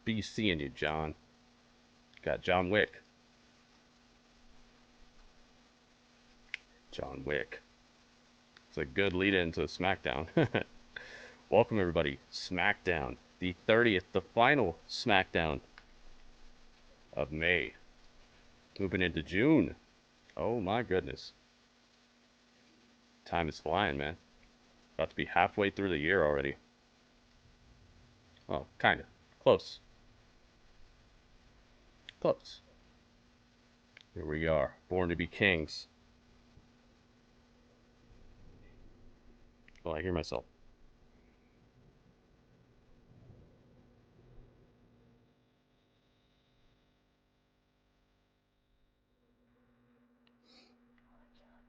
be seeing you, John. Got John Wick. John Wick. It's a good lead into SmackDown. Welcome, everybody. SmackDown. The 30th, the final SmackDown of May. Moving into June. Oh, my goodness. Time is flying, man. About to be halfway through the year already. Oh, kind of. Close. Close. Here we are. Born to be kings. Oh, I hear myself.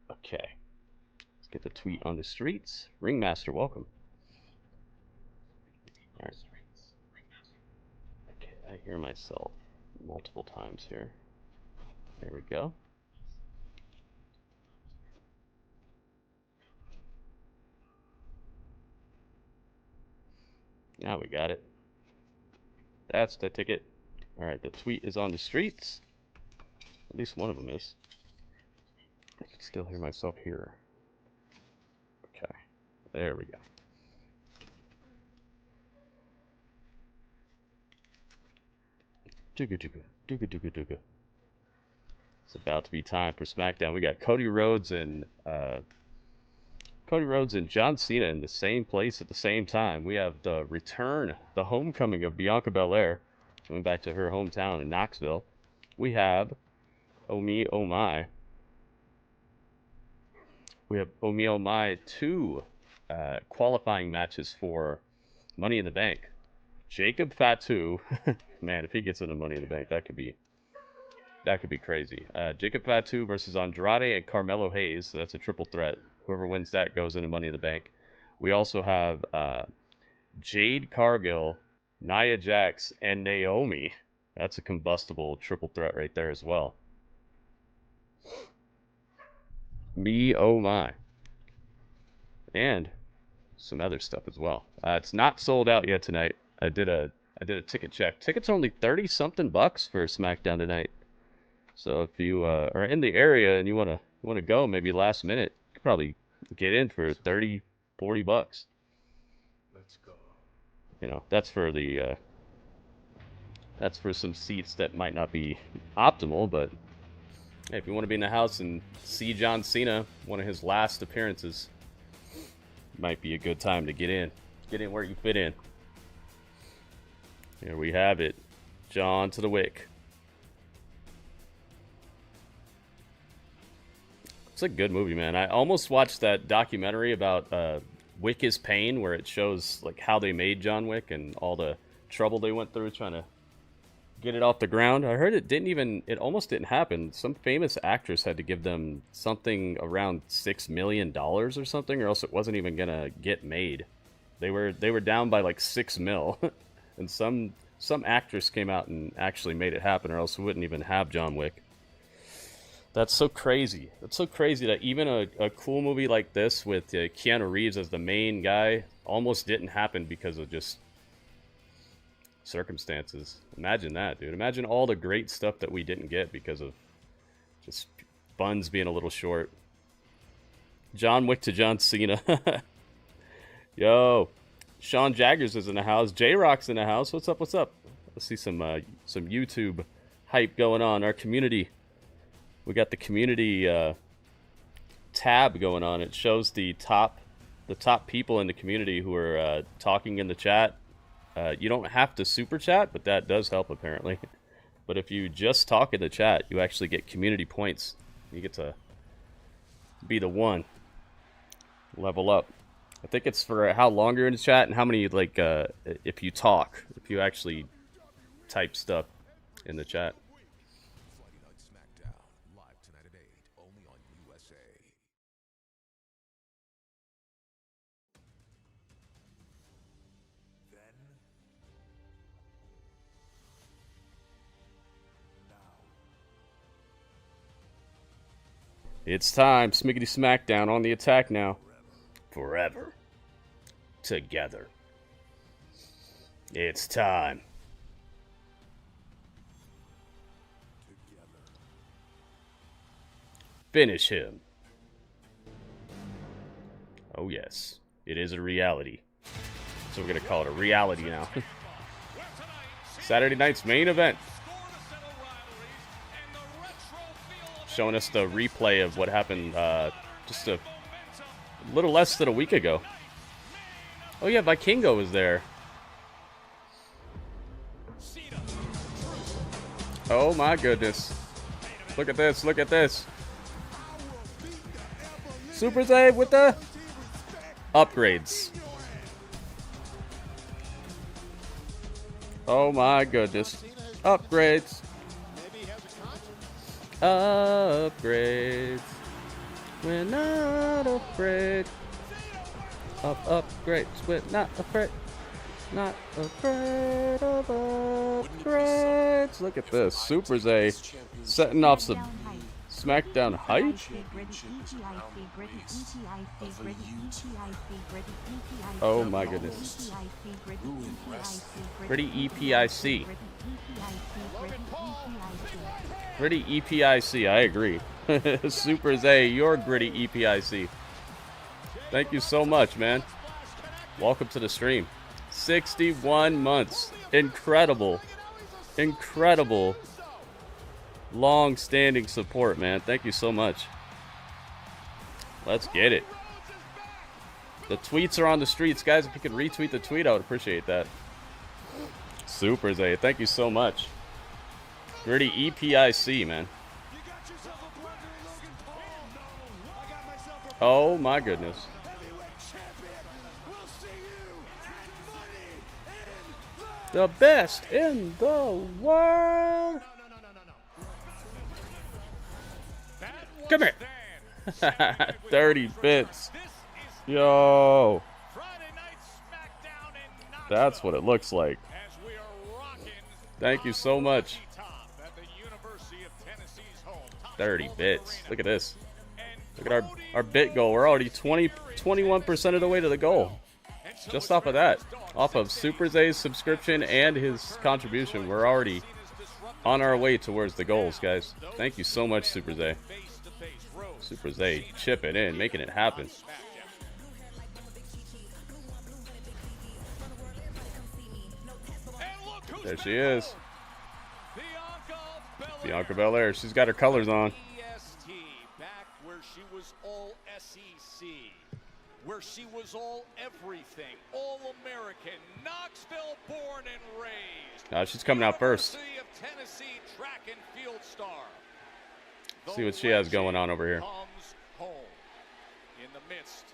Okay. Let's get the tweet on the streets. Ringmaster, welcome. All right. Okay, I hear myself multiple times here. There we go. Now we got it. That's the ticket. All right, the tweet is on the streets. At least one of them is. I can still hear myself here. Okay, there we go. Dooga. It's about to be time for SmackDown. We got Cody Rhodes and John Cena in the same place at the same time. We have the return, the homecoming of Bianca Belair, coming back to her hometown in Knoxville. We have Oh Me, Oh My. We have Oh Me, Oh My 2 qualifying matches for Money in the Bank. Jacob Fatu, man, if he gets into Money in the Bank, that could be crazy. Jacob Fatu versus Andrade and Carmelo Hayes. So that's a triple threat. Whoever wins that goes into Money in the Bank. We also have Jade, Cargill, Nia Jax, and Naomi. That's a combustible triple threat right there as well. Me, oh my. And some other stuff as well. It's not sold out yet tonight. I did a ticket check. Tickets are only 30 something bucks for SmackDown tonight. So if you are in the area and you wanna go, maybe last minute, you could probably get in for 30, 40 bucks. Let's go. You know, that's for the that's for some seats that might not be optimal, but hey, if you want to be in the house and see John Cena, one of his last appearances, might be a good time to get in. Get in where you fit in. Here we have it. John to the Wick. It's a good movie, man. I almost watched that documentary about Wick is Pain, where it shows like how they made John Wick and all the trouble they went through trying to get it off the ground. I heard it almost didn't happen. Some famous actress had to give them something around $6 million or something, or else it wasn't even gonna get made. They were down by like 6 mil, and some actress came out and actually made it happen, or else we wouldn't even have John Wick. That's so crazy. That's so crazy that even a cool movie like this with Keanu Reeves as the main guy almost didn't happen because of just circumstances. Imagine that, dude. Imagine all the great stuff that we didn't get because of just funds being a little short. John Wick to John Cena. Yo, Sean Jaggers is in the house. J-Rock's in the house. What's up? What's up? Let's see some YouTube hype going on. Our community. We got the community tab going on. It shows the top people in the community who are talking in the chat. You don't have to super chat, but that does help apparently. But if you just talk in the chat, you actually get community points. You get to be the one. Level up. I think it's for how long you're in the chat and how many, like, if you talk, if you actually type stuff in the chat. Friday Night SmackDown, live tonight at 8, only on USA. Then, now. It's time. Smiggity Smackdown on the attack now. Forever. Together. It's time. Finish him. Oh, yes. It is a reality. So we're going to call it a reality now. Saturday night's main event. Showing us the replay of what happened just a little less than a week ago. Oh, yeah, Vikingo was there. Oh, my goodness. Look at this. Look at this. Super save with the upgrades. Oh, my goodness. Upgrades. Upgrades. We're not afraid of upgrades. We're not afraid. Not afraid of upgrades. Look at this. Super Zay setting off some SmackDown hype. Oh my goodness. Pretty EPIC. Gritty EPIC, I agree. Super Zay, you're Gritty EPIC. Thank you so much, man. Welcome to the stream. 61 months. Incredible. Incredible. Long-standing support, man. Thank you so much. Let's get it. The tweets are on the streets. Guys, if you could retweet the tweet, I would appreciate that. Super Zay, thank you so much. Gritty EPIC, man. Oh my goodness. The best in the world. Come here. 30 bits. Yo. That's what it looks like. Thank you so much. 30 bits. Look at this. Look at our bit goal. We're already 21% of the way to the goal. Just off of that. Off of Super Zay's subscription and his contribution, we're already on our way towards the goals, guys. Thank you so much, Super Zay. Super Zay chipping in, making it happen. There she is. Bianca Belair. She's got her colors on. Back where she was all SEC, where she was all everything, all American, Knoxville born and raised. She's coming out first. University of Tennessee track and field star. See what she has going on over here. Comes home in the midst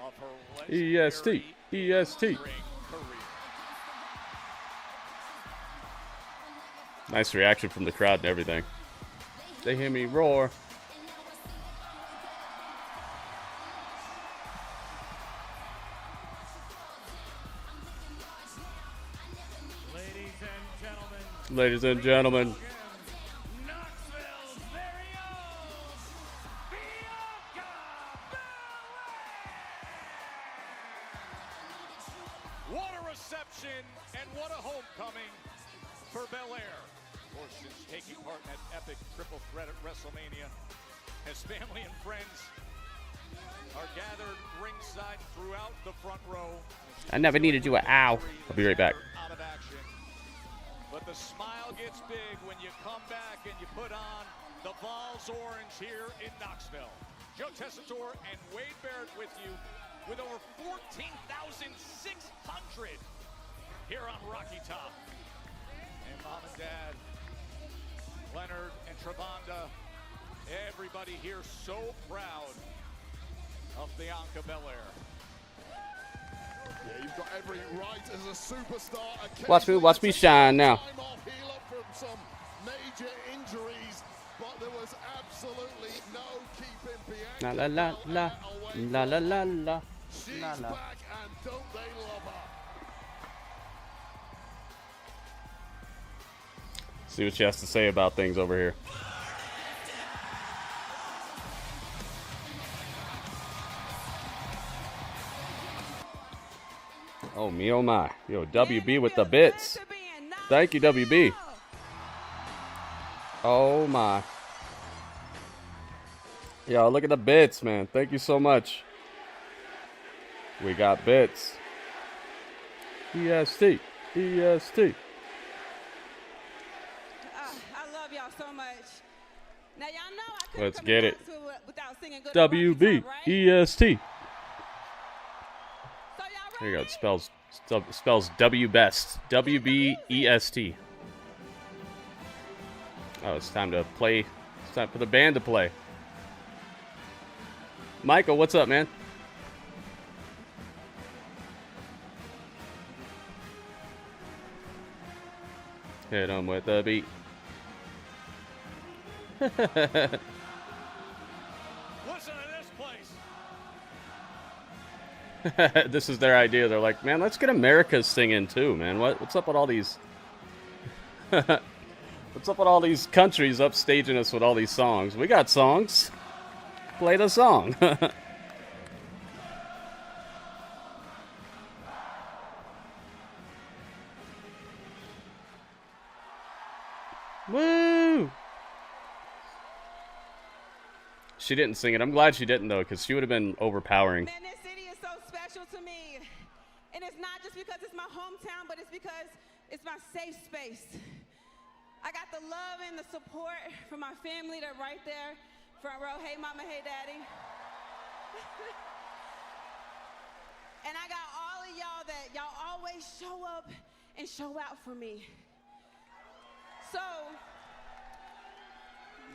of her EST. EST. Nice reaction from the crowd and everything. They hear me roar. Ladies and gentlemen. Knoxville's very own Bianca Belair. What a reception and what a homecoming for Belair. Of course, since taking part in that epic triple threat at WrestleMania, as family and friends are gathered ringside throughout the front row. I never needed you an ow. I'll be right back. Out of action. But the smile gets big when you come back and you put on the Vols orange here in Knoxville. Joe Tessitore and Wade Barrett with you with over 14,600 here on Rocky Top. And Mom and Dad, Leonard and Travanda, everybody here so proud of Bianca Belair. Yeah, you've got every right as a superstar. Watch me shine now. Heal up from some major injuries, but there was absolutely no keeping Bianca. La la la la la la la. She's La, la. back, and don't they love her? See what she has to say about things over here. Oh me, oh my. Yo, WB with the bits. Thank you, WB. Oh my. Yo, look at the bits, man. Thank you so much. We got bits. EST. EST. I love y'all so much. Now y'all know I couldn't Let's come get to it. Knoxville without singing good WB. right? EST. So y'all There you go. ready? It spells W best. WBEST. Oh, it's time to play. It's time for the band to play. Michael, what's up, man? Hit him with the beat. Listen to this place. This is their idea. They're like, man, let's get America singing too, man. What's up with all these? What's up with all these countries upstaging us with all these songs? We got songs. Play the song. Woo! She didn't sing it. I'm glad she didn't, though, because she would have been overpowering. Man, this city is so special to me. And it's not just because it's my hometown, but it's because it's my safe space. I got the love and the support from my family. They're right there, front row. Hey, mama, hey, daddy. And I got all of y'all that y'all always show up and show out for me. So,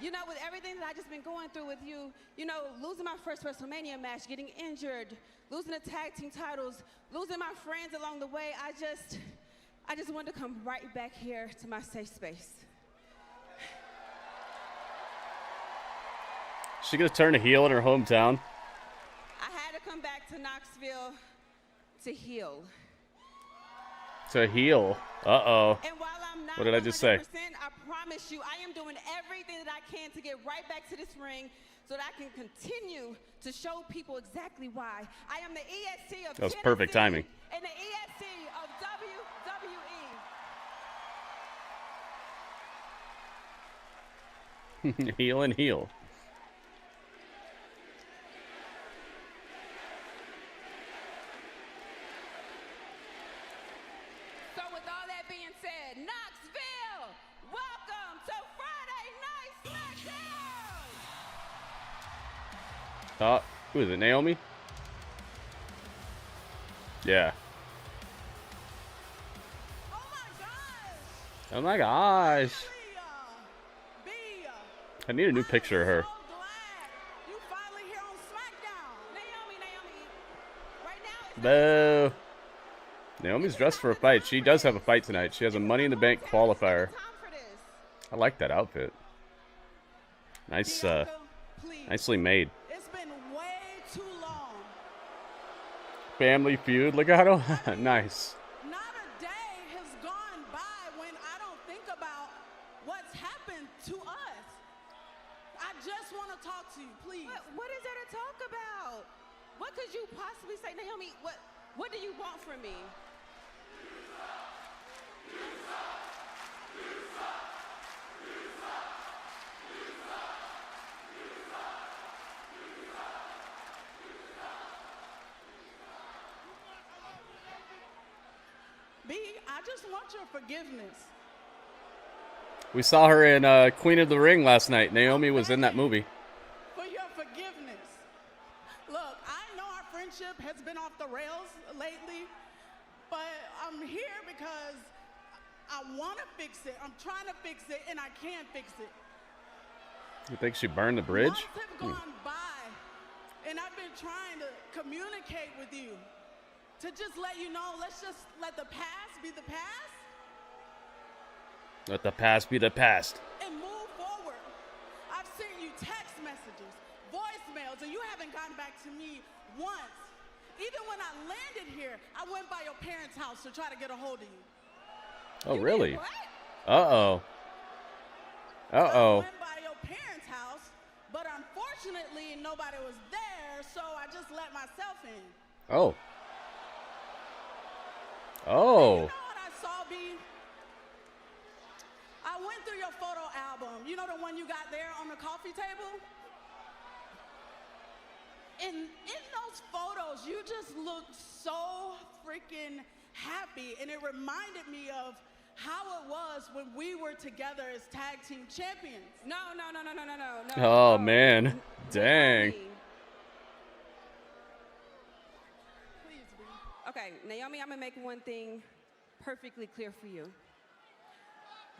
you know, with everything that I just been going through with you, you know, losing my first WrestleMania match, getting injured, losing the tag team titles, losing my friends along the way, I just wanted to come right back here to my safe space. She gonna turn a heel in her hometown. I had to come back to Knoxville to heal. To heel. Uh-oh. And while I'm not What did I just say? 100%, I promise you, I am doing everything that I can to get right back to this ring so that I can continue to show people exactly why I am the EST of That was perfect timing. And the EST of WWE. Heel and heel. So with all that being said, Knoxville, welcome to Friday Night SmackDown! Who is it, Naomi? Yeah. Oh my gosh! Oh my gosh. B, I need a new picture of her. so glad you finally here on SmackDown. Naomi, right now it's Boo. Naomi's dressed for a fight. She does have a fight tonight. She has a Money in the Bank qualifier. time for this. I like that outfit. Nice, Bianca, please. nicely made. It's been way too long. Family Feud. Look at how nice. Not a day has gone by when I don't think about what's happened to us. I just want to talk to you, please. What is there to talk about? What could you possibly say, Naomi? What do you want from me? B, I just want your forgiveness. We saw her in Queen of the Ring last night. Naomi was in that movie. For your forgiveness. Look, I know our friendship has been off the rails lately, but I'm here because I want to fix it. I'm trying to fix it, and I can't fix it. You think she burned the bridge? Months have gone by, and I've been trying to communicate with you to just let you know, let's just let the past be the past Let the past be the past. and move forward. I've sent you text messages, voicemails, and you haven't gotten back to me once. Even when I landed here, I went by your parents' house to try to get a hold of you. Oh, You really? did what? Uh-oh. Uh-oh. I went by your parents' house, but unfortunately, nobody was there, so I just let myself in. Oh. You Oh. know what I saw, B? I went through your photo album. You know the one you got there on the coffee table? in those photos, you just looked so freaking happy, and it reminded me of how it was when we were together as tag team champions. No. Oh, man. Dang. Please, B. Okay, Naomi, I'm gonna make one thing perfectly clear for you.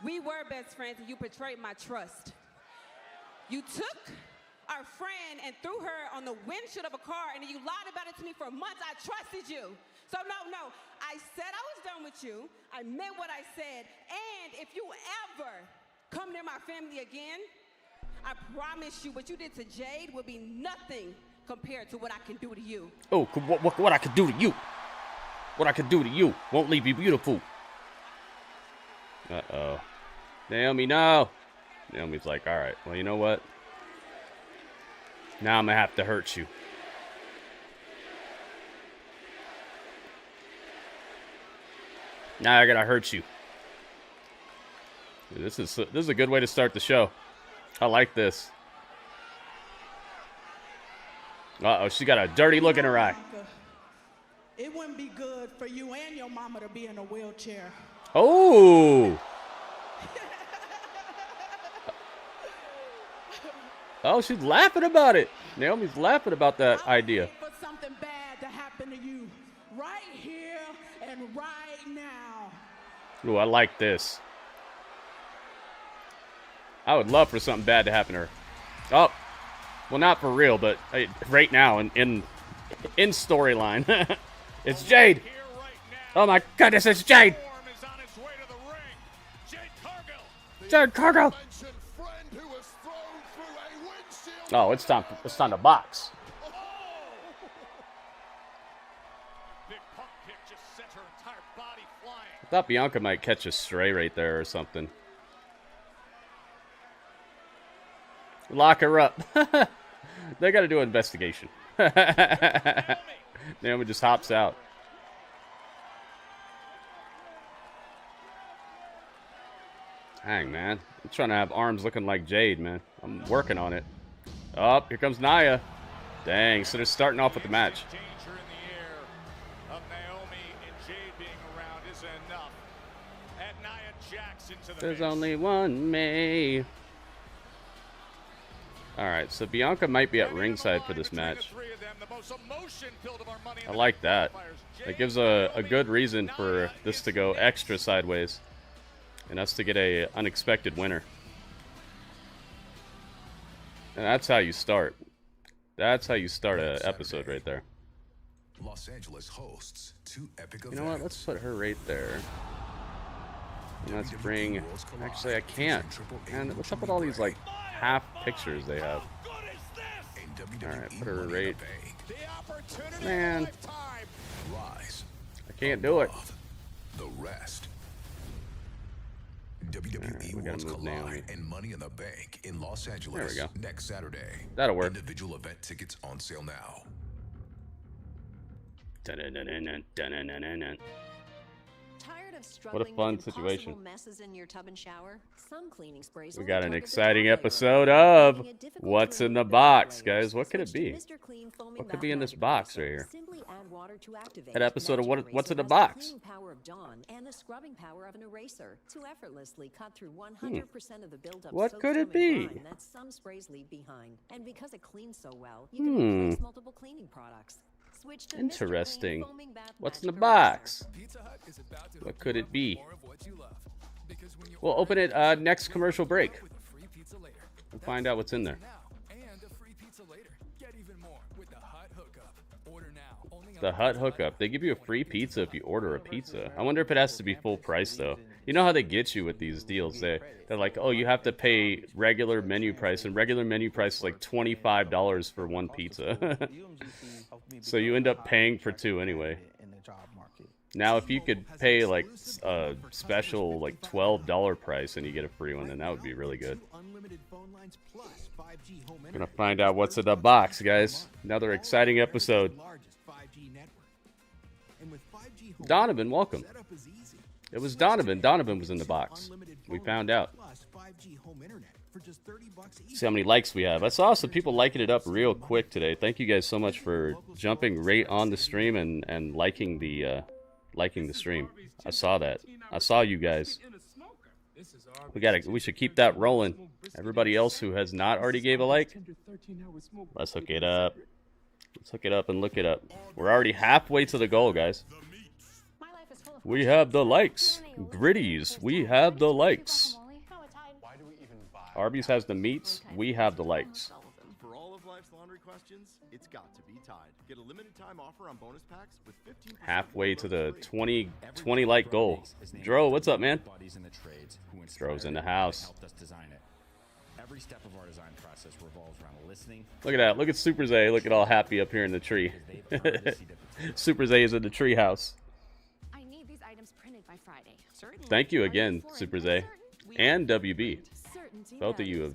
We were best friends and you betrayed my trust. You took our friend and threw her on the windshield of a car, and then you lied about it to me for months. I trusted you. So no, I said I was done with you. I meant what I said. And if you ever come near my family again, I promise you what you did to Jade will be nothing compared to what I can do to you. Oh, what I could do to you. What I could do to you won't leave you beautiful. Uh-oh. Naomi, no. Naomi's like, all right, well, you know what? Now I'm going to have to hurt you. Now I got to hurt you. Dude, this is a good way to start the show. I like this. Uh-oh, she got a dirty look in her eye. It wouldn't be good for you and your mama to be in a wheelchair. Oh. Oh, she's laughing about it. Naomi's laughing about that idea. For something bad to happen to you right here and right now. Ooh, I like this. I would love for something bad to happen to her. Oh, well, not for real, but right now in storyline, it's Jade. Oh my goodness, it's Jade. Jade Cargill. Oh, it's time to box. I thought Bianca might catch a stray right there or something. Lock her up. They got to do an investigation. Naomi just hops out. Dang, man. I'm trying to have arms looking like Jade, man. I'm working on it. Oh, here comes Nia. Dang, so they're starting off with the match. Danger in the air of Naomi and Jade being around is enough. Add Nia Jax into the There's mix. only one May. Alright, so Bianca might be at ringside for this match. I like that. It gives a good reason for this to go extra sideways. And us to get a unexpected winner. And that's how you start. That's how you start an episode right there. Los Angeles hosts two epic You know what? Let's put her right there. And let's bring... Actually, I can't. And what's up with all these, like, half pictures they have? Alright, put her right... Man. I can't do it. The rest. Right, WWE we gotta Worlds move Naomi. Collide and Money in the Bank in Los Angeles There we go. next Saturday. That'll work. Individual event tickets on sale now. Tired of What a struggling fun with situation. impossible messes in your tub and shower? Some cleaning sprays We only got an target the exciting top layer, episode of making it difficult What's to in the remove Box, top layers. guys. What could it Switch to be? Mr. Clean Foaming What could Bath be in this Magic box Eraser. right here? Simply add water to activate. That episode of Magic What's in the Eraser has Box? The cleaning power of Dawn and the scrubbing power of an eraser to effortlessly cut through 100% of the buildup. What soap, could it scum, and be? grime that some sprays leave behind. And because it cleans so well, you can replace multiple cleaning products. Switch to Mr. Clean Interesting. Foaming Bath What's in the Magic Eraser. box? What could it be? We'll open it next commercial break and find out what's in there. The Hut Hookup. They give you a free pizza if you order a pizza. I wonder if it has to be full price, though. You know how they get you with these deals? They're like, oh, you have to pay regular menu price, and regular menu price is like $25 for one pizza. So you end up paying for two anyway. Now, if you could pay like a special like $12 price and you get a free one, then that would be really good. Gonna find out what's in the box, guys. Another exciting episode. Donovan, welcome. It was Donovan. Donovan was in the box. We found out. See how many likes we have. I saw some people liking it up real quick today. Thank you guys so much for jumping right on the stream and liking the stream. I saw that. I saw you guys. We should keep that rolling. Everybody else who has not already gave a like, let's hook it up. Let's hook it up and look it up. We're already halfway to the goal, guys. We have the likes. Gritties, we have the likes. Arby's has the meats. We have the likes. For all of life's laundry questions, it's got to be Tide. Get a limited time offer on bonus packs with 15%. Halfway to the 20 like goal. Dro, what's up, man? Dro's in the house. Every step of our design process revolves around listening. Look at that. Look at Super Zay. Look at all happy up here in the tree. Super Zay is in the tree house. I need these items printed by Friday. Thank you again, Super Zay. And WB. Both of you have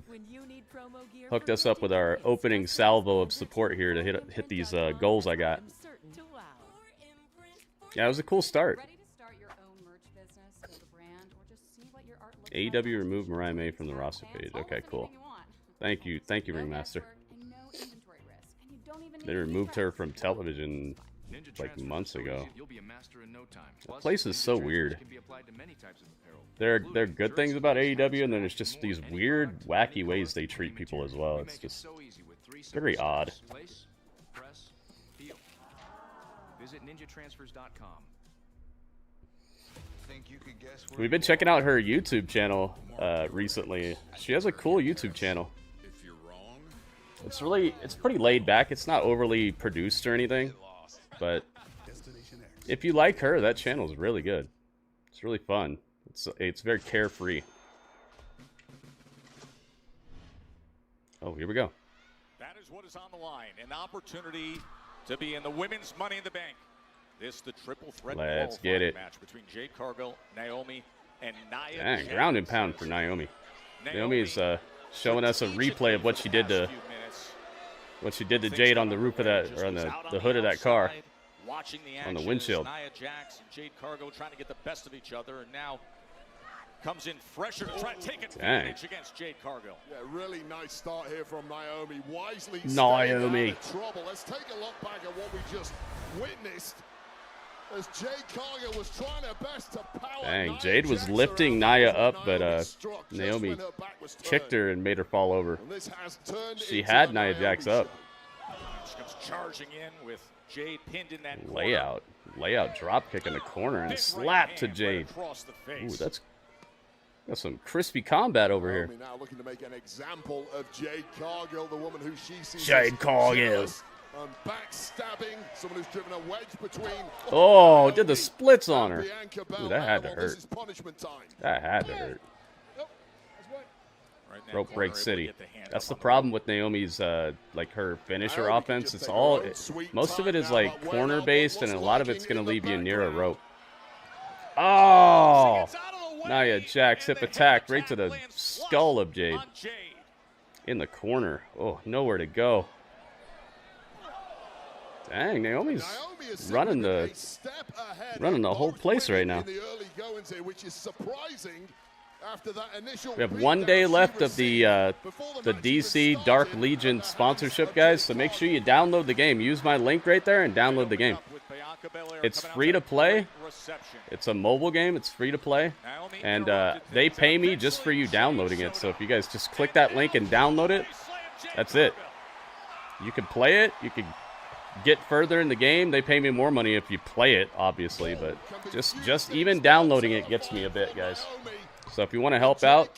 hooked us up with our opening salvo of support here to hit these goals I got. Yeah, it was a cool start. AEW removed Mariah May from the roster page. Okay, cool. Thank you, Ringmaster. They removed her from television like months ago. That place is so weird. There are good things about AEW, and then there's just these weird, wacky ways they treat people as well. It's just very odd. Visit ninjatransfers.com. We've been checking out her YouTube channel recently. She has a cool YouTube channel. It's pretty laid back. It's not overly produced or anything, but if you like her, that channel is really good. It's really fun. It's very carefree. Oh, here we go. That is what is on the line. An opportunity to be in the women's Money in the Bank. This the triple threat Let's get it. Match between Jade Cargill, Naomi, and Nia. Dang, ground and pound for Naomi. Naomi is showing us a replay of what she did to Jade on the roof of that, or on the hood of that car. Watching the action on the windshield. Nia Jax and Jade Cargill trying to get the best of each other, and now comes in fresher, trying to take advantage against Jade Cargill. Yeah, really nice start here from Naomi. Wisely Naomi. Trouble. Let's take a look back at what we just witnessed as Jade Cargill was trying her best to power. Dang, Nia Jade was Jax lifting around. Nia up, but Struck Naomi just when her back was kicked turned. her and made her fall over. And this has turned She into had a Nia Naomi Jax show. up. She comes charging in with Jade pinned in that Layout drop kick in the corner and slap to Jade. Ooh, that's some crispy combat over here. Now looking to make an example of Jade Cargill, the woman who she sees Jade as Cargill. jealous and backstabbing, someone who's driven a wedge between. Oh, did the splits on her. Bianca Ooh, that had to Belair. hurt. This is punishment time. That had to hurt. Right in that Rope corner, break able to city. get the hand That's up the on problem with Naomi's like her finisher Naomi can offense. just It's take all her own sweet most of it time is now, like but where corner now, based, what's and a lot of it's lurking going to in the leave you near a background? rope. Oh, Gets out of the way, Nia Jax hip and the attack hip right to the lands flush skull of Jade. on Jade. In the corner. Oh, nowhere to go. Dang, Naomi's Naomi is running simply the a step ahead running the of whole both place right women now. in the early goings here, which is surprising after that initial We have beatdown one day she left of the received before the match even DC Dark started Legion at the sponsorship, hands of guys. Jade So make sure Cargill. you download the game. Use my link right there and download the game. With Bianca Belair It's coming out free to that play. great reception. It's a mobile game. It's free to play. Naomi And interrupted they things, pay and me just for you eventually downloading Jade it. So showed if you guys just click that link and up. download it, Slam Jade that's it. Cargill. You can play it. You can get further in the game. They pay me more money if you play it, obviously, but just even downloading it gets me a bit, guys. So if you want to help out,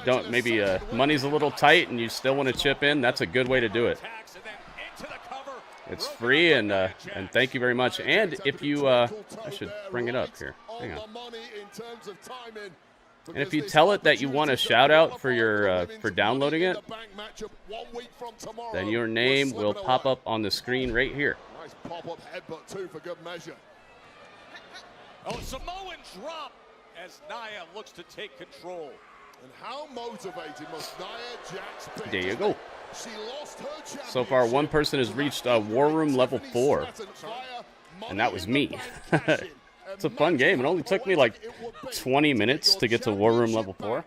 don't maybe money's a little tight and you still want to chip in, that's a good way to do it. Attacks and then into the cover. It's free, and thank you very much. And if you I should bring it up here. Hang on. And if you tell it that you want a shout out for your for downloading it, then your name will pop up on the screen right here. Nice pop-up headbutt too for good measure. Oh, Samoan drop as Nia looks to take control. And how motivated must Nia Jax be? There you go. She lost her So far, one person has reached War Room level 4. and that was me. It's a fun game. It only took me like 20 minutes to get to War Room level 4.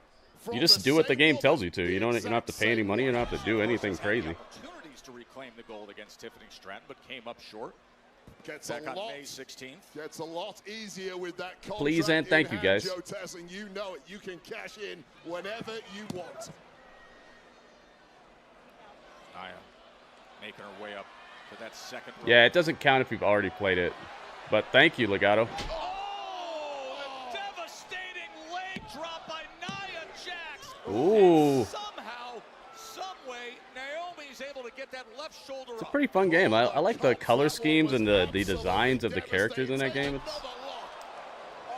You just do what the game tells you to. You don't have to pay any money. You don't have to do anything crazy. Opportunities to reclaim the gold against Tiffany Stratton, but came up short. Gets Back a on lot, May 16th. Gets a lot easier with that contract. Please and thank you, guys. Joe Tess, and you know it. You can cash in whenever you want. Nia making her way up to that second row. Yeah, it doesn't count if you've already played it. But thank you, Legato. Oh, a devastating leg drop by Nia Jax. Ooh. And somehow, someway, Naomi's able to get that left shoulder It's a up. pretty fun game. I like the color schemes and the designs of the characters in that game.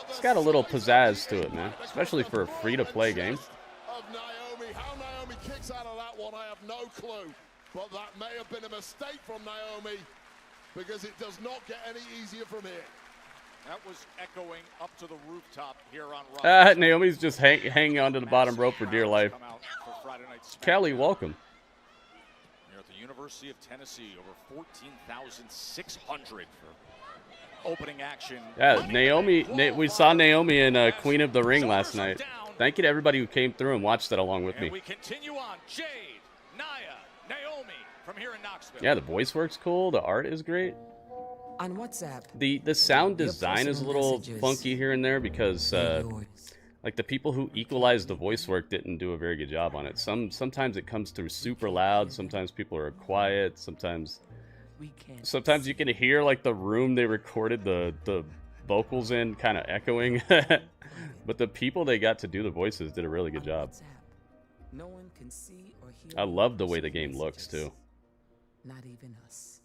It's got a little pizzazz to it, man. Especially for a free-to-play game. Of Naomi. How Naomi kicks out of that one, I have no clue. But that may have been a mistake from Naomi, because it does not get any easier from here. That was echoing up to the rooftop here on Raw. Naomi's just hanging onto the bottom rope for dear life. Callie, welcome. Here at the University of Tennessee, over 14,600 for opening action. Yeah, Naomi. We saw Naomi in Queen of the Ring last night. Thank you to everybody who came through and watched that along with me. And we continue on. Jade, Nia, Naomi from here in Knoxville. Yeah, the voice work's cool. The art is great. On WhatsApp. The sound design is a little funky here and there because like the people who equalized the voice work didn't do a very good job on it. Sometimes it comes through super loud. Sometimes people are quiet. Sometimes you can hear like the room they recorded the vocals in kind of echoing. But the people they got to do the voices did a really good job. No one can see or hear. I love the way the game looks too. Not even us.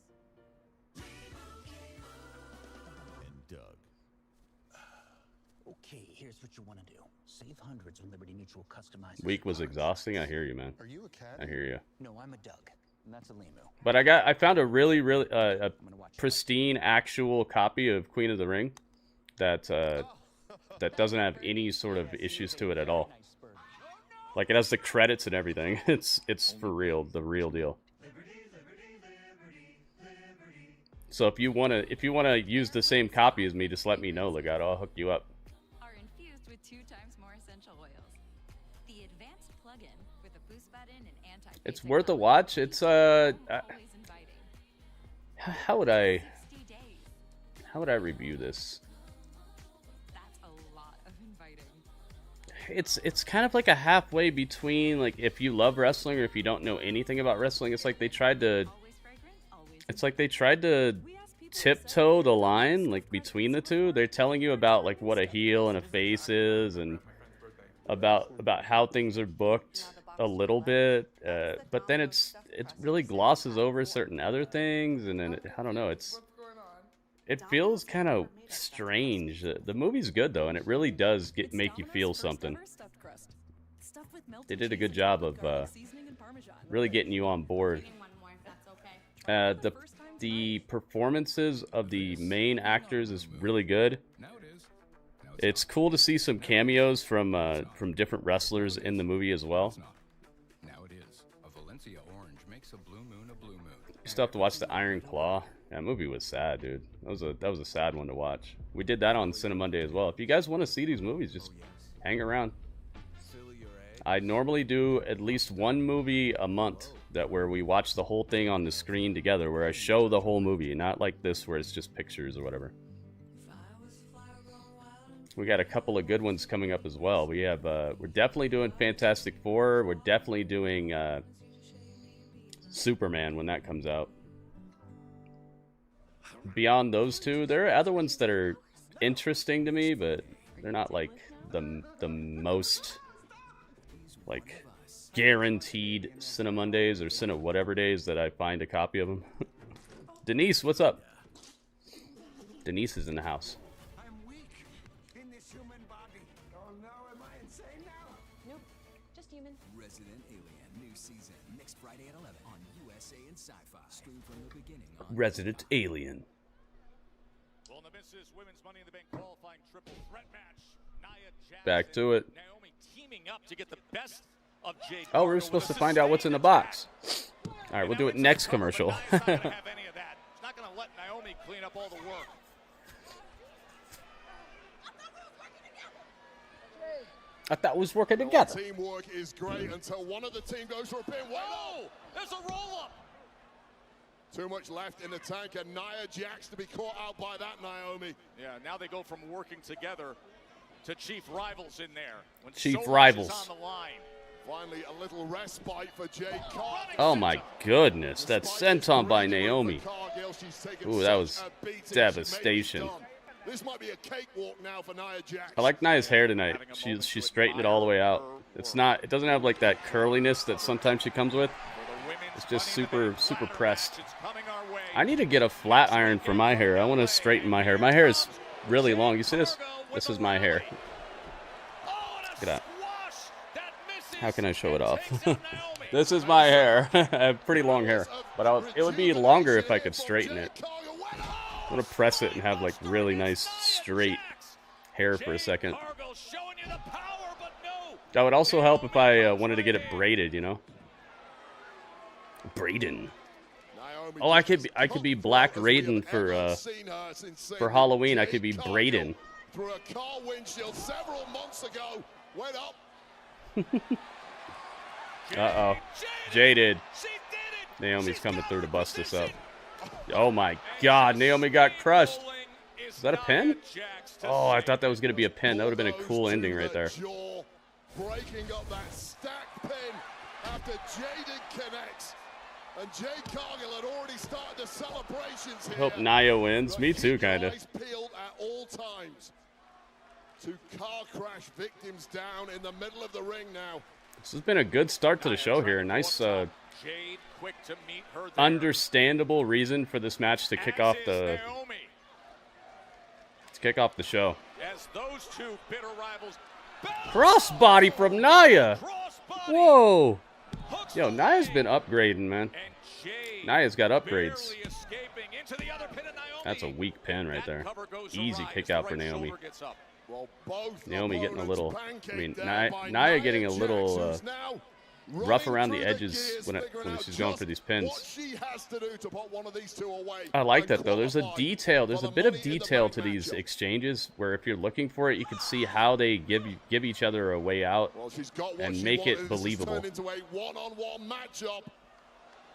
Okay, here's what you want to do. Save hundreds with Liberty Mutual customized. Week was exhausting. I hear you, man. Are you a cat? I hear you. No, I'm a Doug, and that's a lemu. But I found a really a pristine actual copy of Queen of the Ring that that doesn't have any sort of issues to it at all. Like it has the credits and everything. It's for real, the real deal. So if you wanna use the same copy as me, just let me know, Legato. I'll hook you up. Are infused with 2 times more essential oils. The advanced plug-in with a boost button and anti. It's worth a watch. It's how would I review this? That's a lot of inviting. It's kind of like a halfway between like if you love wrestling or if you don't know anything about wrestling. It's like they tried to tiptoe the line like between the two. They're telling you about like what a heel and a face is and about how things are booked a little bit, but then it really glosses over certain other things, and then I don't know, it feels kind of strange. The movie's good though, and it really does make you feel something. They did a good job of really getting you on board. The performances of the main actors is really good. It's cool to see some cameos from different wrestlers in the movie as well. You still have to watch the Iron Claw. That movie was sad, dude. That was a sad one to watch. We did that on Cine Monday as well. If you guys want to see these movies, just hang around. I normally do at least one movie a month where we watch the whole thing on the screen together, where I show the whole movie, not like this where it's just pictures or whatever. We got a couple of good ones coming up as well. We have we're definitely doing Fantastic Four. We're definitely doing Superman when that comes out. Beyond those two, there are other ones that are interesting to me, but they're not like the most like guaranteed Cine Mondays or Cine whatever days that I find a copy of them. Denise, what's up? Denise is in the house. I'm weak in this human body. Oh no, am I insane now? Nope, just human. Resident Alien, new season, next Friday at 11 on USA and Sci-Fi. Stream from the beginning on Resident Alien. Well, the Mrs. Women's Money in the Bank qualifying triple threat match. Nia Jax Back to it. Naomi teaming up to get the best of Jade. Oh, we're supposed to find out what's in the box. All right, we'll do it next commercial. Not going to let Naomi Naomi clean up all the work. I thought we was working together. Teamwork is great until one of the team goes for a pin. Oh, there's a roll-up. Too much left in the tank, and Nia Jax to be caught out by that, Naomi. Yeah, now they go from working together to chief rivals in there. When Chief so rivals. much is on the line. Finally, a little respite for Jade Cargill. Oh my goodness, that senton by Naomi. Ooh, that was devastation. This might be a cakewalk now for Nia Jax. I like Nia's hair tonight. She straightened it all the way out. It doesn't have like that curliness that sometimes she comes with. It's just super pressed. I need to get a flat iron for my hair. I want to straighten my hair. My hair is really long. You see this? This is my hair. Look at that. How can I show it off? This is my hair. I have pretty long hair, but it would be longer if I could straighten it. I want to press it and have like really nice straight hair for a second. That would also help if I wanted to get it braided, you know? Braiding. Oh, I could be Black Raiden for Halloween. I could be Braiding. Through a car windshield several months ago, went up. Uh-oh. Jaded. Naomi's coming through to bust us up. Oh my god, Naomi got crushed. Is that a pin? Oh, I thought that was going to be a pin. That would have been a cool ending right there. Breaking up that stacked pin after Jade connects. And Jade Cargill had already started the celebrations here. Hope Nia wins. Me too, kind of. Peeled at all times. Two car crash victims down in the middle of the ring now. This has been a good start to the show here. Nice, understandable reason for this match to kick off the show. As those two bitter rivals. Crossbody from Nia. Whoa. Yo, Nia's been upgrading, man. Nia's got upgrades. That's a weak pin right there. Easy kick out for Naomi. Naomi getting a little, Nia getting a little rough around the edges when she's going for these pins. I like that though. There's a detail. There's a bit of detail to these exchanges where if you're looking for it, you can see how they give each other a way out and make it believable. Into a one-on-one matchup.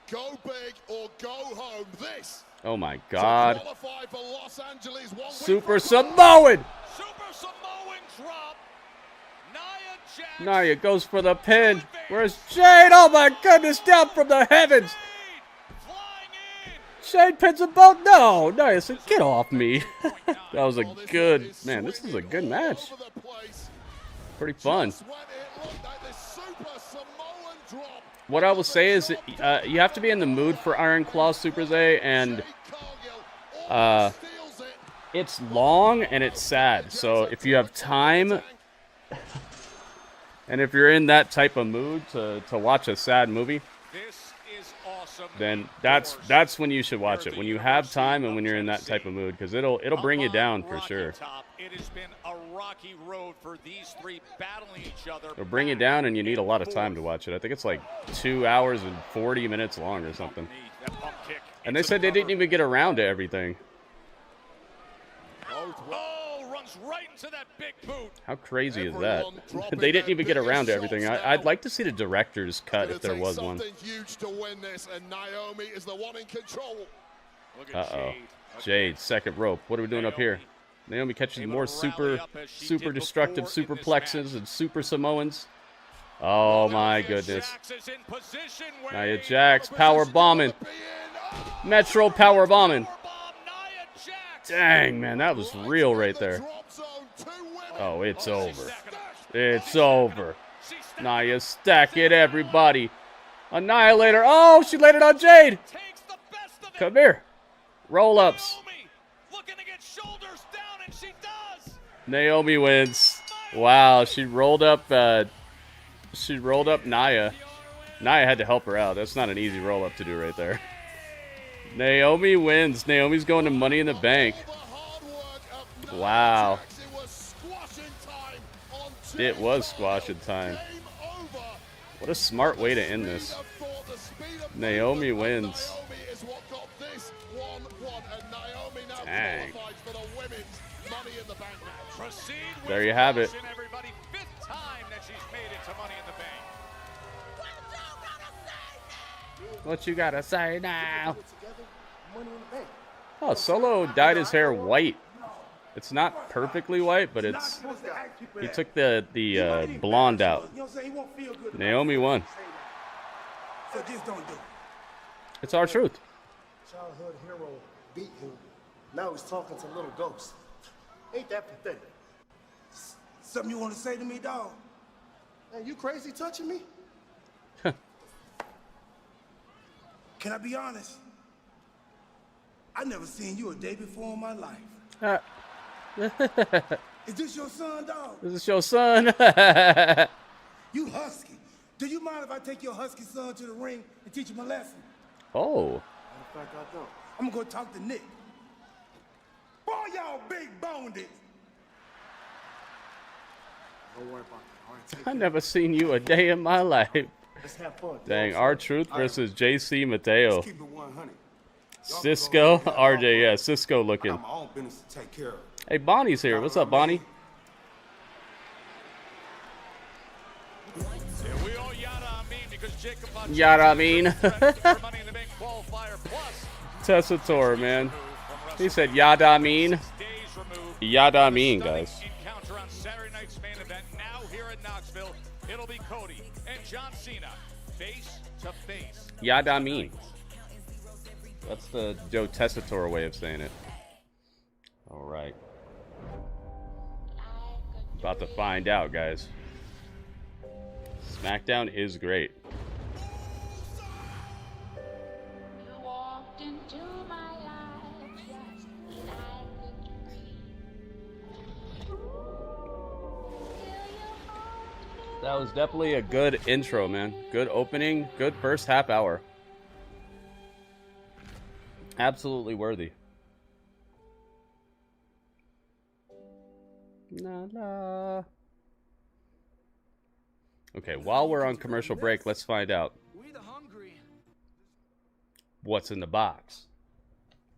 Go big or go home. This. Oh my God. Super Samoan. Super Samoan drop. Nia goes for the pin. Where's Jade? Oh my goodness, down from the heavens. Jade pins them both. No, Nia said, get off me. That was a good, man, this is a good match. Pretty fun. What I will say is you have to be in the mood for Iron Claw Super Zay, and it's long and it's sad. So if you have time, and if you're in that type of mood to watch a sad movie, then that's when you should watch it. When you have time and when you're in that type of mood, because it'll bring you down for sure. It has been a rocky road for these three battling each other. It'll bring you down, and you need a lot of time to watch it. I think it's like 2 hours and 40 minutes long or something. And they said they didn't even get around to everything. Oh, runs right into that big boot. How crazy is that? They didn't even get around to everything. I'd like to see the director's cut if there was one. Huge to win this, and Naomi is the one in control. Uh-oh. Jade, second rope. What are we doing up here? Naomi catches more super destructive superplexes and super Samoans. Oh my goodness. Nia Jax power bombing. Metro power bombing. Dang, man, that was real right there. Oh, it's over. It's over. Nia, stack it, everybody. Annihilator. Oh, she laid it on Jade. Come here. Roll-ups. Naomi wins. Wow, she rolled up Nia. Nia had to help her out. That's not an easy roll-up to do right there. Naomi wins. Naomi's going to Money in the Bank. Wow. It was squashing time. What a smart way to end this. Naomi wins. Dang. qualifies for the women's Money in the Bank match. Proceed with There you have it. caution, everybody. 5th time that she's made it to Money in the Bank. What you gotta say now? Oh, Solo dyed his hair white. It's not perfectly white, but it's. He took the blonde out. Naomi won. So just don't do it. It's our truth. Childhood hero beat him. Now he's talking to little ghosts. Ain't that pathetic? Something you want to say to me, dog? Man, you crazy touching me? Can I be honest? I never seen you a day before in my life. Is this your son, dog? This is your son. You husky. Do you mind if I take your husky son to the ring and teach him a lesson? Oh. Matter of fact, I don't. I'm gonna go talk to Nick. Boy, y'all big boned it. Don't worry about it. All right, take I never seen you a day in my life. Let's have fun. Dang, R-Truth versus JC Mateo. Let's keep it 100. Cisco, RJ, yeah, Cisco looking. I got my own business to take care of. Hey, Bonnie's here. What's up, Bonnie? Yeah, we all yada mean because Jacob Yada mean. for Money in the Bank qualifier plus Tessator, man. He said yada mean. Yada mean, guys. encounter on Saturday night's main event. Now here in Knoxville, it'll be Cody and John Cena face to face. Yada mean. That's the Joe Tessitore way of saying it. All right. About to find out, guys. SmackDown is great. That was definitely a good intro, man. Good opening, good first half hour. Absolutely worthy. La, la. Okay, while we're on commercial break, let's find out what's in the box.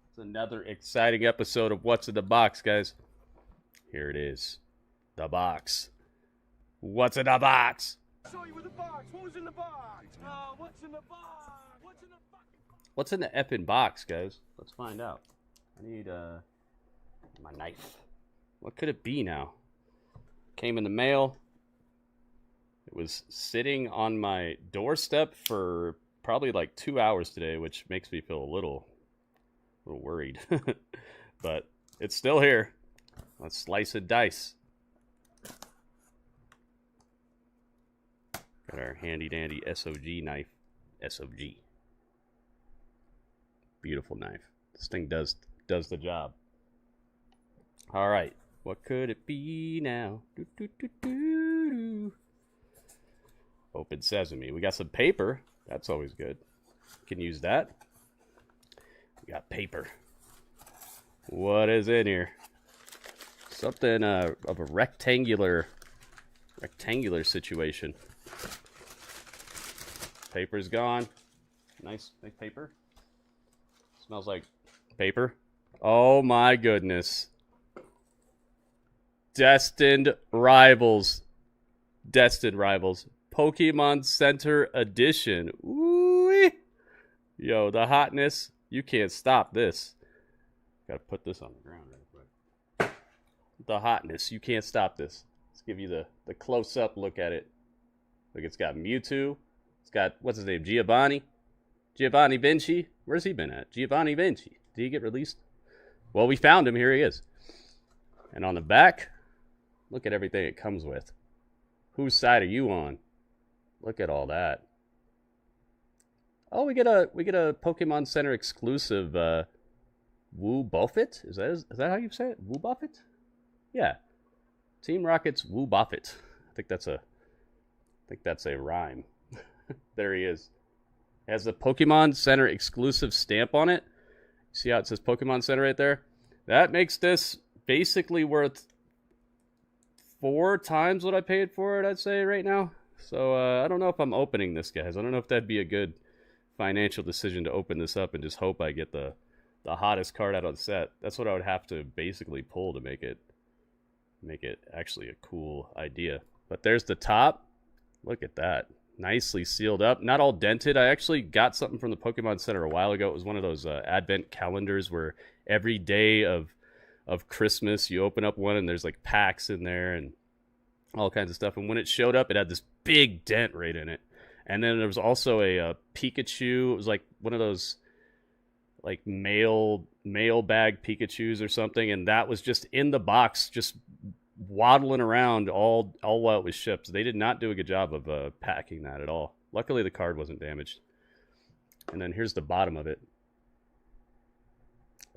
It's another exciting episode of What's in the Box, guys. Here it is. The box. What's in the box? Show you with the box. What was in the box? What's in the box? What's in the box? What's in the effing box, guys? Let's find out. I need my knife. What could it be now? Came in the mail. It was sitting on my doorstep for probably like 2 hours today, which makes me feel a little worried. But it's still here. Let's slice and dice. Got our handy dandy SOG knife. SOG. Beautiful knife. This thing does the job. All right. What could it be now? Do, do, do, do, do. Open sesame. We got some paper. That's always good. Can use that. We got paper. What is in here? Something of a rectangular situation. Paper's gone. Nice paper. Smells like paper. Oh my goodness. Destined Rivals. Pokemon Center Edition. Ooh. Yo, the hotness. You can't stop this. Gotta put this on the ground real quick. The hotness. You can't stop this. Let's give you the close-up look at it. Look, it's got Mewtwo. It's got, what's his name? Giovanni Vinci. Where's he been at? Giovanni Vinci. Did he get released? Well, we found him. Here he is. And on the back, look at everything it comes with. Whose side are you on? Look at all that. Oh, we get a Pokemon Center exclusive Woo Buffett? Is that how you say it? Woo Buffett? Yeah. Team Rocket's Woo Buffett. I think that's a rhyme. There he is. It has the Pokemon Center exclusive stamp on it. See how it says Pokemon Center right there? That makes this basically worth 4 times what I paid for it, I'd say, right now. So I don't know if I'm opening this, guys. I don't know if that'd be a good financial decision to open this up and just hope I get the the hottest card out on set. That's what I would have to basically pull to make it actually a cool idea. But there's the top. Look at that. Nicely sealed up. Not all dented. I actually got something from the Pokemon Center a while ago. It was one of those advent calendars where every day of Christmas you open up one and there's like packs in there and all kinds of stuff. And when it showed up, it had this big dent right in it. And then there was also a Pikachu. It was like one of those like mail bag Pikachus or something. And that was just in the box, just waddling around all while it was shipped. They did not do a good job of packing that at all. Luckily, the card wasn't damaged. And then here's the bottom of it.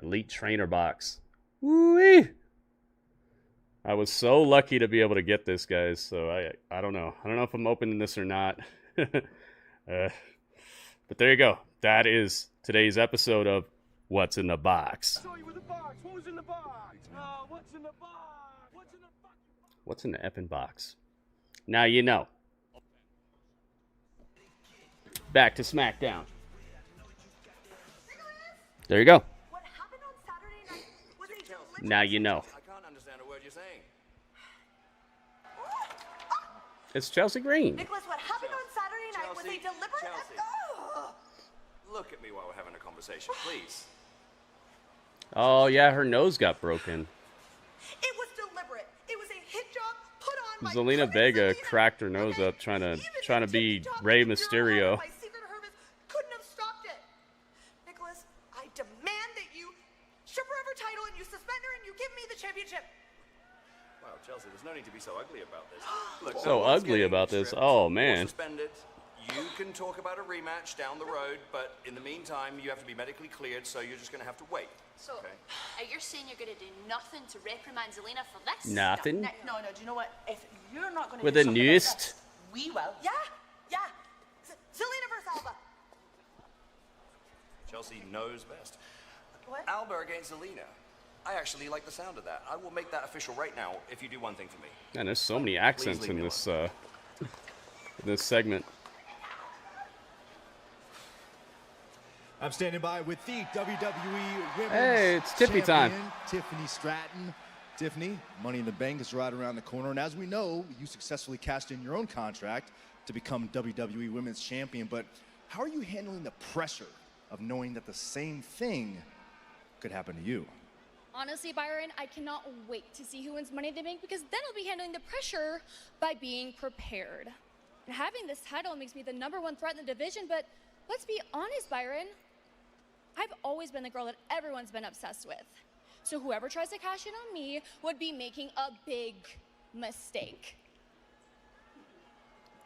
Elite Trainer box. Woo-wee! I was so lucky to be able to get this, guys. So I don't know. I don't know if I'm opening this or not. But there you go. That is today's episode of What's in the Box. Show you with the box. What was in the box? What's in the box? What's in the box? What's in the effing box? Now you know. Back to SmackDown. There you go. What happened on Saturday night was a delicious... Now you know. I can't understand a word you're saying. It's Chelsea Green. Nicholas, what happened on Saturday night was a deliberate... Chelsea. Look at me while we're having a conversation, please. Oh, yeah, her nose got broken. It was deliberate. It was a hit job put on by... Zelina Vega cracked her nose up trying to be Rey Mysterio. My secret Hermes couldn't have stopped it. Nicholas, I demand that you strip her of her title and you suspend her and you give me the championship. Wow, Chelsea, there's no need to be so ugly about this. Look, So ugly about this. Oh, man. Suspend it. You can talk about a rematch down the road, but in the meantime, you have to be medically cleared, so you're just going to have to wait. So, you're saying you're going to do nothing to reprimand Zelina for this? Nothing? No, do you know what? If you're not going to With do a something noose? like this, we will. Yeah. Zelina versus Alba. Chelsea knows best. What? Alba against Zelina. I actually like the sound of that. I will make that official right now if you do one thing for me. Man, there's so many accents in this this segment. I'm standing by with the WWE Women's Hey, it's Tiffany time. Champion, Tiffany Stratton. Tiffany, Money in the Bank is right around the corner, and as we know, you successfully cashed in your own contract to become WWE Women's Champion, but how are you handling the pressure of knowing that the same thing could happen to you? Honestly, Byron, I cannot wait to see who wins Money in the Bank because then I'll be handling the pressure by being prepared. And having this title makes me the #1 threat in the division, but let's be honest, Byron. I've always been the girl that everyone's been obsessed with. So whoever tries to cash in on me would be making a big mistake.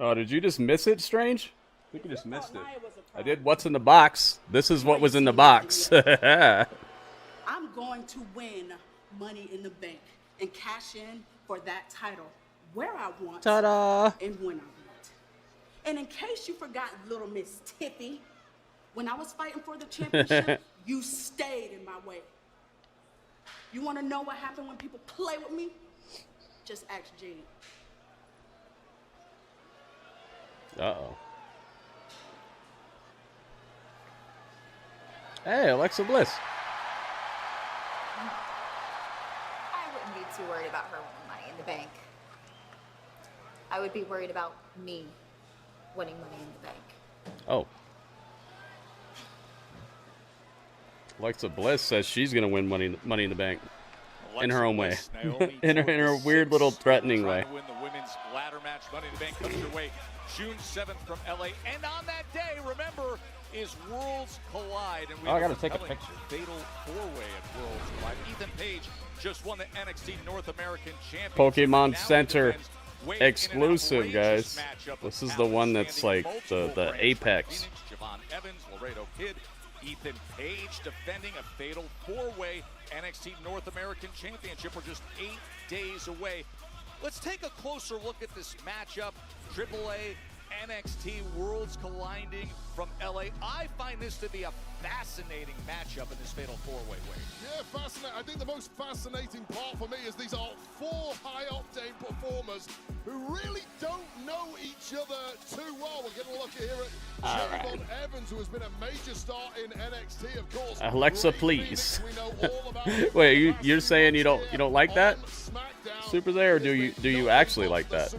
Oh, did you just miss it, Strange? I think you just missed it. I did What's in the Box. This is what was in the box. I'm going to win Money in the Bank and cash in for that title where I want Ta-da! and when I want. And in case you forgot, little Miss Tiffy, when I was fighting for the championship, you stayed in my way. You want to know what happened when people play with me? Just ask Jade. Uh-oh. Hey, Alexa Bliss. I wouldn't be too worried about her winning Money in the Bank. I would be worried about me winning Money in the Bank. Oh. Alexa Bliss says she's going to win money in the Bank. In her own way. in her weird little threatening way. To win the women's ladder match. Money in the Bank comes your way June 7th from LA. And on that day, remember, is Worlds Collide. And we I got to take a picture. Fatal four-way at Worlds Collide. Ethan Page just won the NXT North American Championship. Pokemon Center exclusive, guys. This is the one that's like the apex. Javon Evans, Laredo Kid, Ethan Page defending a fatal four-way NXT North American Championship. We're just 8 days away. Let's take a closer look at this matchup. AAA NXT Worlds colliding from LA. I find this to be a fascinating matchup in this fatal four-way way. Yeah, fascinating. I think the most fascinating part for me is these are 4 high-octane performers who really don't know each other too well. We're getting a look here at Javon Evans, who has been a major star in NXT, of course. Alexa, please. Wait, you're saying you don't like that? Super there, or do you actually like that?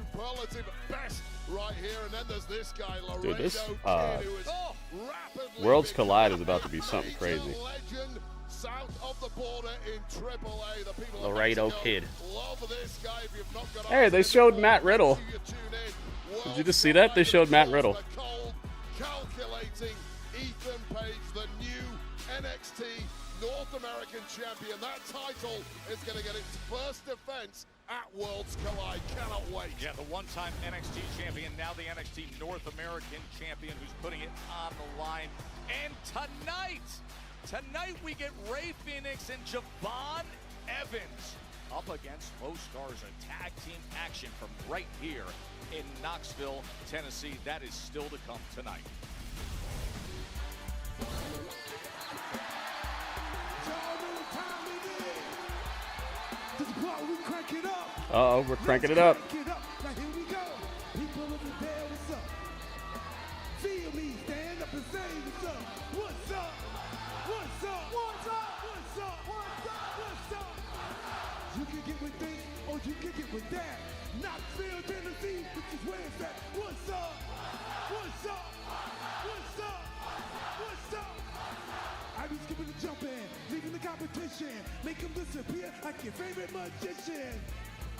Right here, and then there's this guy, Dude, this who is Worlds Collide is about to be something crazy. south of the border in AAA. The people Laredo Kid. love this guy. If you've not got Hey, they showed Matt Riddle. Did you just see that? They showed Matt Riddle. Calculating Ethan Page, the new NXT North American champion. That title is going to get its first defense at Worlds Collide. Cannot wait. Yeah, the one-time NXT champion, now the NXT North American champion, who's putting it on the line. And tonight we get Rey Fenix and Javon Evans up against Low Stars, a tag team action from right here in Knoxville, Tennessee. That is still to come tonight. Uh-oh, we're cranking it up. Now here we go. People of the day, what's up? Feel me, stand up and say what's up. What's up? What's up? What's up? What's up? What's up? What's up? You can get with this or you can get with that. Knoxville, Tennessee, which is where it's at. What's up? What's up? What's up? What's up? I be skipping and jumping, leaving the competition, make them disappear like your favorite magician.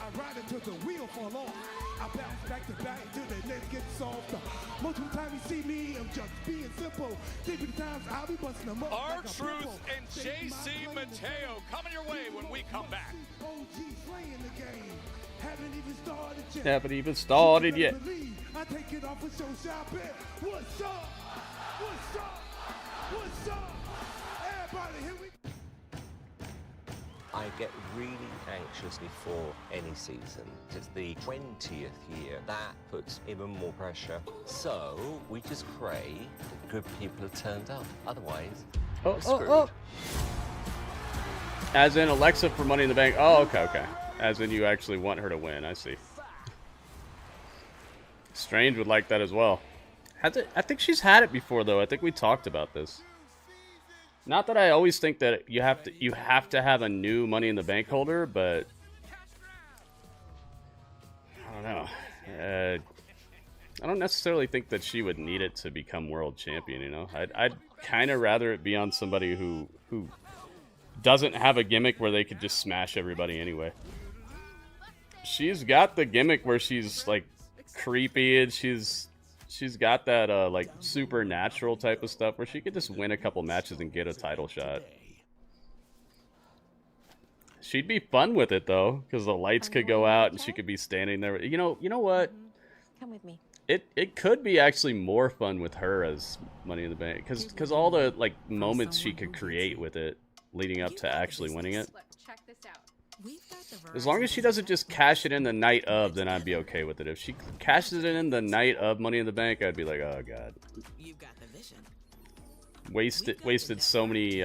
I ride until the wheel fall off. I bounce back to back till the legs get soft. Most of the time you see me, I'm just being simple. Deep in the times I'll be busting them up. R-Truth and JC Mateo coming your way when we come back. OG's playing the game. Haven't even started yet. Haven't even started yet. I take it off a show shop it. What's up? What's up? What's up? Everybody, here we go. I get really anxious before any season. It's the 20th year. That puts even more pressure. So we just pray that good people have turned up. Otherwise, we're screwed. As in Alexa for Money in the Bank. Oh, okay. As in you actually want her to win. I see. Strange would like that as well. I think she's had it before, though. I think we talked about this. Not that I always think that you have to have a new Money in the Bank holder, but I don't know. I don't necessarily think that she would need it to become world champion. You know, I'd kind of rather it be on somebody who doesn't have a gimmick where they could just smash everybody anyway. She's got the gimmick where she's like creepy and she's got that like supernatural type of stuff where she could just win a couple matches and get a title shot. She'd be fun with it though, because the lights could go out and she could be standing there. You know what? Come with me. It could be actually more fun with her as Money in the Bank, because all the like moments she could create with it leading up to actually winning it. Check this out. As long as she doesn't just cash it in the night of, then I'd be okay with it. If she cashes it in the night of Money in the Bank, I'd be like, oh god. You've got the vision. Wasted so many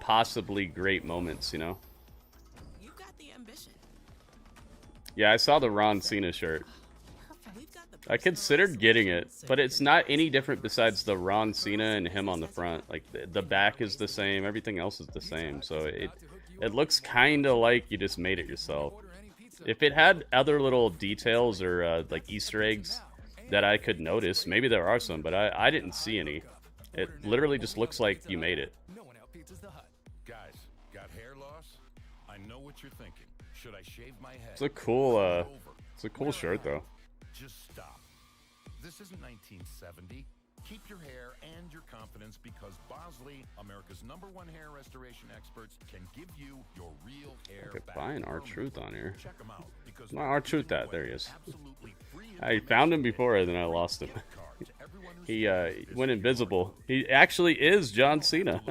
possibly great moments, you know? You've got the ambition. Yeah, I saw the Ron Cena shirt. I considered getting it, but it's not any different besides the Ron Cena and him on the front. Like, the back is the same, everything else is the same, so it looks kind of like you just made it yourself. If it had other little details or like Easter eggs that I could notice, maybe there are some, but I didn't see any. It literally just looks like you made it. Guys, got hair loss? I know what you're thinking. Should I shave my head? It's a cool shirt though. Just stop. This isn't 1970. Keep your hair and your confidence, because Bosley, America's #1 hair restoration experts, can give you your real hair I could back. find R-Truth on here. Check 'em out, because My R-Truth that. There he is. I found him before and then I lost him. He went invisible. He actually is John Cena.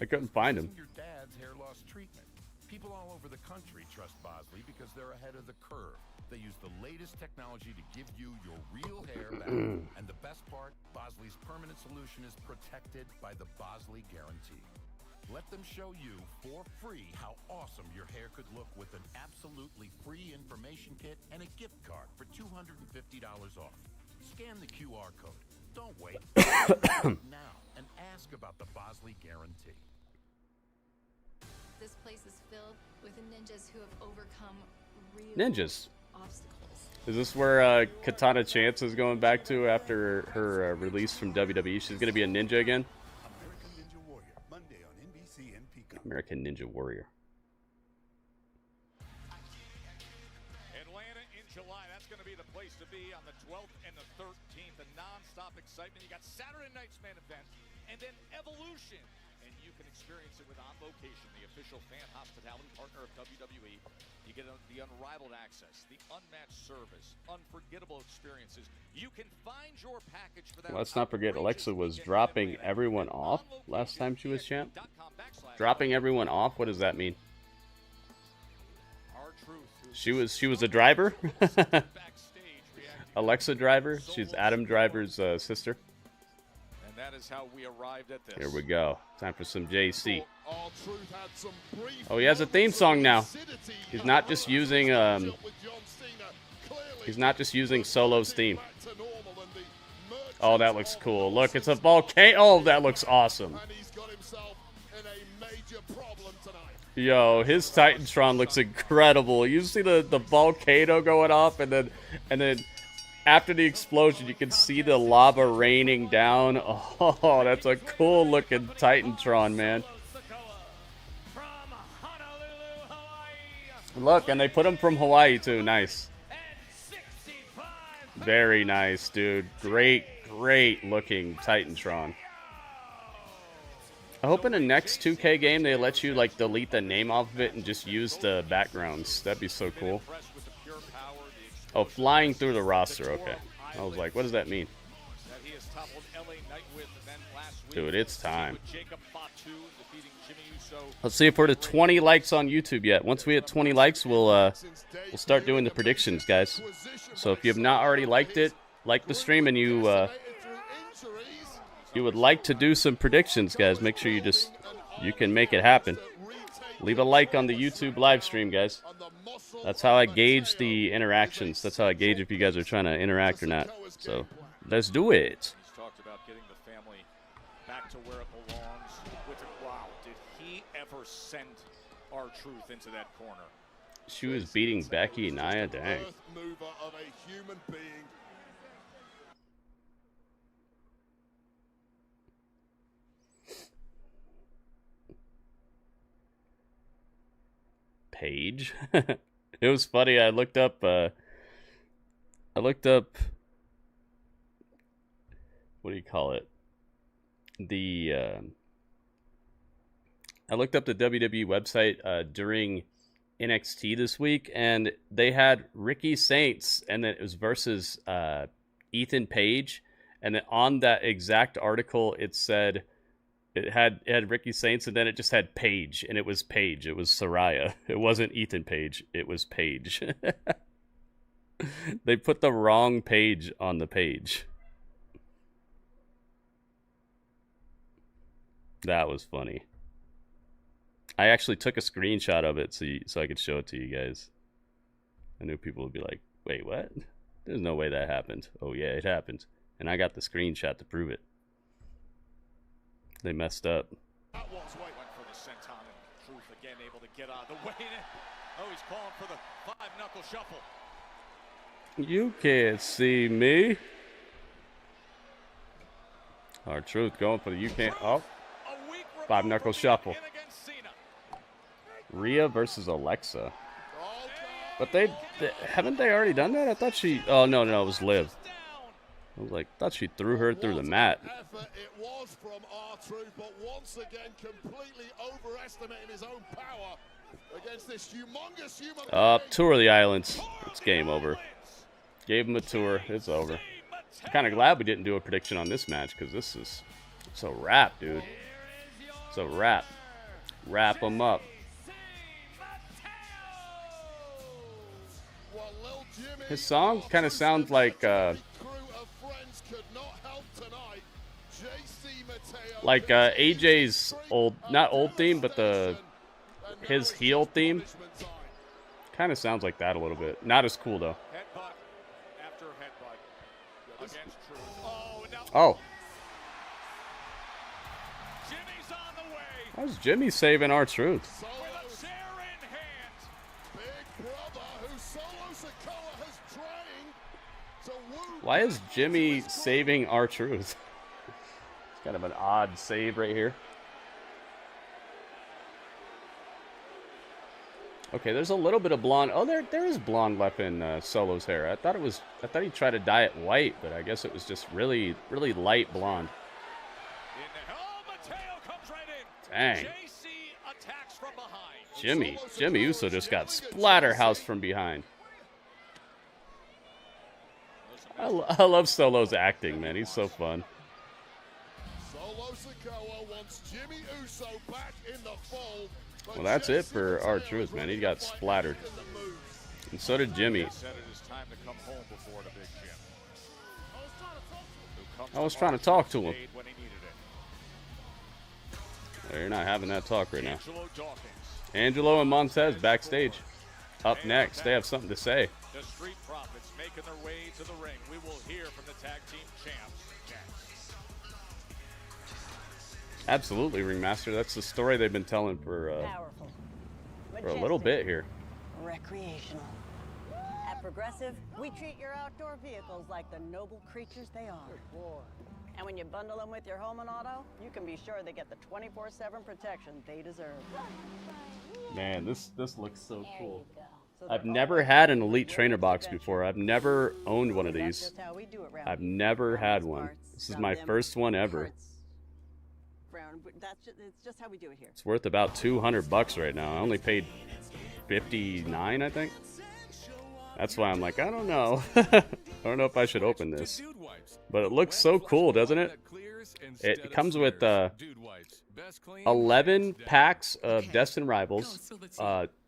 I couldn't find him. Your dad's hair loss treatment. People People all over the country trust Bosley because they're ahead of the curve. They use the latest technology to give you your real hair back. And the best part, Bosley's permanent solution is protected by the Bosley Guarantee. Let them show you for free how awesome your hair could look with an absolutely free information kit and a gift card for $250 off. Scan the QR code. Don't wait. Now and ask about the Bosley Guarantee. This place is filled with ninjas who have overcome real Ninjas. obstacles. Is this where Katana Chance is going back to after her release from WWE? She's going to be a ninja again? American Ninja Warrior, Monday on NBC and Peacock. American Ninja Warrior. Atlanta in July, that's going to be the place to be on the 12th and the 13th. A non-stop excitement. You got Saturday night's main event and then Evolution. And you can experience it with On Location, the official fan hospitality partner of WWE. You get the unrivaled access, the unmatched service, unforgettable experiences. You can find your package for that. Let's not forget, Alexa was dropping everyone off last time she was champ. Dropping everyone off? What does that mean? She was a driver? Alexa Driver? She's Adam Driver's sister. That is how we arrived at this. Here we go. Time for some JC. Oh, he has a theme song now. He's not just using Solo's theme. Oh, that looks cool. Look, it's a volcano. Oh, that looks awesome. Yo, his Titantron looks incredible. You see the volcano going off, and then after the explosion, you can see the lava raining down. Oh, that's a cool looking Titantron, man. Look, and they put him from Hawaii too. Nice. Very nice, dude. Great looking Titantron. I hope in the next 2K game they let you like delete the name off of it and just use the backgrounds. That'd be so cool. Oh, flying through the roster. Okay. I was like, what does that mean? Dude, it's time. Let's see if we're to 20 likes on YouTube yet. Once we hit 20 likes, we'll start doing the predictions, guys. So if you have not already liked it, like the stream, and you would like to do some predictions, guys, make sure you can make it happen. Leave a like on the YouTube live stream, guys. That's how I gauge the interactions. That's how I gauge if you guys are trying to interact or not. So, let's do it. He's talked about getting the family back to where it belongs. Wow, did he ever send R-Truth into that corner? She was beating Becky and Nia, dang. Paige. It was funny. I looked up what do you call it? I looked up the WWE website during NXT this week, and they had Ricky Saints, and then it was versus Ethan Page, and then on that exact article it said it had Ricky Saints, and then it just had Paige, and it was Paige. It was Saraya. It wasn't Ethan Page. It was Paige. They put the wrong page on the page. That was funny. I actually took a screenshot of it so I could show it to you guys. I knew people would be like, wait, what? There's no way that happened. Oh, yeah, it happened. And I got the screenshot to prove it. They messed up. Went for the senton, and Truth again able to get out of the way. Oh, he's calling for the 5-knuckle shuffle. You can't see me. R-Truth going for the you can't. Oh. 5-knuckle shuffle. Rhea versus Alexa. But haven't they already done that? I thought she. Oh, no, it was Liv. I was like, thought she threw her through the mat. It was from R-Truth, but once again, completely overestimating his own power against this humongous human. Tour of the Islands. It's game over. Gave him a tour. It's over. I'm kind of glad we didn't do a prediction on this match because it's a wrap, dude. It's a wrap. Wrap them up. His song kind of sounds like AJ's old, not old theme, but his heel theme. Kind of sounds like that a little bit. Not as cool though. Headbutt after headbutt against Truth. Oh, now Oh. Jimmy's on the way. How's Jimmy saving our truth? With a chair in hand. Big brother who Solo Sikoa has trained to woo. Why is Jimmy saving our truth? It's kind of an odd save right here. Okay, there's a little bit of blonde. Oh, there is blonde left in Solo's hair. I thought he tried to dye it white, but I guess it was just really light blonde. Dang. Jimmy Uso just got splatterhouse from behind. I love Solo's acting, man. He's so fun. Solo Sikoa wants Jimmy Uso back in the fold. Well, that's it for R-Truth, man. He got splattered. And so did Jimmy. I was trying to talk to him. They're not having that talk right now. Angelo and Montez backstage. Up next, they have something to say. The Street Profits making their way to the ring. We will hear from the tag team champs next. Absolutely, Ringmaster. That's the story they've been telling for a little bit here. Recreational. At Progressive, we treat your outdoor vehicles like the noble creatures they are. And when you bundle them with your home and auto, you can be sure they get the 24/7 protection they deserve. Man, this looks so cool. I've never had an Elite Trainer box before. I've never owned one of these. I've never had one. This is my first one ever. It's just how we do it here. It's worth about $200 right now. I only paid $59, I think. That's why I'm like, I don't know. I don't know if I should open this. But it looks so cool, doesn't it? It comes with 11 packs of Destined Rivals,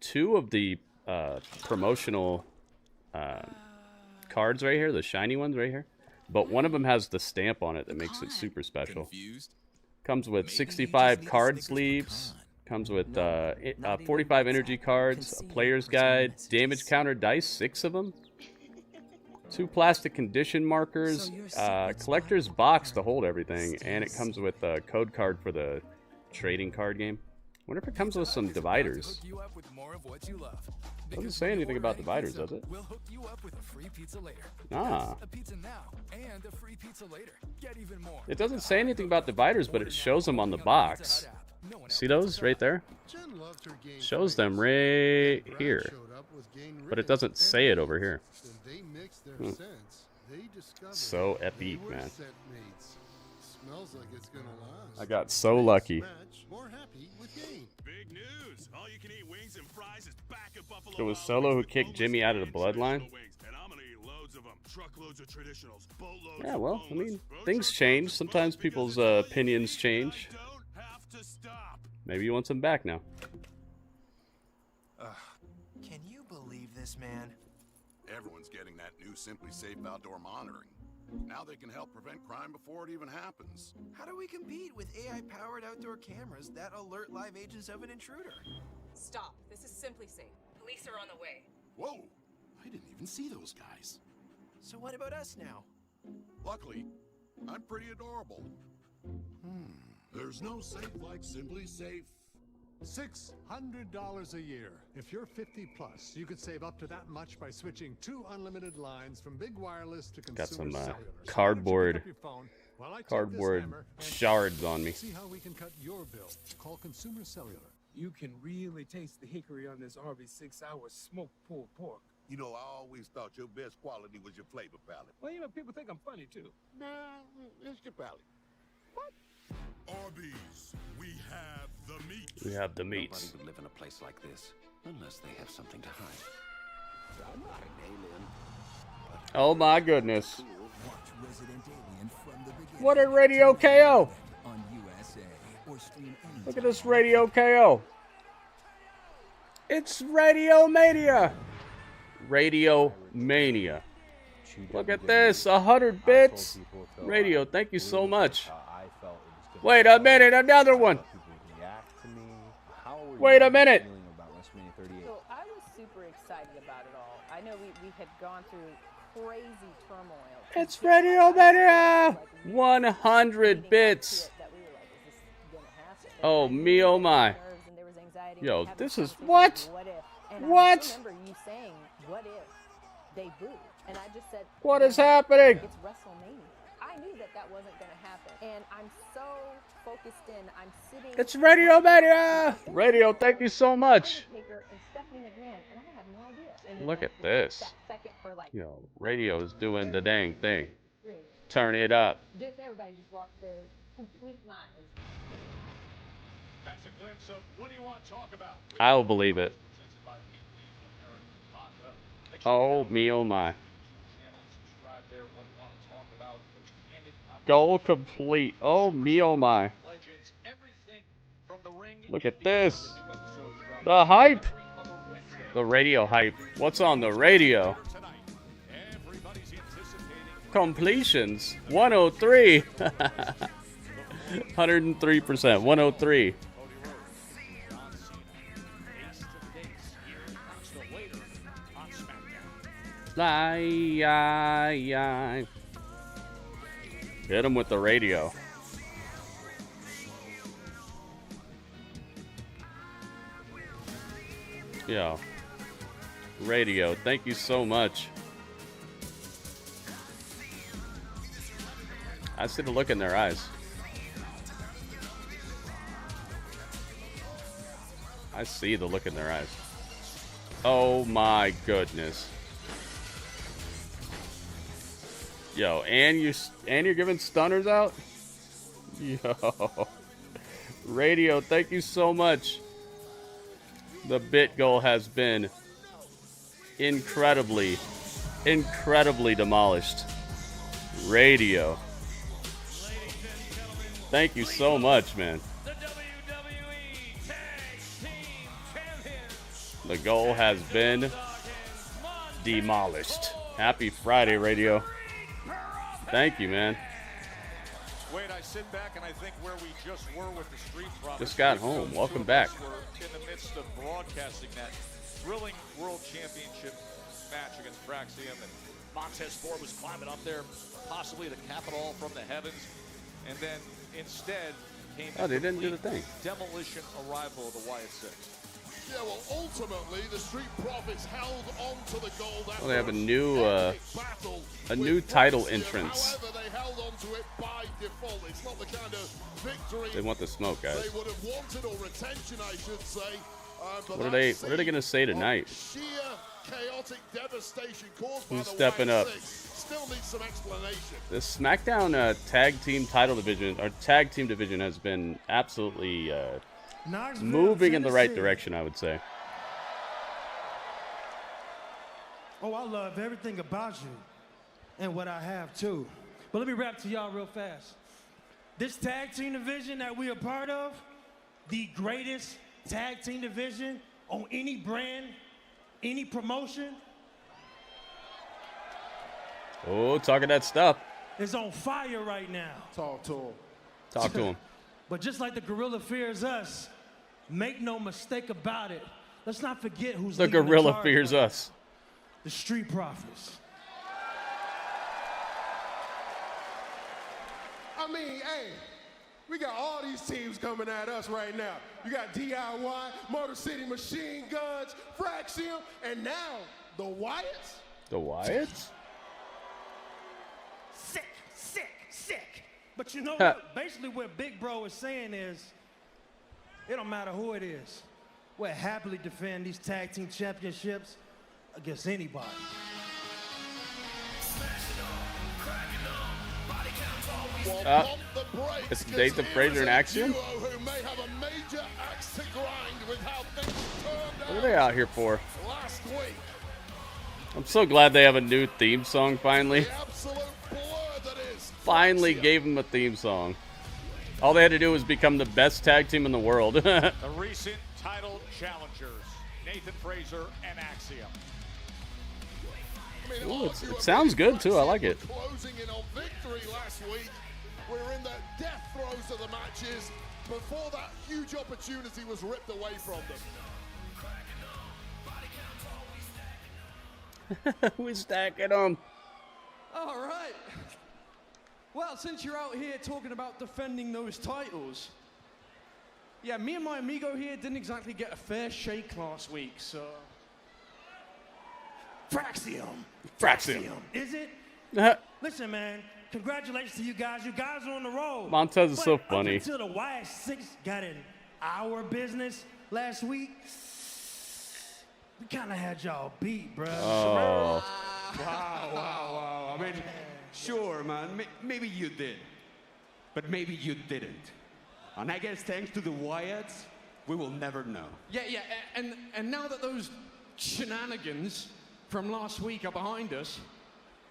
2 of the promotional cards right here, the shiny ones right here. But one of them has the stamp on it that makes it super special. Comes with 65 card sleeves. Comes with 45 energy cards, a player's guide, damage counter dice, 6 of them. 2 plastic condition markers, collector's box to hold everything, and it comes with a code card for the trading card game. Wonder if it comes with some dividers. Doesn't say anything about dividers, does it? We'll hook you up with a free pizza later. Ah. A pizza now and a free pizza later. Get even more. It doesn't say anything about dividers, but it shows them on the box. See those right there? Shows them right here. But it doesn't say it over here. So epic, man. I got so lucky. It was Solo who kicked Jimmy out of the bloodline. Yeah, well, I mean, things change. Sometimes people's opinions change. Maybe you want some back now. Can you believe this, man? Everyone's getting that new Simply Safe outdoor monitoring. Now they can help prevent crime before it even happens. How do we compete with AI-powered outdoor cameras that alert live agents of an intruder? Stop. This is Simply Safe. Police are on the way. Whoa! I didn't even see those guys. So what about us now? Luckily, I'm pretty adorable. There's no safe like Simply Safe. $600 a year. If you're 50 plus, you could save up to that much by switching 2 unlimited lines from big wireless to consumer Got some cellular. cardboard Cardboard shards on me. See how we can cut your bill. Call Consumer Cellular. You can really taste the hickory on this Arby's 6-hour smoked pulled pork. You know, I always thought your best quality was your flavor palette. Well, you know, people think I'm funny, too. Nah, it's your palate. What? Arby's, we have the meat. We have the meats. Nobody would live in a place like this unless they have something to hide. I'm not an alien. Oh my goodness. What a Radio KO! Look at this Radio KO. It's Radio Mania. Radio Mania. Look at this, 100 bits. Radio, thank you so much. Wait a minute, another one. Wait a minute. So I was super excited about it all. I know we had gone through crazy turmoil. It's Radio Mania. 100 bits. Oh me, oh my. Yo, this is what? What? I remember you saying, "What if they boo?" And I just said, What is happening? It's WrestleMania. I knew that wasn't going to happen, and I'm so focused in. I'm sitting. It's Radio Mania. Radio, thank you so much. Look at this. Yo, Radio is doing the dang thing. Turn it up. Just everybody just walked their complete minds. That's a glimpse of what do you want to talk about? I'll believe it. Oh me, oh my. Goal complete. Oh me, oh my. Look at this. The hype. The radio hype. What's on the radio? Completions. 103. 103%. 103. Hit him with the radio. Yo. Radio, thank you so much. I see the look in their eyes. I see the look in their eyes. Oh my goodness. Yo, and you're giving stunners out? Yo. Radio, thank you so much. The bit goal has been incredibly demolished. Radio. Thank you so much, man. The goal has been demolished. Happy Friday, Radio. Thank you, man. Wait, I sit back and I think where we just were with the Street Profits. Just got home. Welcome back. We're in the midst of broadcasting that thrilling World Championship match against Praxium, and Montez Ford was climbing up there, possibly to cap it all from the heavens, and then instead came they didn't do the thing. Demolition arrival of the Wyatt Six. Yeah, well, ultimately, the Street Profits held on to the gold. Well, they have a new title entrance. However, they held on to it by default. It's not the kind of victory They want the smoke, guys. they would have wanted, or retention, I should say. But What are they gonna say tonight? Sheer chaotic devastation caused by Who's the stepping Wyatt up? Six still needs some explanation. The SmackDown tag team title division, or tag team division, has been absolutely moving in the right direction, I would say. Oh, I love everything about you and what I have too. But let me rap to y'all real fast. This tag team division that we are part of, the greatest tag team division on any brand, any promotion, Oh, talking that stuff. is on fire right now. Talk to him. Talk to him. But just like the gorilla fears us, make no mistake about it. Let's not forget who's The leading gorilla charge fears right now. us. The Street Profits. I mean, hey, we got all these teams coming at us right now. You got DIY, Motor City Machine Guns, Praxium, and now the Wyatts. The Wyatts? Sick, sick, sick. But you know what? Basically what Big Bro is saying is, it don't matter who it is. We'll happily defend these tag team championships against anybody. It's Nathan Frazier in action? What are they out here for? I'm so glad they have a new theme song finally. Finally gave them a theme song. All they had to do was become the best tag team in the world. The recent title challengers, Nathan Frazier and Axiom. Ooh, it sounds good too. I like it. Closing in on victory last week. We were in the death throes of the matches before that huge opportunity was ripped away from them. We're stacking them. All right. Well, since you're out here talking about defending those titles, yeah, me and my amigo here didn't exactly get a fair shake last week, so. Fraxium. Is it? Listen, man. Congratulations to you guys. You guys are on the roll. Montez is so funny. Up until the Wyatt Six got in our business last week, we kind of had y'all beat, bro. Oh. Wow. I mean, sure, man. Maybe you did. But maybe you didn't. And I guess thanks to the Wyatts, we will never know. Yeah, and now that those shenanigans from last week are behind us,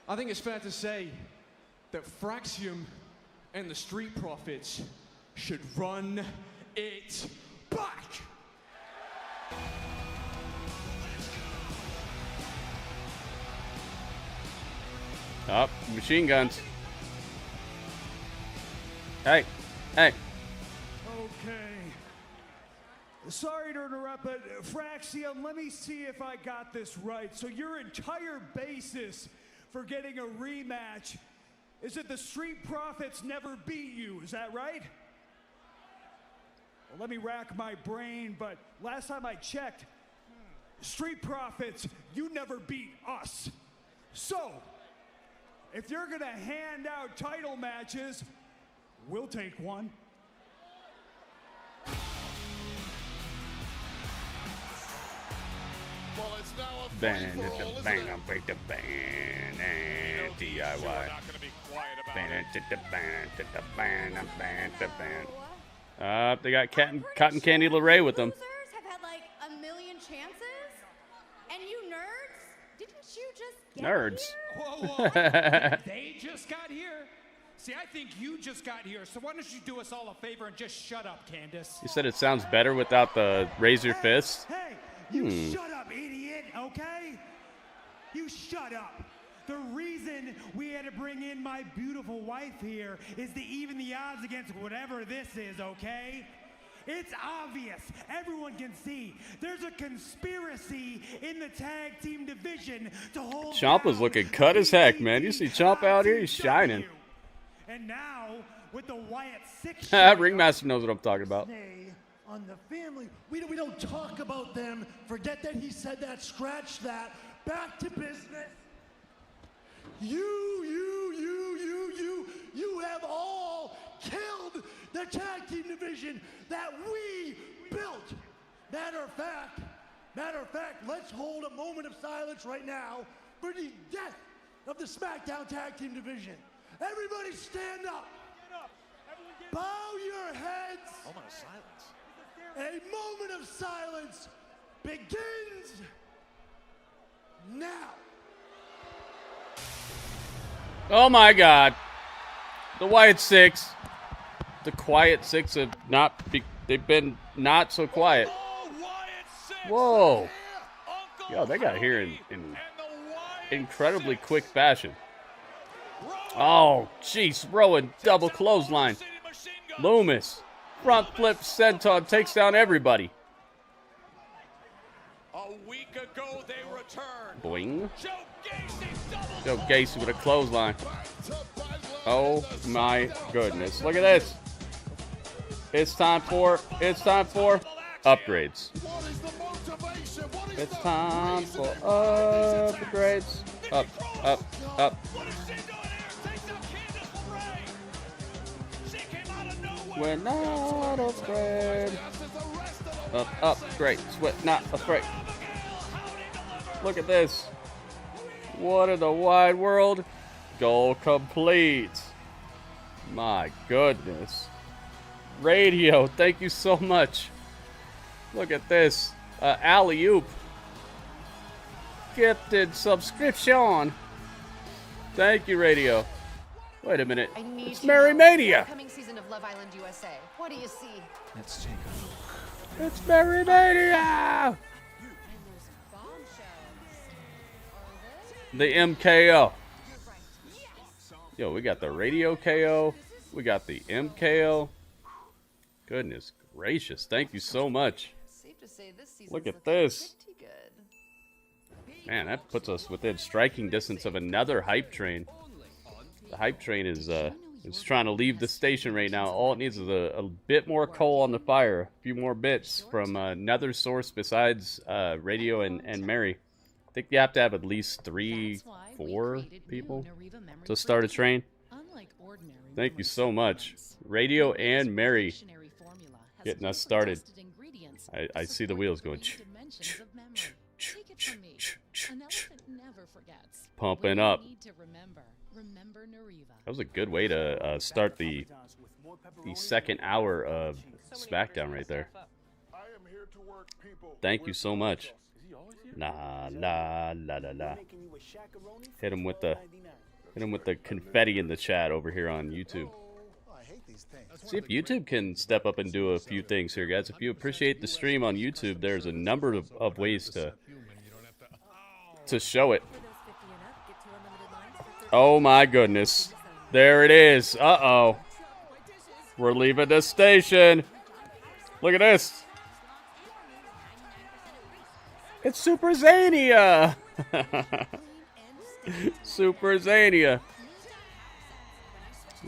I think it's fair to say that Fraxium and the Street Profits should run it back. Up, machine guns. Hey. Okay. Sorry to interrupt, but Fraxium, let me see if I got this right. So your entire basis for getting a rematch is that the Street Profits never beat you, is that right? Well, let me rack my brain, but last time I checked, Street Profits, you never beat us. So, if you're gonna hand out title matches, we'll take one. Well, it's now a Bang, break the band, and DIY. They got Cotton Candy LeRae with them. Losers have had like a million chances, and you nerds, didn't you just get Nerds. here? Whoa. They just got here. See, I think you just got here, so why don't you do us all a favor and just shut up, Candace? You said it sounds better without the raise your fist. Hey, you shut up, idiot, okay? You shut up. The reason we had to bring in my beautiful wife here is to even the odds against whatever this is, okay? It's obvious. Everyone can see. There's a conspiracy in the tag team division to hold Ciampa's looking cut as heck, man. You see Ciampa out here? He's shining. And now, with the Wyatt Six Ringmaster knows what I'm talking about. On the family, we don't talk about them. Forget that he said that. Scratch that. Back to business. You have all killed the tag team division that we built. Matter of fact, let's hold a moment of silence right now for the death of the SmackDown tag team division. Everybody stand up. Bow your heads. Moment of silence. A moment of silence begins now. Oh my God. The Wyatt Six. The Quiet Six have they've been not so quiet. Whoa. Yo, they got here in incredibly quick fashion. Oh, jeez. Rowan, double clothesline. Loomis. Front flip senton takes down everybody. A week ago they returned. Boing. Joe Gacy with a clothesline. Oh my goodness. Look at this. It's time for upgrades. It's time for upgrades. Up. We're not afraid. Upgrades. We're not afraid. Look at this. What in the wide world? Goal complete. My goodness. Radio, thank you so much. Look at this. Alley-oop. Gifted subscription. Thank you, Radio. Wait a minute. It's Mary Mania. Upcoming season of Love Island USA. What do you see? Let's take a look. It's Mary Mania. the MKO. Yo, we got the radio KO. We got the MKO. Goodness gracious. Thank you so much. Look at this. Man, that puts us within striking distance of another hype train. The hype train is trying to leave the station right now. All it needs is a bit more coal on the fire. A few more bits from another source besides Radio and Mary. I think you have to have at least 3, 4 people to start a train. Thank you so much. Radio and Mary getting us started. I see the wheels going. Pumping up. That was a good way to start the second hour of SmackDown right there. Thank you so much. Nah. Hit him with the confetti in the chat over here on YouTube. See if YouTube can step up and do a few things here, guys. If you appreciate the stream on YouTube, there's a number of ways to show it. Oh my goodness. There it is. Uh-oh. We're leaving the station. Look at this. It's Super Zania. Super Zania.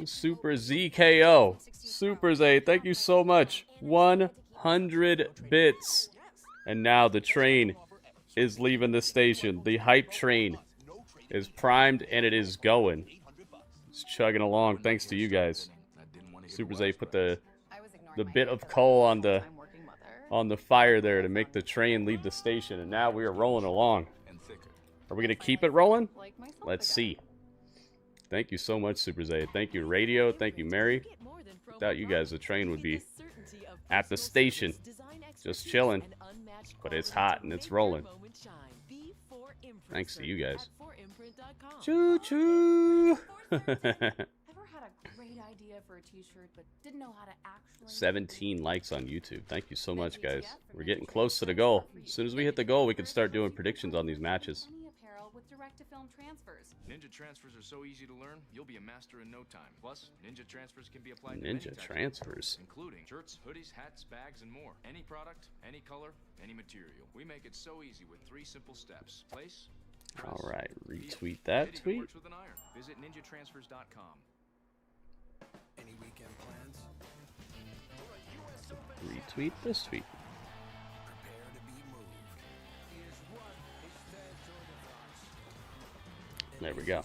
Super ZKO. Super Z, thank you so much. 100 bits. And now the train is leaving the station. The hype train is primed and it is going. It's chugging along thanks to you guys. Super Z put the bit of coal on the fire there to make the train leave the station, and now we are rolling along. Are we gonna keep it rolling? Let's see. Thank you so much, Super Z. Thank you, Radio. Thank you, Mary. Without you guys, the train would be at the station, just chilling. But it's hot and it's rolling. Thanks to you guys. Choo choo. 17 likes on YouTube. Thank you so much, guys. We're getting close to the goal. As soon as we hit the goal, we can start doing predictions on these matches. Ninja transfers are so easy to learn, you'll be a master in no time. Plus, ninja transfers can be applied to Ninja transfers, including shirts, hoodies, hats, bags, and more. Any product, any color, any material. We make it so easy with 3 simple steps. Place. All right, retweet that tweet. Works with an iron. Visit ninjatransfers.com. Any weekend plans? Retweet this tweet. Prepare to be moved. There we go.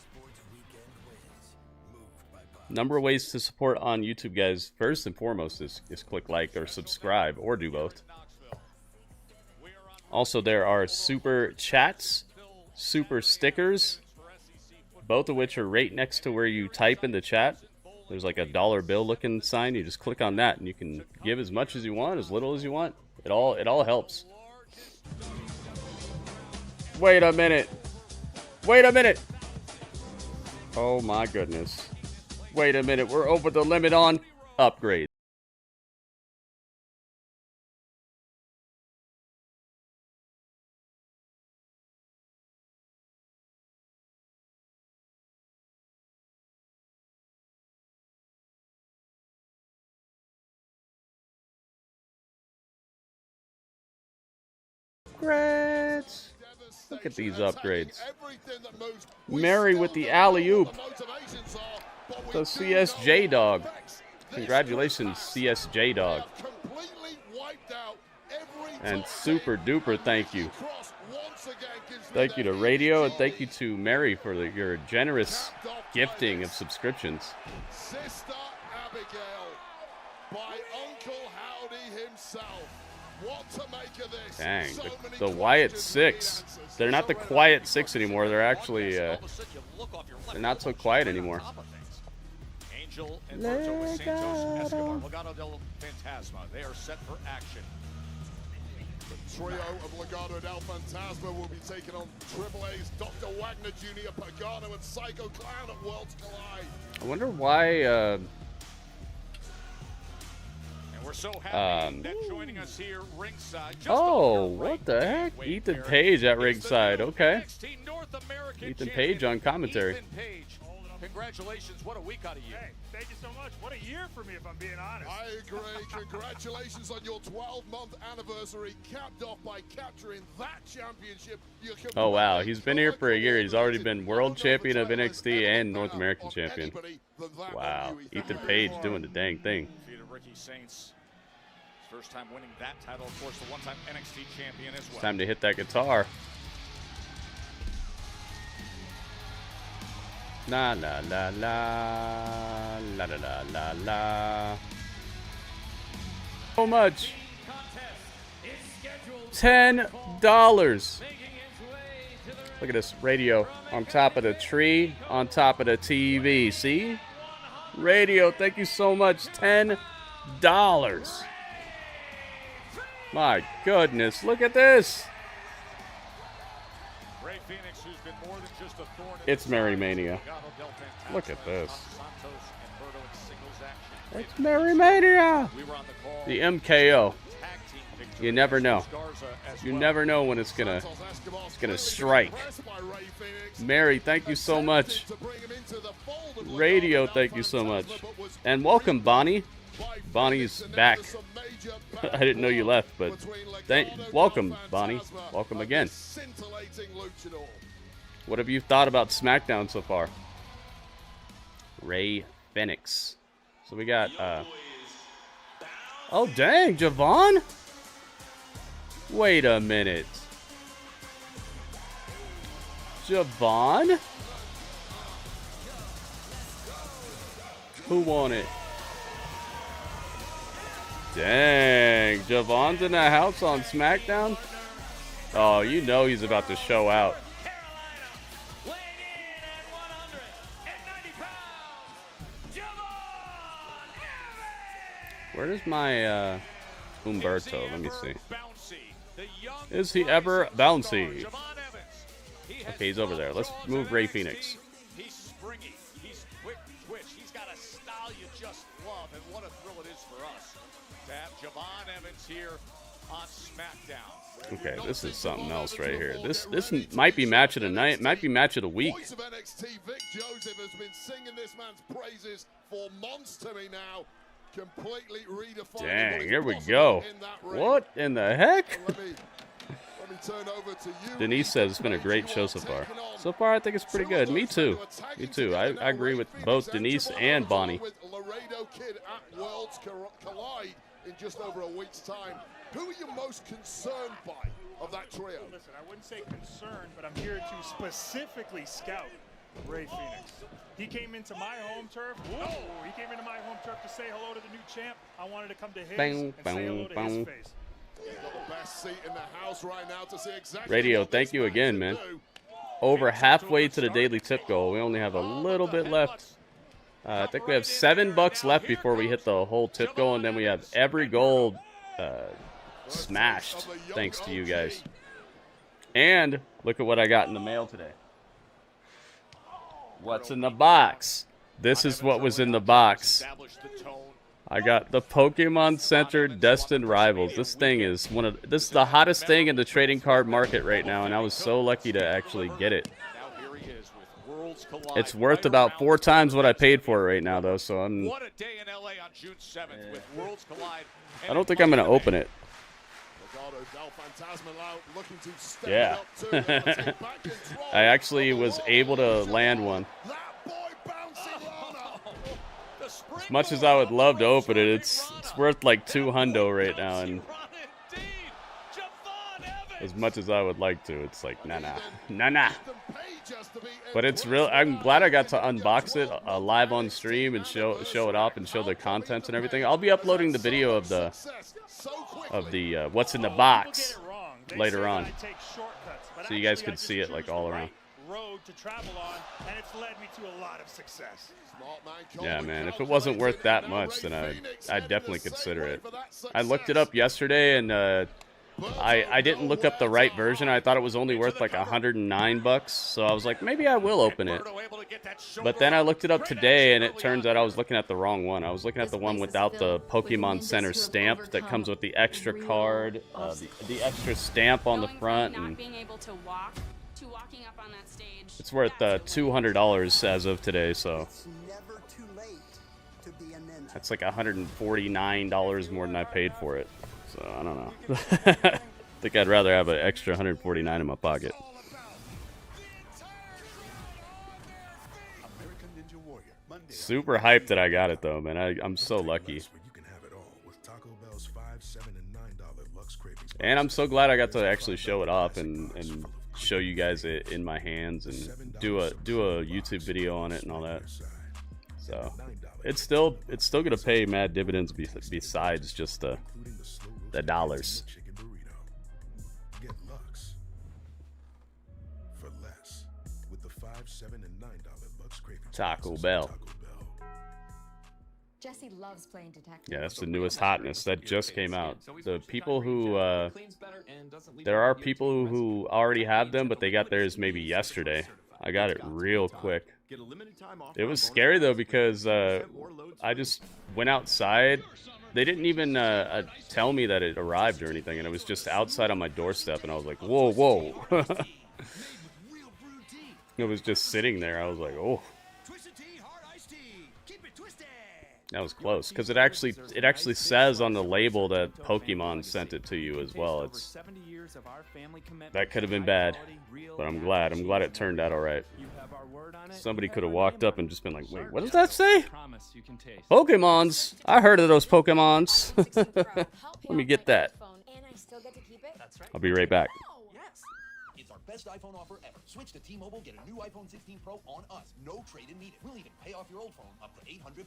Number of ways to support on YouTube, guys. First and foremost is click like or subscribe, or do both. Also, there are super chats, super stickers, both of which are right next to where you type in the chat. There's like a dollar bill looking sign. You just click on that and you can give as much as you want, as little as you want. It all helps. Wait a minute. Wait a minute. Oh my goodness. Wait a minute. We're over the limit on upgrades. Upgrades. Look at these upgrades. Mary with the alley-oop. The CSJ dog. Congratulations, CSJ dog. And super duper thank you. Thank you to Radio, and thank you to Mary for your generous gifting of subscriptions. Sister Abigail by Uncle Howdy himself. What to make of this? Dang, the Wyatt Six. They're not the Quiet Six anymore. They're actually, they're not so quiet anymore. Angel and Berto with Santos Escobar. Legado del Fantasma. They are set for action. The trio of Legado del Fantasma will be taking on Triple A's Dr. Wagner Jr., Pagano, and Psycho Clown at Worlds Collide. I wonder why, We're so happy that joining us here ringside. Oh, what the heck? Ethan Page at ringside. Okay. Ethan Page on commentary. Ethan Page, congratulations. What a week out of you. Hey, thank you so much. What a year for me, if I'm being honest. I agree. Congratulations on your 12-month anniversary, capped off by capturing that championship. Oh, wow. He's been here for a year. He's already been world champion of NXT and North American champion. Wow. Ethan Page doing the dang thing. Defeated Ricky Saints. First time winning that title. Of course, the one-time NXT champion as well. Time to hit that guitar. La la la la la la la la la. So much. $10. Look at this radio on top of the tree, on top of the TV. See? Radio, thank you so much. $10. My goodness, look at this. It's Merry Mania. Look at this. It's Merry Mania. The MKO. You never know. You never know when it's gonna strike. Mary, thank you so much. Radio, thank you so much. And welcome, Bonnie. Bonnie's back. I didn't know you left, but welcome, Bonnie. Welcome again. What have you thought about SmackDown so far? Ray Phoenix. So we got, oh, dang, Javon? Wait a minute. Javon? Who won it? Dang, Javon's in the house on SmackDown? Oh, you know he's about to show out. Where is my Humberto? Let me see. Is he ever bouncy? Okay, he's over there. Let's move Ray Phoenix. He's springy. He's quick twitch. He's got a style you just love, and what a thrill it is for us to have Javon Evans here on SmackDown. Okay, this is something else right here. This might be match of the night. Might be match of the week. Voice of NXT, Vic Joseph has been singing this man's praises for months to me now. Completely redefined. Dang, here we go. What in the heck? Let me turn over to you. Denise says it's been a great show so far. So far, I think it's pretty good. Me too. Me too. I agree with both Denise and Bonnie. With Laredo Kid at Worlds Collide in just over a week's time. Who are you most concerned by of that trio? Listen, I wouldn't say concerned, but I'm here to specifically scout Ray Phoenix. He came into my home turf. Whoa! He came into my home turf to say hello to the new champ. I wanted to come to his and say hello to his face. He's got the best seat in the house right now to see exactly Radio, thank you again, man. Over halfway to the daily tip goal. We only have a little bit left. I think we have $7 left before we hit the whole tip goal, and then we have every goal smashed, thanks to you guys. And look at what I got in the mail today. What's in the box? This is what was in the box. I got the Pokemon Center Destined Rivals. This thing is this is the hottest thing in the trading card market right now, and I was so lucky to actually get it. It's worth about 4 times what I paid for it right now, though, so I'm... I don't think I'm going to open it. Yeah. I actually was able to land one. As much as I would love to open it, it's worth like $200 right now, and as much as I would like to, it's like nah. But it's real. I'm glad I got to unbox it live on stream and show it off and show the contents and everything. I'll be uploading the video of the what's in the box later on, so you guys can see it like all around. Road to travel on, and it's led me to a lot of success. Yeah, man. If it wasn't worth that much, then I'd definitely consider it. I looked it up yesterday, and I didn't look up the right version. I thought it was only worth like $109, so I was like, maybe I will open it. But then I looked it up today, and it turns out I was looking at the wrong one. I was looking at the one without the Pokemon Center stamp that comes with the extra card, the extra stamp on the front. Not being able to walk to walking up on that stage. It's worth $200 as of today, so It's never too late to be a ninja. that's like $149 more than I paid for it. So I don't know. I think I'd rather have an extra $149 in my pocket. Super hyped that I got it though, man. I'm so lucky. And I'm so glad I got to actually show it off and show you guys it in my hands and do a YouTube video on it and all that. So it's still gonna pay mad dividends besides just the dollars. Get Lux for less with the $5, $7, and $9 Lux craving. Taco Bell. Jesse loves playing detective. Yeah, that's the newest hotness that just came out. The people who there are people who already have them, but they got theirs maybe yesterday. I got it real quick. It was scary though because I just went outside. They didn't even tell me that it arrived or anything, and it was just outside on my doorstep, and I was like, whoa, whoa. It was just sitting there. I was like, oh. That was close, because it actually says on the label that Pokemon sent it to you as well. That could have been bad, but I'm glad it turned out all right. Somebody could have walked up and just been like, wait, what does that say? Pokemons. I heard of those Pokemons. Let me get that. I'll be right back. It's our best iPhone offer ever. Switch to T-Mobile, get a new iPhone 16 Pro on us. No trade-in needed. We'll even pay off your old phone up to $800.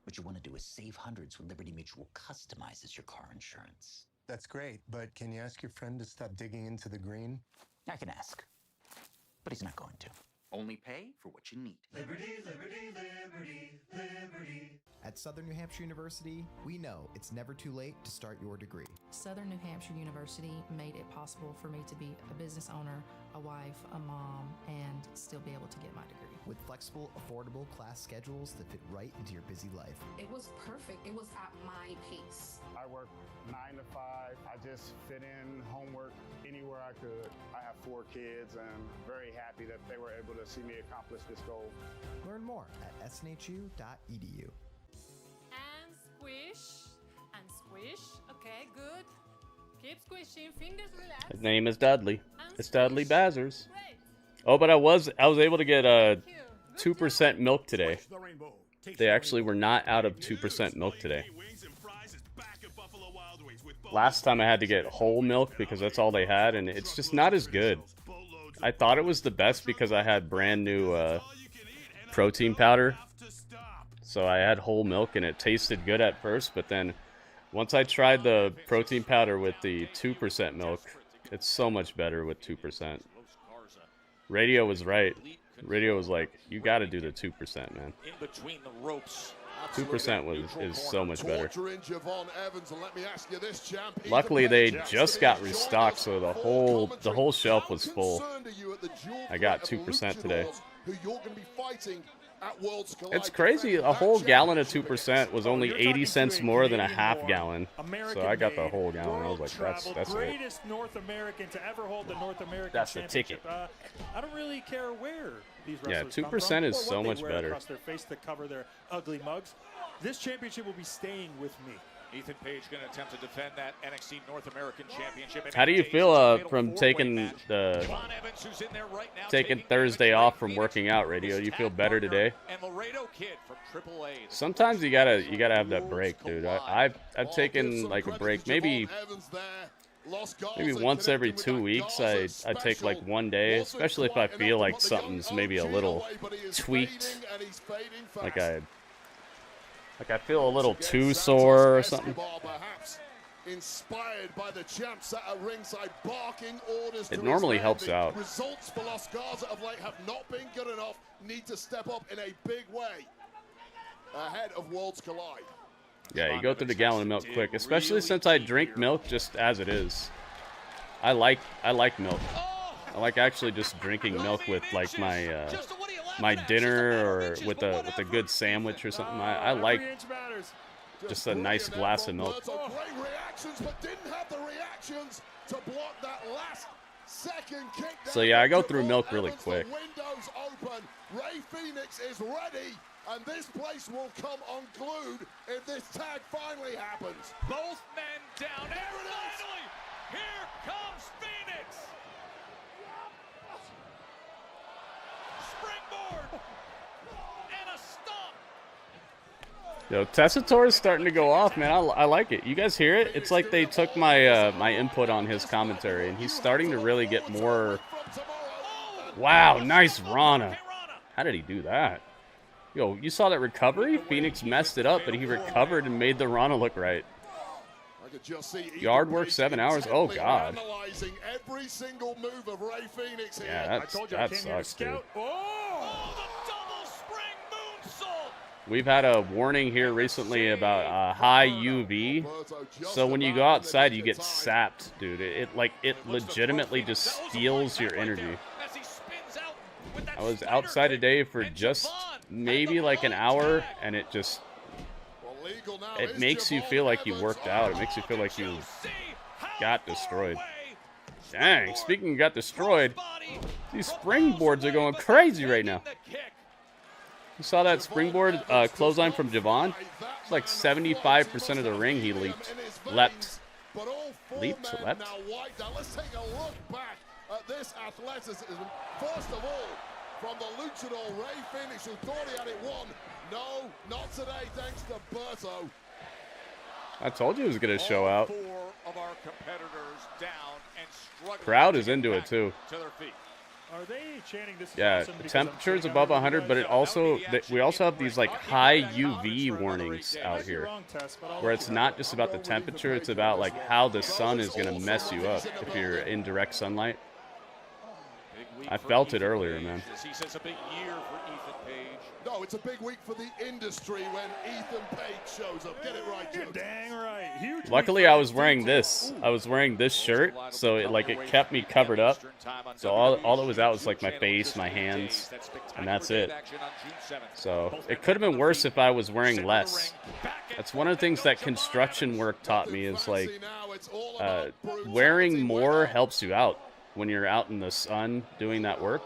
What you want to do is save hundreds when Liberty Mutual customizes your car insurance. That's great, but can you ask your friend to stop digging into the green? I can ask, but he's not going to. Only pay for what you need. Liberty, liberty, liberty, liberty. At Southern New Hampshire University, we know it's never too late to start your degree. Southern New Hampshire University made it possible for me to be a business owner, a wife, a mom, and still be able to get my degree. With flexible, affordable class schedules that fit right into your busy life. It was perfect. It was at my pace. I work 9 to 5. I just fit in homework anywhere I could. I have 4 kids and I'm very happy that they were able to see me accomplish this goal. Learn more at snhu.edu. And squish. And squish. Okay, good. Keep squishing. Fingers relaxed. His name is Dudley. It's Dudley Bazers. Oh, but I was able to get 2% milk today. They actually were not out of 2% milk today. Last time I had to get whole milk because that's all they had, and it's just not as good. I thought it was the best because I had brand new protein powder. So I had whole milk and it tasted good at first, but then once I tried the protein powder with the 2% milk, it's so much better with 2%. Radio was right. Radio was like, you got to do the 2%, man. In between the ropes. 2% is so much better. Javon Evans, and let me ask you this, champ. Luckily, they just got restocked, so the whole shelf was full. I got 2% today. Who you're going to be fighting at Worlds Collide. It's crazy. A whole gallon of 2% was only 80 cents more than a half gallon. So I got the whole gallon. I was like, that's it. Greatest North American to ever hold the North American That's the Championship. ticket. I don't really care where these Yeah, wrestlers 2% come from, is or so what they much wear better. across their face to cover their ugly mugs. This championship will be staying with me. Ethan Page going to attempt to defend that NXT North American Championship. How do you feel from taking Thursday off from working out, Radio? Do you feel better today? And Laredo Kid from AAA. Sometimes you gotta have that break, dude. I've taken like a break, maybe once every 2 weeks. I take like one day, especially if I feel like something's maybe a little tweaked, like I feel a little too sore or something. Inspired by the champs at ringside, barking orders. It normally helps out. Results for Los Garza of late have not been good enough. Need to step up in a big way ahead of Worlds Collide. Yeah, you go through the gallon of milk quick, especially since I drink milk just as it is. I like milk. I like actually just drinking milk with like my dinner or with a good sandwich or something. I like just a nice glass of milk. Great reactions, but didn't have the reactions to block that last So yeah, I go through milk really quick. Windows open. Ray Phoenix is ready, and this place will come unglued if this tag finally happens. Both men down, and finally, here comes Phoenix. Springboard and a stomp. Yo, Tessitore is starting to go off, man. I like it. You guys hear it? It's like they took my my input on his commentary, and he's starting to really get more. Wow, nice Rana. How did he do that? Yo, you saw that recovery? Phoenix messed it up, but he recovered and made the Rana look right. Yard work 7 hours? Oh, God. Every single move of Ray Phoenix here. Yeah, that sucks, dude. We've had a warning here recently about high UV. So when you go outside, you get sapped, dude. It legitimately just steals your energy. I was outside today for just maybe like an hour, and it makes you feel like you worked out. It makes you feel like you got destroyed. Dang, speaking of got destroyed, these springboards are going crazy right now. You saw that springboard clothesline from Javon? It's like 75% of the ring he leaped. Leapt. Leaped? Leapt? Now let's take a look back at this athleticism. First of all, from the luchador Ray Phoenix, who thought he had it won. No, not today, thanks to Berto. I told you it was going to show out. 4 of our competitors down and struggling. Crowd is into it, too. To their feet. Are they chanting this? Yeah, the temperature's above 100, but we also have these like high UV warnings out here, where it's not just about the temperature, it's about like how the sun is going to mess you up if you're in direct sunlight. I felt it earlier, man. He says a big year for Ethan Page. No, it's a big week for the industry when Ethan Page shows up. Get it right, Joe. Dang right. Huge. Luckily, I was wearing this. I was wearing this shirt, so it kept me covered up. So all that was out was like my face, my hands, and that's it. So it could have been worse if I was wearing less. That's one of the things that construction work taught me is like wearing more helps you out when you're out in the sun doing that work.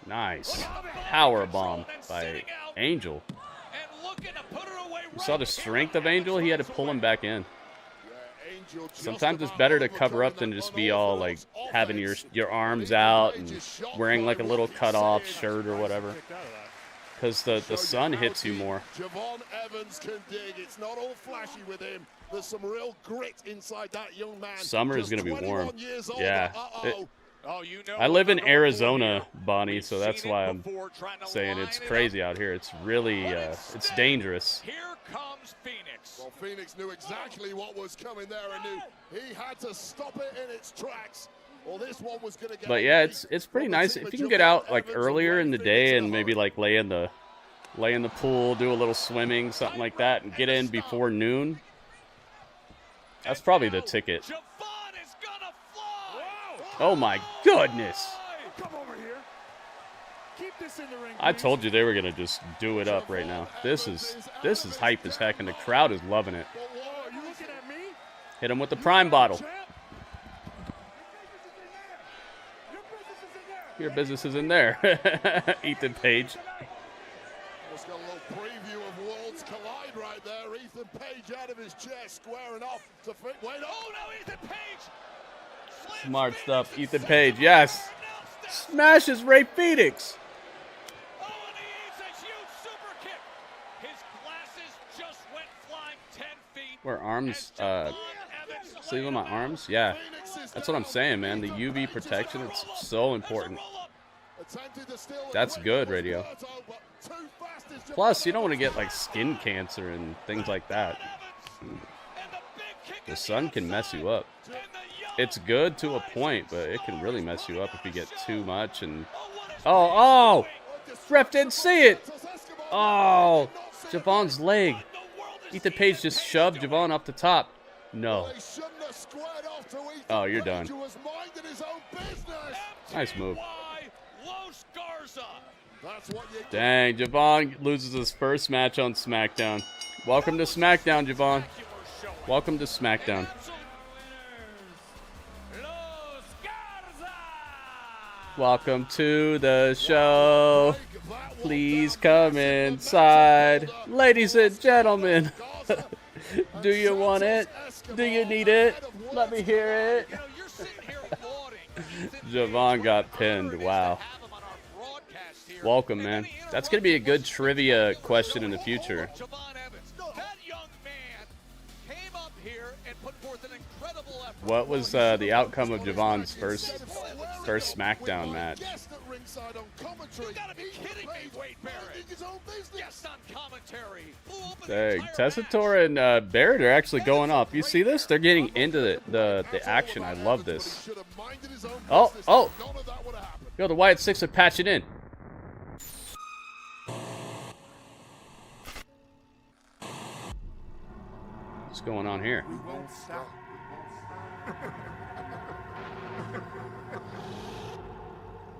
Nice. Power bomb by Angel. You saw the strength of Angel? He had to pull him back in. Sometimes it's better to cover up than just be all like having your arms out and wearing like a little cut off shirt or whatever. Because the sun hits you more. Javon Evans can dig. It's not all flashy with him. There's some real grit inside that young man. Summer is going to be warm. Yeah. I live in Arizona, Bonnie, so that's why I'm saying it's crazy out here. It's really, it's dangerous. Here comes Phoenix. Well, Phoenix knew exactly what was coming there and knew he had to stop it in its tracks. Well, this one was going to get. But yeah, it's pretty nice if you can get out like earlier in the day and maybe like lay in the pool, do a little swimming, something like that, and get in before noon. That's probably the ticket. Oh my goodness! I told you they were gonna just do it up right now. This is hype as heck, and the crowd is loving it. Hit him with the prime bottle. Your business is in there. Ethan Page. Just got a little preview of Worlds Collide right there. Ethan Page out of his chair, squaring off to fit. Wait, oh no, Ethan Page! Smart stuff, Ethan Page. Yes. Smashes Ray Phoenix. Oh, and he eats a huge super kick. His glasses just went flying 10 feet. Where arms, sleeve on my arms? Yeah. That's what I'm saying, man. The UV protection, it's so important. That's good, radio. Plus, you don't want to get like skin cancer and things like that. The sun can mess you up. It's good to a point, but it can really mess you up if you get too much. And oh, ref didn't see it. Oh, Javon's leg. Ethan Page just shoved Javon up the top. No. Oh, you're done. Nice move. Dang, Javon loses his first match on SmackDown. Welcome to SmackDown, Javon. Welcome to SmackDown. Welcome to the show. Please come inside. Ladies and gentlemen, do you want it? Do you need it? Let me hear it. Javon got pinned. Wow. Welcome, man. That's going to be a good trivia question in the future. What was the outcome of Javon's first SmackDown match? Dang, Tessitore and Barrett are actually going off. You see this? They're getting into the action. I love this. Oh! Yo, the Wyatt Six are patching in. What's going on here?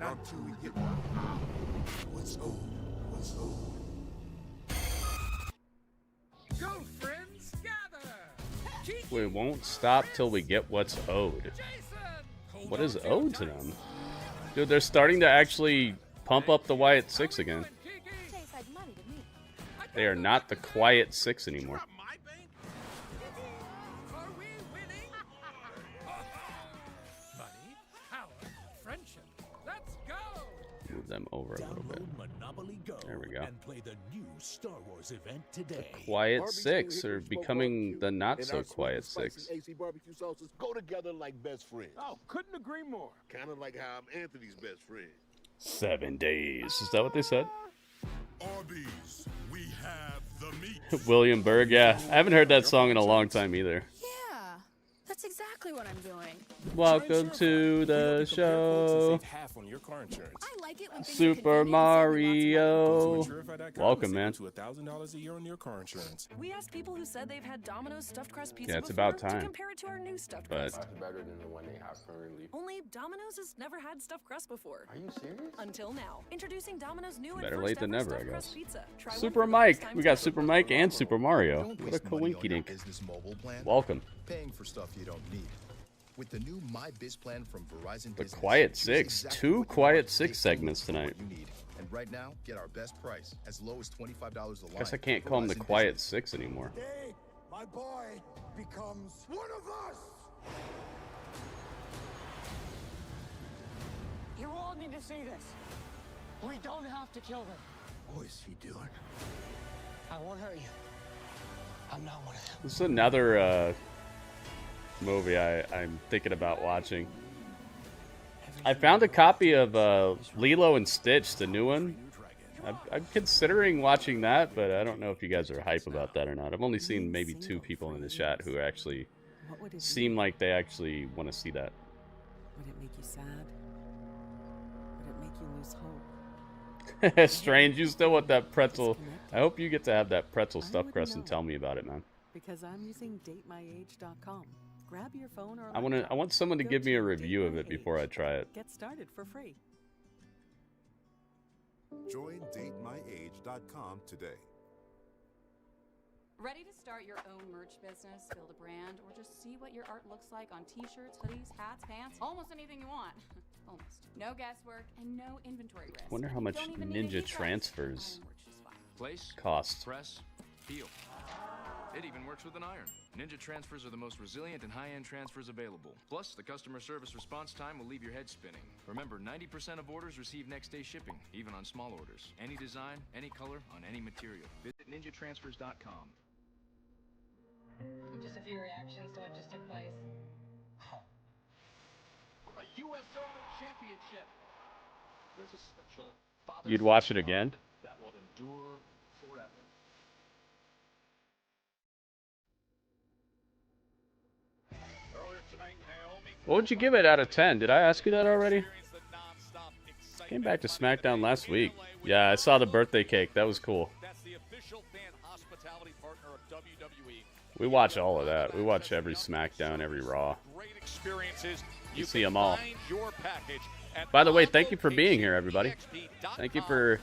Not until we get what's old. Go, friends, gather. We won't stop till we get what's owed. What is owed to them? Dude, they're starting to actually pump up the Wyatt Six again. They are not the quiet Six anymore. Move them over a little bit. There we go. The quiet Six are becoming the not so quiet Six. AC barbecue sauces go together like best friends. Oh, couldn't agree more. Kind of like how I'm Anthony's best friend. 7 days. Is that what they said? Arby's, we have the meat. William Berg, yeah. I haven't heard that song in a long time either. Yeah, that's exactly what I'm doing. Welcome to the show. Half on your car insurance. I like it when Super Mario. Welcome, man. To $1,000 a year on your car insurance. We asked people who said they've had Domino's stuffed crust pizza Yeah, it's before about time. to compare it to our new stuffed But crust. Better than the one they have currently. Only Domino's has never had stuffed crust before. Are you serious? Until now. Introducing Domino's new and better first late than ever never, I stuffed crust guess. pizza. Try one Super for the Mike. first time We got today. Super Mike and Super Mario. What a coinky dink. Welcome. Paying for stuff you don't need. With the new My Biz plan from Verizon The Business, Quiet you get Six. exactly 2 what you Quiet want, Six exactly segments tonight. what you need. And right now, get our best price, as low as $25 a line. Guess I can't call him the Verizon Quiet Business. Six anymore. Today, my boy becomes one of us. You all need to see this. We don't have to kill them. What is he doing? I won't hurt you. I'm not one of them. This is another movie I'm thinking about watching. I found a copy of Lilo and Stitch, the new one. I'm considering watching that, but I don't know if you guys are hype about that or not. I've only seen maybe 2 people in the chat who actually seem like they actually want to see that. Would it make you sad? Would it make you lose hope? Strange, you still want that pretzel. I hope you get to have that pretzel stuffed crust and tell me about it, man. Because I'm using datemyage.com. Grab your phone or I want someone to give me a review of it before I try it. Get started for free. Join datemyage.com today. Ready to start your own merch business, build a brand, or just see what your art looks like on t-shirts, hoodies, hats, pants, almost anything you want. Almost. No guesswork and no inventory risk. Wonder how much Don't even need a Ninja heat press. transfers Place, cost. press, peel. It even works with an iron. Ninja transfers are the most resilient and high-end transfers available. Plus, the customer service response time will leave your head spinning. Remember, 90% of orders receive next-day shipping, even on small orders. Any design, any color, on any material. Visit ninjatransfers.com. Just a few reactions to what just took place. A U.S. Open Championship. There's a special Father's You'd watch it again? that will endure forever. Earlier tonight, Naomi What would you give it out of 10? Did I ask you that already? Came back to SmackDown last week. Yeah, I saw the birthday cake. That was cool. That's the official fan hospitality partner of WWE. We watch all of that. We watch every SmackDown, every Raw. Great experiences. You see them all. Find your package at By the way, thank you for being here, everybody. Thank you for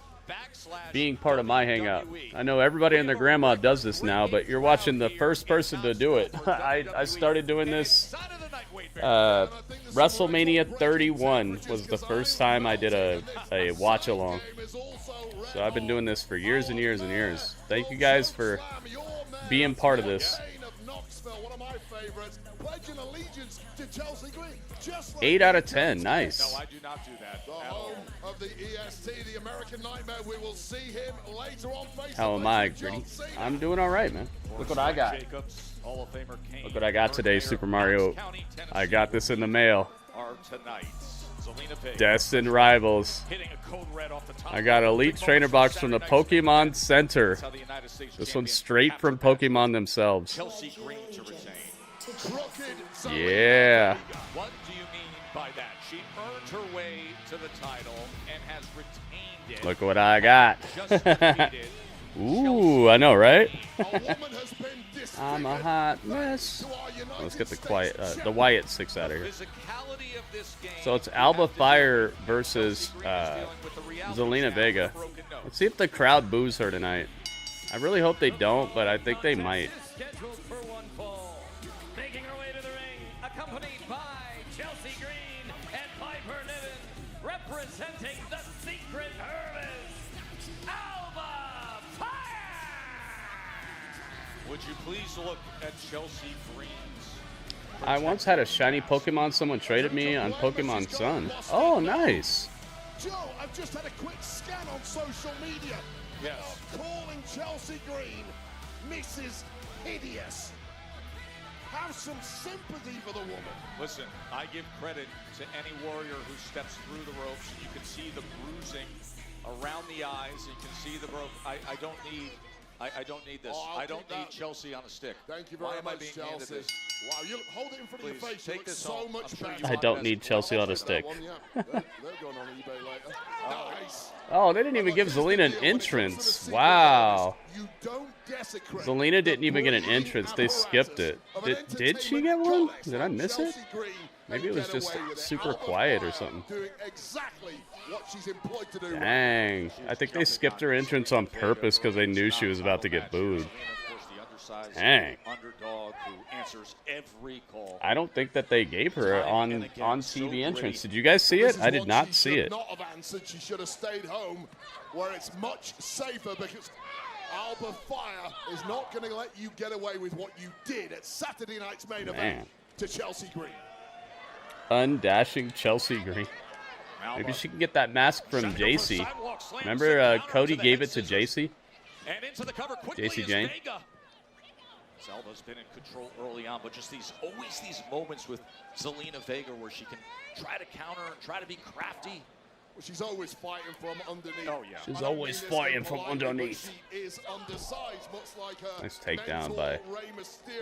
being part of my hangout. I know everybody and their grandma does this now, but you're watching the first person to do it. I started doing this WrestleMania 31 was the first time I did a watch along. So I've been doing this for years and years and years. Thank you guys for being part of this. 8 out of 10, nice. No, I do not do that. The home of the EST, the American Nightmare. We will see him later on. How am I, Gritty? I'm doing all right, man. Look what I got. Look what I got today, Super Mario. I got this in the mail. Destined Rivals. I got Elite Trainer Box from the Pokemon Center. This one's straight from Pokemon themselves. Yeah. What do you mean by that? She earned her way to the title and has retained it. Look what I got. Ooh, I know, right? I'm a hot mess. Let's get the Wyatt Six out of here. So it's Alba Fire versus Zelina Vega. Let's see if the crowd boos her tonight. I really hope they don't, but I think they might. Making her way to the ring, accompanied by Chelsea Green and Piper Niven, representing the Secret Service, Alba Fire! Would you please look at Chelsea Green's? I once had a shiny Pokemon someone traded me on Pokemon Sun. Oh, nice. Joe, I've just had a quick scan on social media. Yes. Calling Chelsea Green Mrs. Hideous. Have some sympathy for the woman. Listen, I give credit to any warrior who steps through the ropes. You can see the bruising around the eyes. You can see the rope. I don't need this. I don't need Chelsea on a stick. Thank you very much, Chelsea. Wow, you hold it in front of your face. Take this so much better. I don't need Chelsea on a stick. They're going on eBay later. Nice. Oh, they didn't even give Zelina an entrance. Wow. Zelina didn't even get an entrance. They skipped it. Did she get one? Did I miss it? Maybe it was just super quiet or something. Dang. I think they skipped her entrance on purpose because they knew she was about to get booed. Dang. I don't think that they gave her on TV entrance. Did you guys see it? I did not see it. Not have answered. She should have stayed home where it's much safer because Alba Fire is not going to let you get away with what you did at Saturday night's main event to Chelsea Green. Undashing Chelsea Green. Maybe she can get that mask from JC. Remember Cody gave it to JC? JC Jane? Alba's been in control early on, but just always these moments with Zelina Vega where she can try to counter and try to be crafty. Well, she's always fighting from underneath. Oh, yeah. She's always fighting from underneath. She is undersized, much like her nice takedown by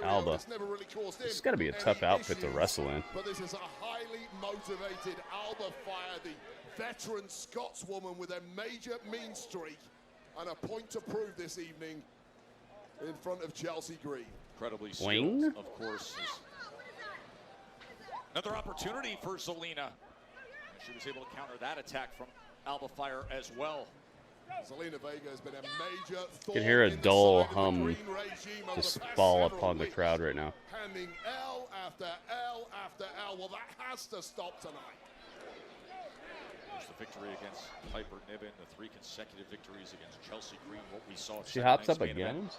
Alba. This has got to be a tough outfit to wrestle in. But this is a highly motivated Alba Fire, the veteran Scotswoman with a major mean streak and a point to prove this evening in front of Chelsea Green. Incredibly skilled, of course. Another opportunity for Zelina. She was able to counter that attack from Alba Fire as well. Zelina Vega has been a major you can hear a dull hum just fall upon the crowd right now. Handing L after L after L. Well, that has to stop tonight. The victory against Piper Niven, the 3 consecutive victories against Chelsea Green. What we saw. She hops up again.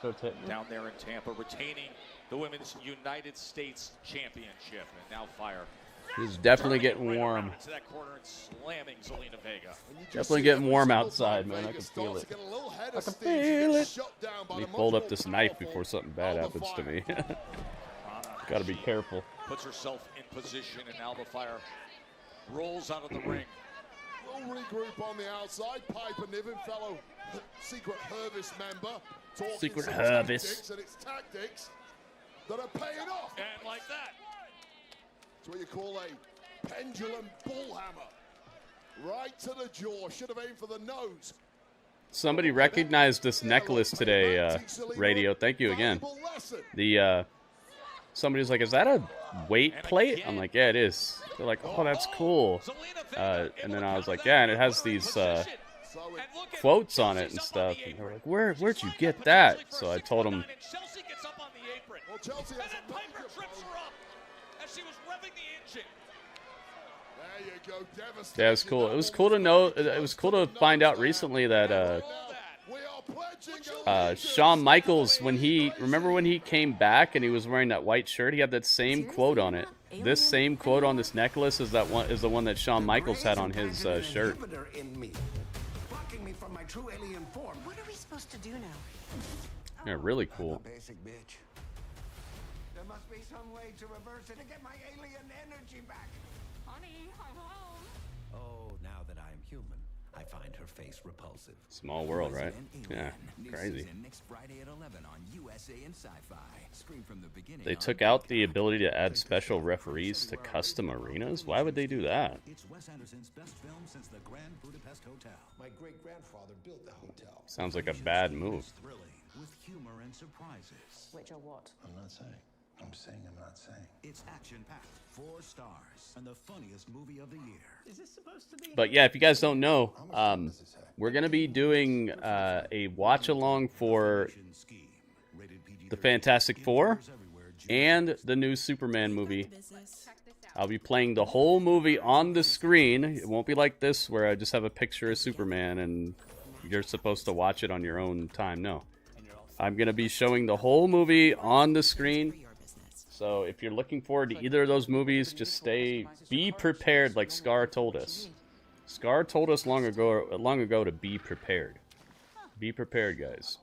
Down there in Tampa, retaining the Women's United States Championship, and now Fire. She's definitely getting warm. Into that corner and slamming Zelina Vega. Definitely getting warm outside, man. I can feel it. I can feel it. Let me fold up this knife before something bad happens to me. Got to be careful. Puts herself in position, and Alba Fire rolls out of the ring. We'll regroup on the outside. Piper Niven, fellow Secret Service member, talking Secret some Service. tactics, and it's tactics that are paying off. And like that. It's what you call a pendulum bullhammer. Right to the jaw. Should have aimed for the nose. Somebody recognized this necklace today, Radio. Thank you again. Somebody was like, is that a weight plate? I'm like, yeah, it is. They're like, oh, that's cool. And then I was like, yeah, and it has these quotes on it and stuff. And they were like, where'd you get that? So I told them. as she was revving the engine. There you go, devastating. Yeah, it's cool. It was cool to know. It was cool to find out recently that Shawn Michaels, when he came back and he was wearing that white shirt, he had that same quote on it. This same quote on this necklace is the one that Shawn Michaels had on his shirt. What are we supposed to do now? Yeah, really cool. Basic bitch. There must be some way to reverse it to get my alien energy back. Honey, I'm home. Oh, now that I'm human, I find her face repulsive. Small world, right? Yeah, crazy. Next Friday at 11 on USA and Sci-Fi. Screen from the beginning. They took out the ability to add special referees to custom arenas. Why would they do that? It's Wes Anderson's best film since the Grand Budapest Hotel. My great-grandfather built the hotel. Sounds like a bad move. Thrilling with humor and surprises. Which are what? I'm not saying. I'm saying I'm not saying. It's action-packed, 4 stars, and the funniest movie of the year. Is this supposed to be? But yeah, if you guys don't know, we're gonna be doing a watch-along for the Fantastic Four and the new Superman movie. I'll be playing the whole movie on the screen. It won't be like this where I just have a picture of Superman and you're supposed to watch it on your own time. No. I'm going to be showing the whole movie on the screen. So if you're looking forward to either of those movies, just be prepared like Scar told us. Scar told us long ago to be prepared. Be prepared, guys.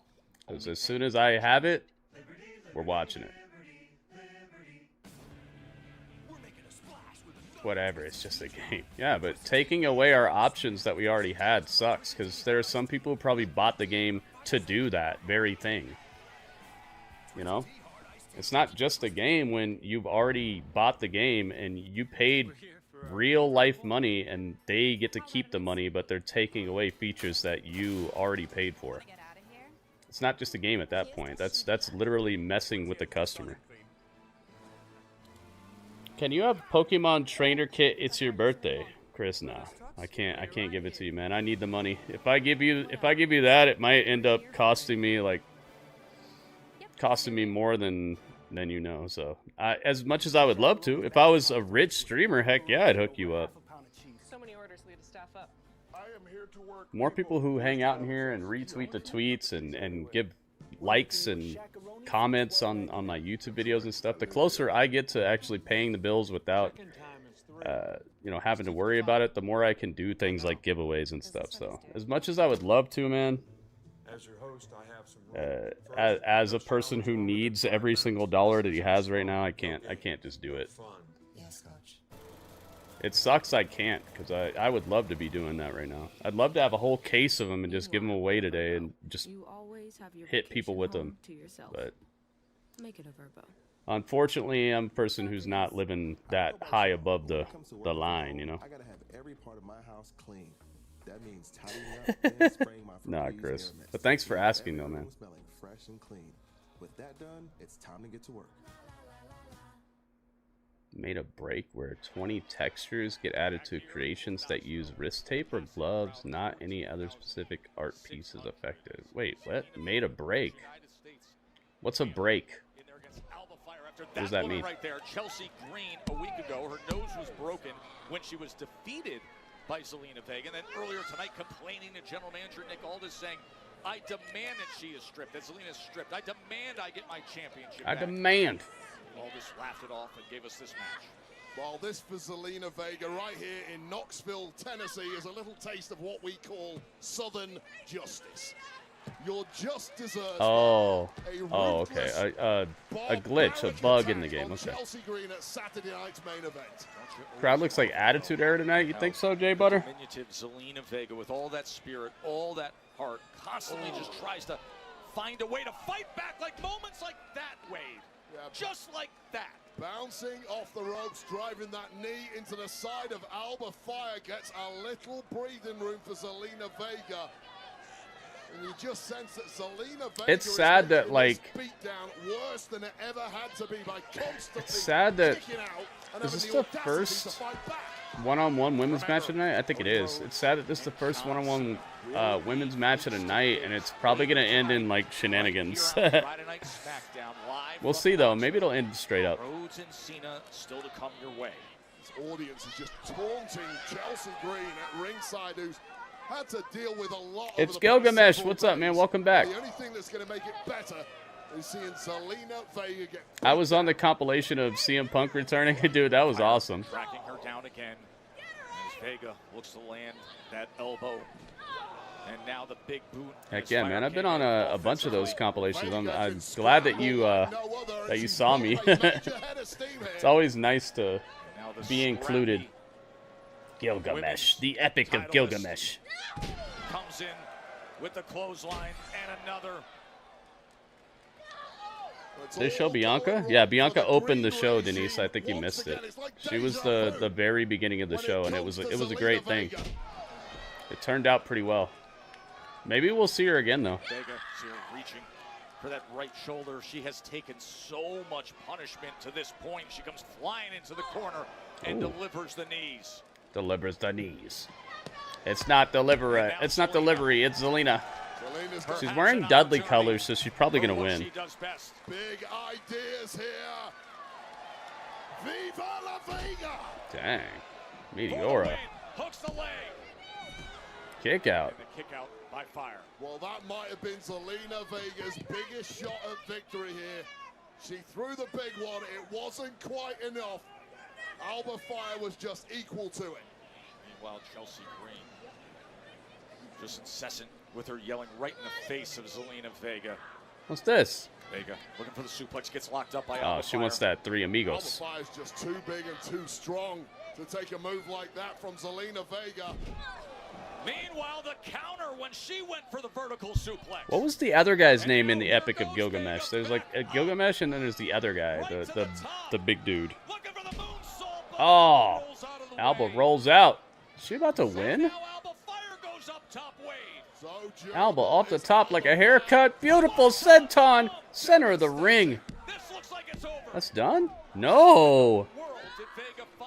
Because as soon as I have it, we're watching it. Whatever, it's just a game. Yeah, but taking away our options that we already had sucks, because there are some people who probably bought the game to do that very thing. You know? It's not just a game when you've already bought the game and you paid real life money and they get to keep the money, but they're taking away features that you already paid for. It's not just a game at that point. That's literally messing with the customer. Can you have Pokemon Trainer Kit? It's your birthday, Chris. Nah, I can't give it to you, man. I need the money. If I give you that, it might end up costing me more than you know. So, as much as I would love to, if I was a rich streamer, heck yeah, I'd hook you up. So many orders, we had to staff up. More people who hang out in here and retweet the tweets and give likes and comments on my YouTube videos and stuff, the closer I get to actually paying the bills without having to worry about it, the more I can do things like giveaways and stuff. So as much as I would love to, man, as your host, I have some as a person who needs every single dollar that he has right now, I can't just do it. It sucks I can't, because I would love to be doing that right now. I'd love to have a whole case of them and just give them away today and just hit people with them. But make it a verbo. Unfortunately, I'm a person who's not living that high above the line, you know. I gotta have every part of my house clean. That means tidying up and spraying my Nah, Chris. But thanks for asking, though, man. Smelling fresh and clean. With that done, it's time to get to work. Made a break where 20 textures get added to creations that use wrist tape or gloves, not any other specific art piece is affected. Wait, what? Made a break? What's a break? What does that mean? Right there, Chelsea Green a week ago, her nose was broken when she was defeated by Zelina Vega. And then earlier tonight, complaining to general manager Nick Aldis, saying, I demand that she is stripped, that Zelina is stripped. I demand I get my championship back. Demand. Aldis laughed it off and gave us this match. Well, this for Zelina Vega right here in Knoxville, Tennessee, is a little taste of what we call Southern justice. You're just deserved. Oh, okay. A glitch, a bug in the game. Okay. Chelsea Green at Saturday night's main event. Crowd looks like Attitude Era tonight. You think so, Jay Butter? Diminutive Zelina Vega with all that spirit, all that heart, constantly just tries to find a way to fight back, like moments like that, Wade. Yeah, just like that. Bouncing off the ropes, driving that knee into the side of Alba Fire, gets a little breathing room for Zelina Vega. And you just sense that Zelina Vega it's sad that, like, beat down worse than it ever had to be by constantly it's sad that kicking out and is having this the the first to fight back. one-on-one women's match of the night? I think it is. It's sad that this is the first one-on-one women's match of the night, and it's probably going to end in, like, shenanigans. We'll see, though. Maybe it'll end straight up. Rhodes and Cena still to come your way. This audience is just taunting Chelsea Green at ringside, who's had to deal with a lot. It's Gilgamesh. What's up, man? Welcome back. The only thing that's going to make it better is seeing Zelina Vega get. I was on the compilation of CM Punk returning. Dude, that was awesome. Tracking her down again. As Vega looks to land that elbow. And now the big boot. Heck yeah, man! I've been on a bunch of those compilations. I'm glad that you saw me. It's always nice to be included. Gilgamesh, the epic of Gilgamesh. Comes in with the clothesline and another. Did they show Bianca? Yeah, Bianca opened the show, Denise. I think you missed it. She was the very beginning of the show, and it was a great thing. It turned out pretty well. Maybe we'll see her again, though. Vega reaching for that right shoulder. She has taken so much punishment to this point. She comes flying into the corner and delivers the knees. Delivers the knees. It's not delivery. It's not delivery. It's Zelina. She's wearing Dudley colors, so she's probably gonna win. She does best. Big ideas here. Viva la Vega! Dang, Meteora. Hooks the leg. Kick out. And the kick out by fire. Well, that might have been Zelina Vega's biggest shot at victory here. She threw the big one. It wasn't quite enough. Alba Fire was just equal to it. Meanwhile, Chelsea Green just incessant with her yelling right in the face of Zelina Vega. What's this? Vega looking for the suplex, gets locked up by Alba she wants that Three Amigos. Alba Fire's just too big and too strong to take a move like that from Zelina Vega. Meanwhile, the counter when she went for the vertical suplex. What was the other guy's name in the Epic of Gilgamesh? There's like a Gilgamesh, and then there's the other guy, the big dude. Oh, Alba rolls out. Is she about to win? Alba off the top like a haircut. Beautiful senton. Center of the ring. That's done? No.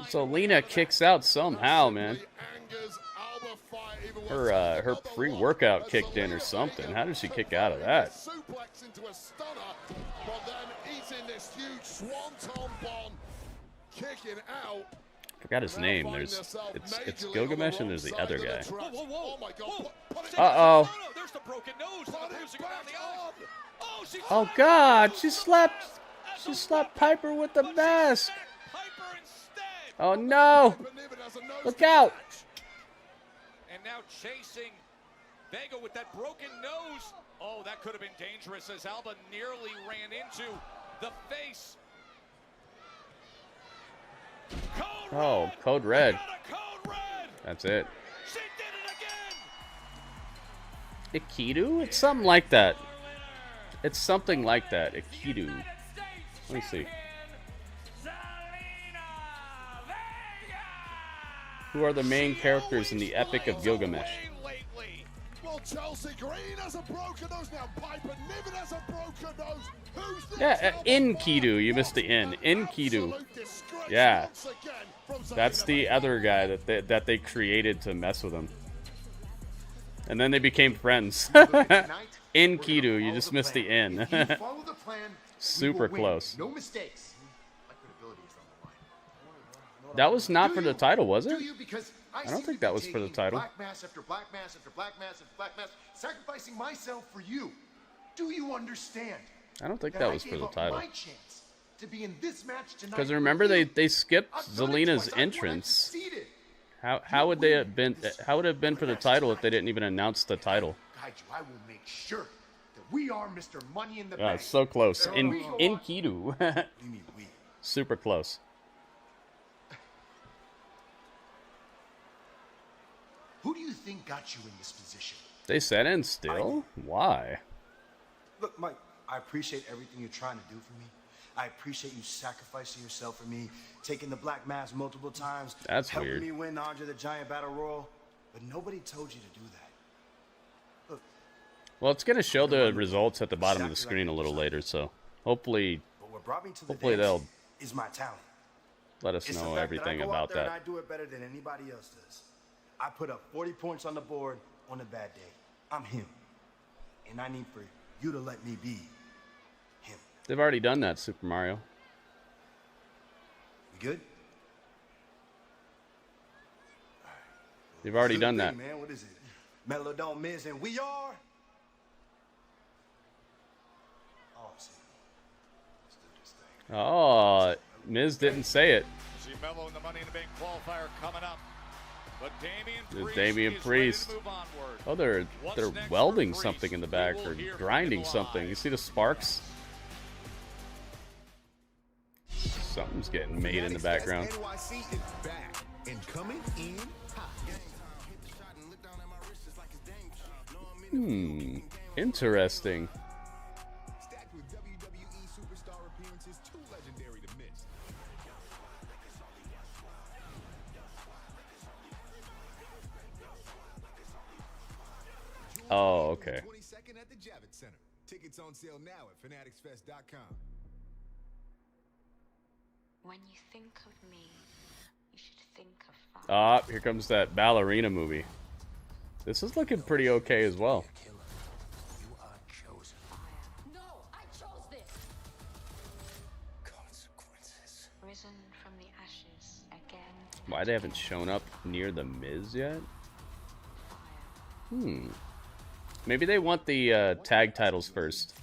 Zelina kicks out somehow, man. Her pre-workout kicked in or something. How did she kick out of that? Suplex into a stunner, but then eating this huge swanton bomb, kicking out. Forgot his name. It's Gilgamesh and there's the other guy. Oh my God! Uh-oh. There's the broken nose. Oh God! She slapped Piper with the mask. Oh no! Look out! And now chasing Vega with that broken nose. Oh, that could have been dangerous as Alba nearly ran into the face. Code red. That's it. She did it again. Ikidu? It's something like that. It's something like that. Ikidu. Let me see. Who are the main characters in the Epic of Gilgamesh? Well, Chelsea Green has a broken nose now. Piper Niven has a broken nose. Who's this? Yeah, Enkidu. You missed the N. Enkidu. Yeah. That's the other guy that they created to mess with him. And then they became friends. Enkidu. You just missed the N. Super close. No mistakes. That was not for the title, was it? I don't think that was for the title. Black mass after black mass after black mass after black mass, sacrificing myself for you. Do you understand? I don't think that was for the title. My chance to be in this match tonight. Because remember they skipped Zelina's entrance. How would they have been? How would it have been for the title if they didn't even announce the title? I will make sure that we are Mr. Money in the Bank. So close. Enkidu. Super close. Who do you think got you in this position? They said in still? Why? Look, Mike, I appreciate everything you're trying to do for me. I appreciate you sacrificing yourself for me, taking the black mask multiple times. That's helping weird. Me win Andre the Giant Battle Royal, but nobody told you to do that. Look. Well, it's gonna show the results at the bottom of the screen a little later, so hopefully, But what brought me to the hopefully they'll is my talent. let us It's the know fact everything that I go about out there and that. I do it better than anybody else does. I put up 40 points on the board on a bad day. I'm him. And I need for you to let me be him. They've already done that, Super Mario. You good? They've already Good done thing, that. man. What is it? Mellow don't miss, and we are. Oh, see. Let's do this thing. Oh, Miz didn't say it. See Melo in the Money in the Bank qualifier coming up. But There's Damian Priest. Oh, they're welding something in the back or grinding something. You see the sparks? Something's getting made in the background. NYC is back and coming in hot. Interesting. Stacked with WWE superstar appearances, too legendary to miss. Oh, okay. 22nd at the Javits Center. Tickets on sale now at fanaticsfest.com. When you think of me, you should think of fun. Ah, here comes that ballerina movie. This is looking pretty okay as well. You are chosen. No, I chose this. Consequences. Risen from the ashes again. Why they haven't shown up near the Miz yet? Maybe they want the tag titles first.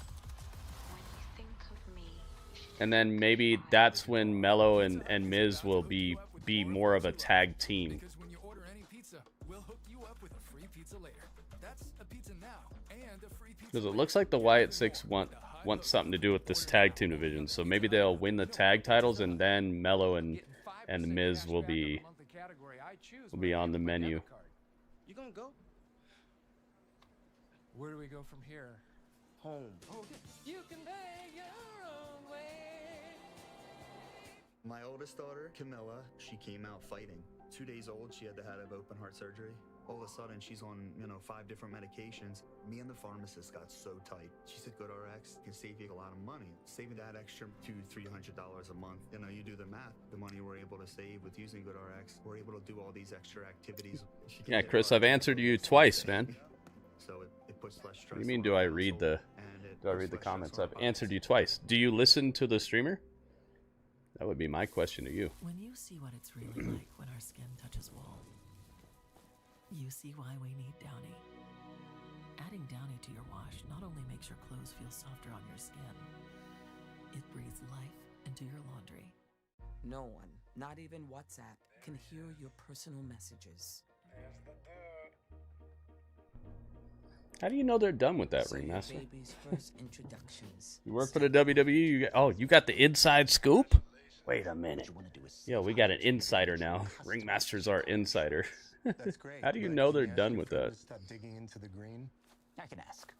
And then maybe that's when Melo and Miz will be more of a tag team. Because when you order any pizza, we'll hook you up with a free pizza later. That's a pizza now and a free pizza. Because it looks like the Wyatt Six want something to do with this tag team division. So maybe they'll win the tag titles and then Melo and the Miz will be on the menu. You gonna go? Where do we go from here? Home. You can make your own way. My oldest daughter, Camilla, she came out fighting. 2 days old, she had to have open heart surgery. All of a sudden, she's on, 5 different medications. Me and the pharmacist got so tight. She said, GoodRx can save you a lot of money. Saving that extra $200-300 a month. You do the math. The money we're able to save with using GoodRx, we're able to do all these extra activities. Yeah, Chris, I've answered you twice, man. So it puts less stress. What do you mean? Do I read the comments? I've answered you twice. Do you listen to the streamer? That would be my question to you. When you see what it's really like when our skin touches wool, you see why we need Downy. Adding Downy to your wash not only makes your clothes feel softer on your skin, it breathes life into your laundry. No one, not even WhatsApp, can hear your personal messages. How do you know they're done with that, Ringmaster? Baby's first introductions. You work for the WWE? You got the inside scoop? Wait a minute. Yo, we got an insider now. Ringmaster's our insider. That's great. How do you know they're done with that? Stop digging into the green. I can ask,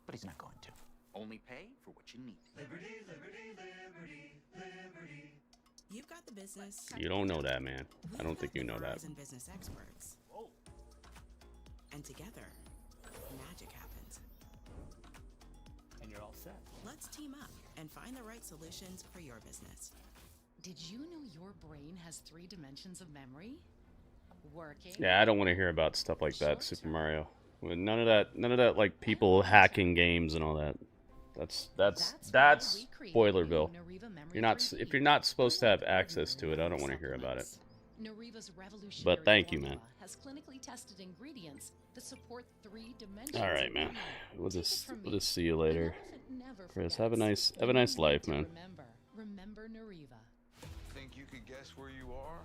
but he's not going to. Only pay for what you need. Liberty, liberty, liberty, liberty. You've got the business. You don't know that, man. I don't think you know that. And business experts. And together, magic happens. And you're all set. Let's team up and find the right solutions for your business. Did you know your brain has 3 dimensions of memory? Working. Yeah, I don't want to hear about stuff like that, Super Mario. None of that like people hacking games and all that. That's Spoilerville. If you're not supposed to have access to it, I don't want to hear about it. But thank you, man. Has clinically tested ingredients that support 3 dimensions. All right, man. We'll just see you later. Chris, have a nice life, man. Remember Nariva. Think you could guess where you are?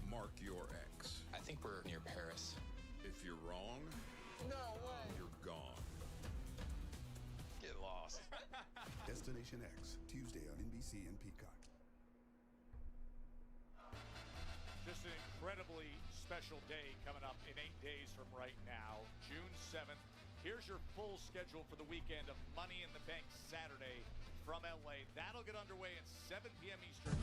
Mark your X. I think we're near Paris. If you're wrong, No way. you're gone. Get lost. Destination X, Tuesday on NBC and Peacock. Just an incredibly special day coming up in 8 days from right now, June 7th. Here's your full schedule for the weekend of Money in the Bank Saturday from LA. That'll get underway at 7 p.m. Eastern.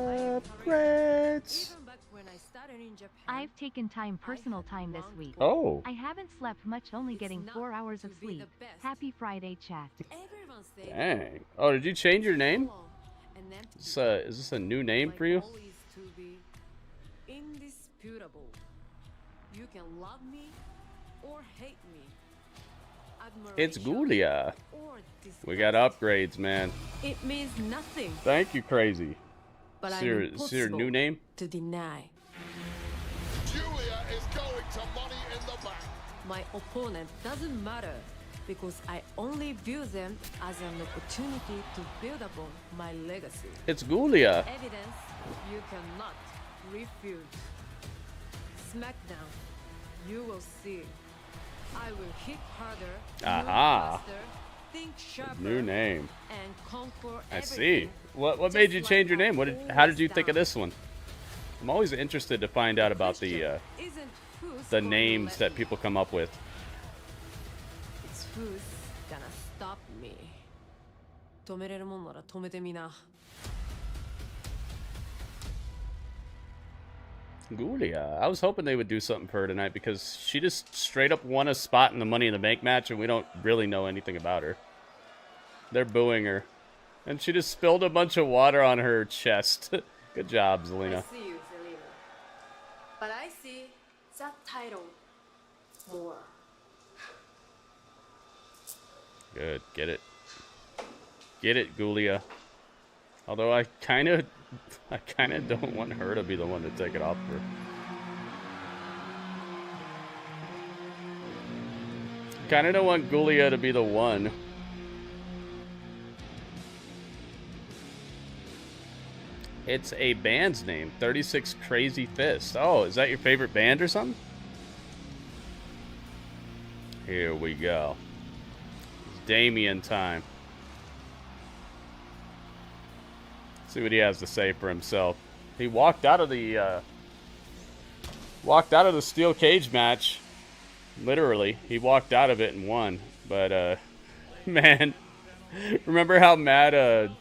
Upgrades. I've taken personal time this week. Oh. I haven't slept much, only getting 4 hours of sleep. Happy Friday, chat. Dang. Oh, did you change your name? Is this a new name for you? Indisputable. You can love me or hate me. It's Gulia. We got upgrades, man. It means nothing. Thank you, Crazy. But Is your new name? To deny. Julia is going to Money in the Bank. My opponent doesn't matter because I only view them as an opportunity to build upon my legacy. It's Gulia. Evidence you cannot refute. SmackDown, you will see. I will hit harder, Aha. faster, think sharper, New name. and conquer I everything. see. What made you change your name? How did you think of this one? I'm always interested to find out about the names that people come up with. It's who's gonna stop me. 止めれるもんなら止めてみな。Gulia. I was hoping they would do something for her tonight because she just straight up won a spot in the Money in the Bank match and we don't really know anything about her. They're booing her. And she just spilled a bunch of water on her chest. Good job, Zelina. I see you, Zelina. But I see that title more. Good. Get it. Get it, Gulia. Although I kind of don't want her to be the one to take it off her. Kind of don't want Gulia to be the one. It's a band's name, 36 Crazy Fist. Oh, is that your favorite band or something? Here we go. It's Damien time. See what he has to say for himself. He walked out of the steel cage match. Literally, he walked out of it and won. But man, remember how mad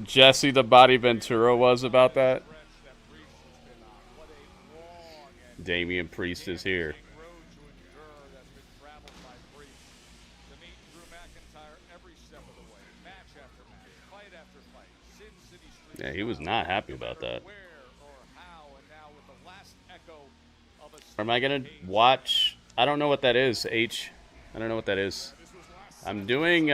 Jesse the Body Ventura was about that? Damian Priest is here. Yeah, he was not happy about that. Or am I gonna watch? I don't know what that is, H. I don't know what that is. I'm doing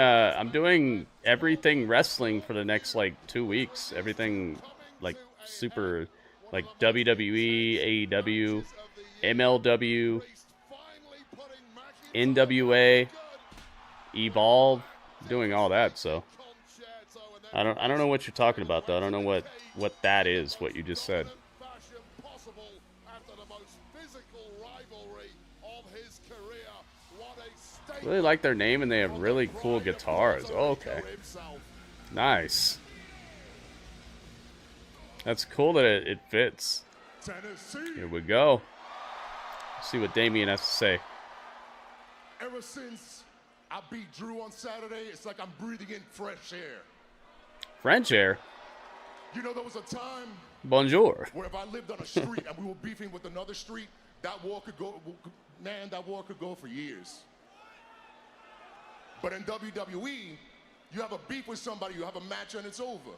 everything wrestling for the next like 2 weeks. Everything like super, like WWE, AEW, MLW, NWA, Evolve, doing all that. So I don't know what you're talking about though. I don't know what that is. What you just said. Really like their name, and they have really cool guitars. Oh, okay, nice. That's cool that it fits. Here we go. Let's see what Damien has to say. Ever since I beat Drew on Saturday, it's like I'm breathing in fresh air. French air? You know, there was a time Bonjour. where if I lived on a street and we were beefing with another street, that war could go, man, that war could go for years. But in WWE, you have a beef with somebody, you have a match, and it's over.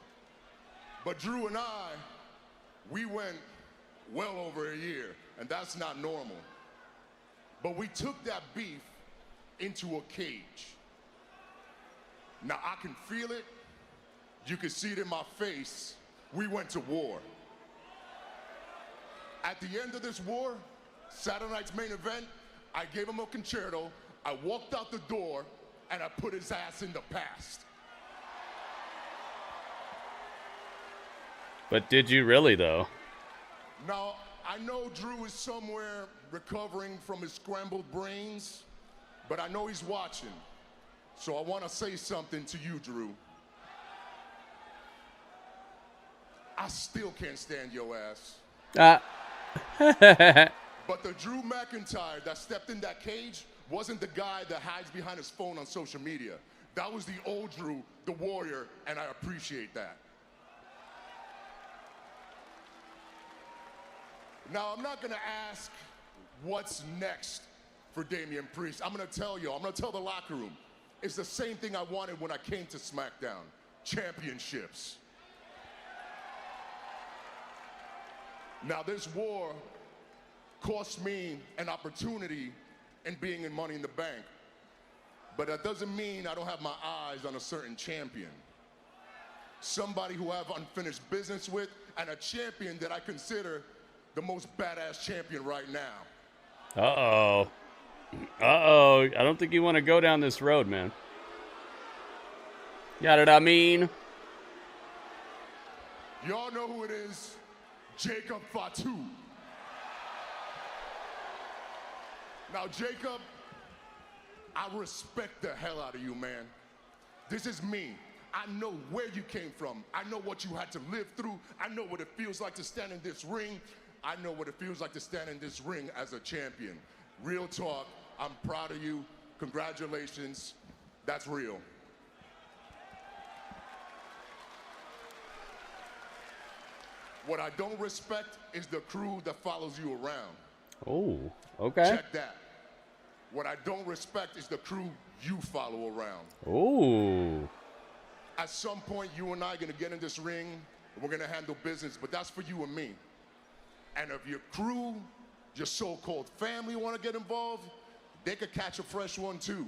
But Drew and I, we went well over a year, and that's not normal. But we took that beef into a cage. Now, I can feel it. You can see it in my face. We went to war. At the end of this war, Saturday night's main event, I gave him a concerto, I walked out the door, and I put his ass in the past. But did you really, though? Now, I know Drew is somewhere recovering from his scrambled brains, but I know he's watching. So I want to say something to you, Drew. I still can't stand your ass. But the Drew McIntyre that stepped in that cage wasn't the guy that hides behind his phone on social media. That was the old Drew, the warrior, and I appreciate that. Now, I'm not gonna ask what's next for Damian Priest. I'm gonna tell you, I'm gonna tell the locker room. It's the same thing I wanted when I came to SmackDown, championships. Now, this war cost me an opportunity in being in Money in the Bank, but that doesn't mean I don't have my eyes on a certain champion. Somebody who I have unfinished business with, and a champion that I consider the most badass champion right now. Uh-oh. Uh-oh. I don't think you want to go down this road, man. Got it, I mean? Y'all know who it is. Jacob Fatu. Now, Jacob, I respect the hell out of you, man. This is me. I know where you came from. I know what you had to live through. I know what it feels like to stand in this ring. I know what it feels like to stand in this ring as a champion. Real talk, I'm proud of you. Congratulations. That's real. What I don't respect is the crew that follows you around. Oh, okay. Check that. What I don't respect is the crew you follow around. Ooh. At some point, you and I are going to get in this ring, and we're going to handle business, but that's for you and me. And if your crew, your so-called family want to get involved, they could catch a fresh one too.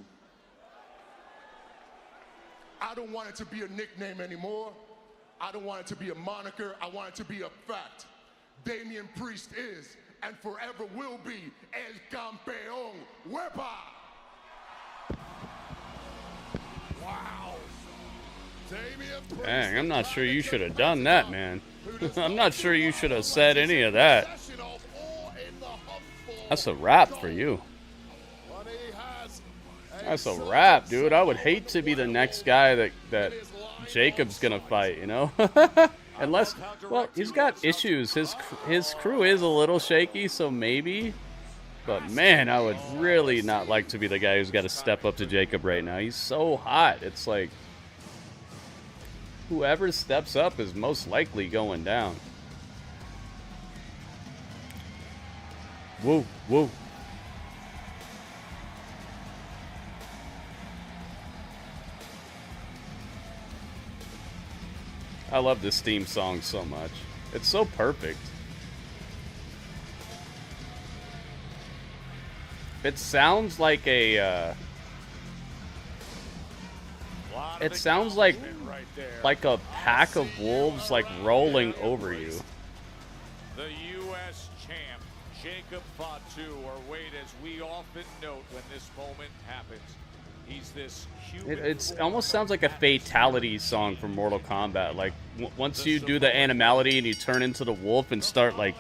I don't want it to be a nickname anymore. I don't want it to be a moniker. I want it to be a fact. Damian Priest is and forever will be El Campeón. Wepa! Wow. Damian Priest. Dang, I'm not sure you should have done that, man. I'm not sure you should have said any of that. That's a wrap for you. That's a wrap, dude. I would hate to be the next guy that Jacob's gonna fight, you know? Unless, well, he's got issues. His crew is a little shaky, so maybe. But man, I would really not like to be the guy who's got to step up to Jacob right now. He's so hot. It's like whoever steps up is most likely going down. Woo, woo. I love this theme song so much. It's so perfect. It sounds like a it sounds like a pack of wolves like rolling over you. The U.S. champ, Jacob Fatu, or Wade, as we often note when this moment happens. He's this human. It almost sounds like a fatality song from Mortal Kombat. Like, once you do the animality and you turn into the wolf and start, like,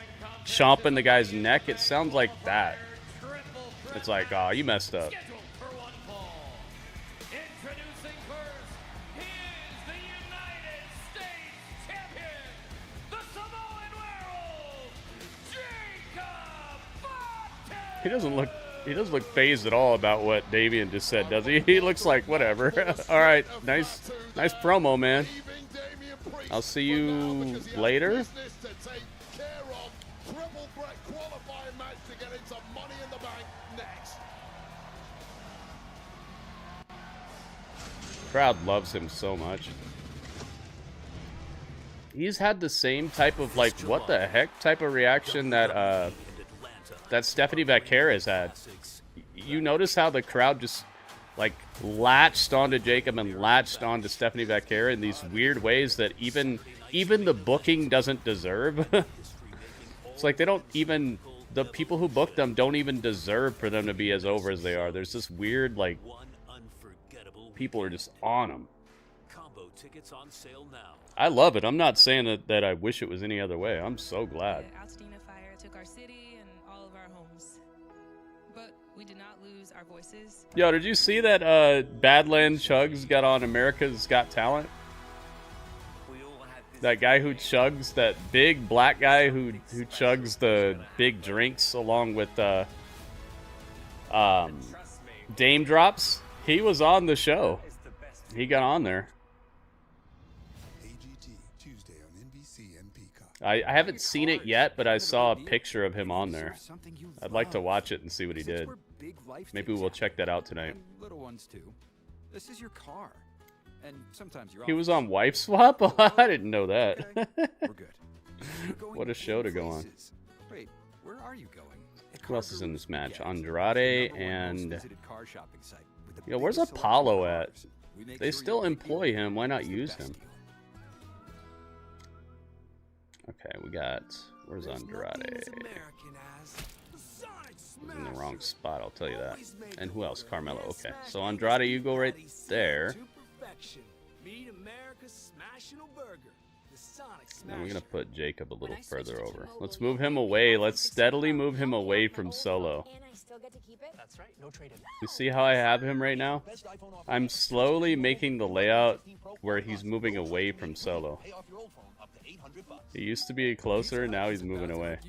chomping the guy's neck, it sounds like that. It's like, oh, you messed up. He doesn't look fazed at all about what Damian just said, does he? He looks like whatever. All right, nice promo, man. I'll see you later. Crowd loves him so much. He's had the same type of like what the heck type of reaction that Stephanie Vaquer has had. You notice how the crowd just like latched onto Jacob and latched onto Stephanie Vaquer in these weird ways that even the booking doesn't deserve. It's like they don't even, the people who booked them don't even deserve for them to be as over as they are. There's this weird like people are just on them. Combo tickets on sale now. I love it. I'm not saying that I wish it was any other way. I'm so glad. Fire took our city and all of our homes, but we did not lose our voices. Yo, did you see that Badland Chugs got on America's Got Talent? That guy who chugs, that big black guy who chugs the big drinks along with Dame Drops. He was on the show. he got on there. AGT, Tuesday on NBC and Peacock. I haven't seen it yet, but I saw a picture of him on there. I'd like to watch it and see what he did. Maybe we'll check that out tonight. Little ones too. This is your car. And sometimes you're He was on Wife Swap? I didn't know that. We're good. What a show to go on. Wait, where are you going? Who else is in this match? Andrade and... Yo, where's Apollo at? They still employ him. Why not use him? Okay, we got... Where's Andrade? He's in the wrong spot, I'll tell you that. And who else? Carmelo. Okay, so Andrade, you go right there. Now we're gonna put Jacob a little further over. Let's move him away. Let's steadily move him away from Solo. You see how I have him right now? I'm slowly making the layout where he's moving away from Solo. He used to be closer, now he's moving away.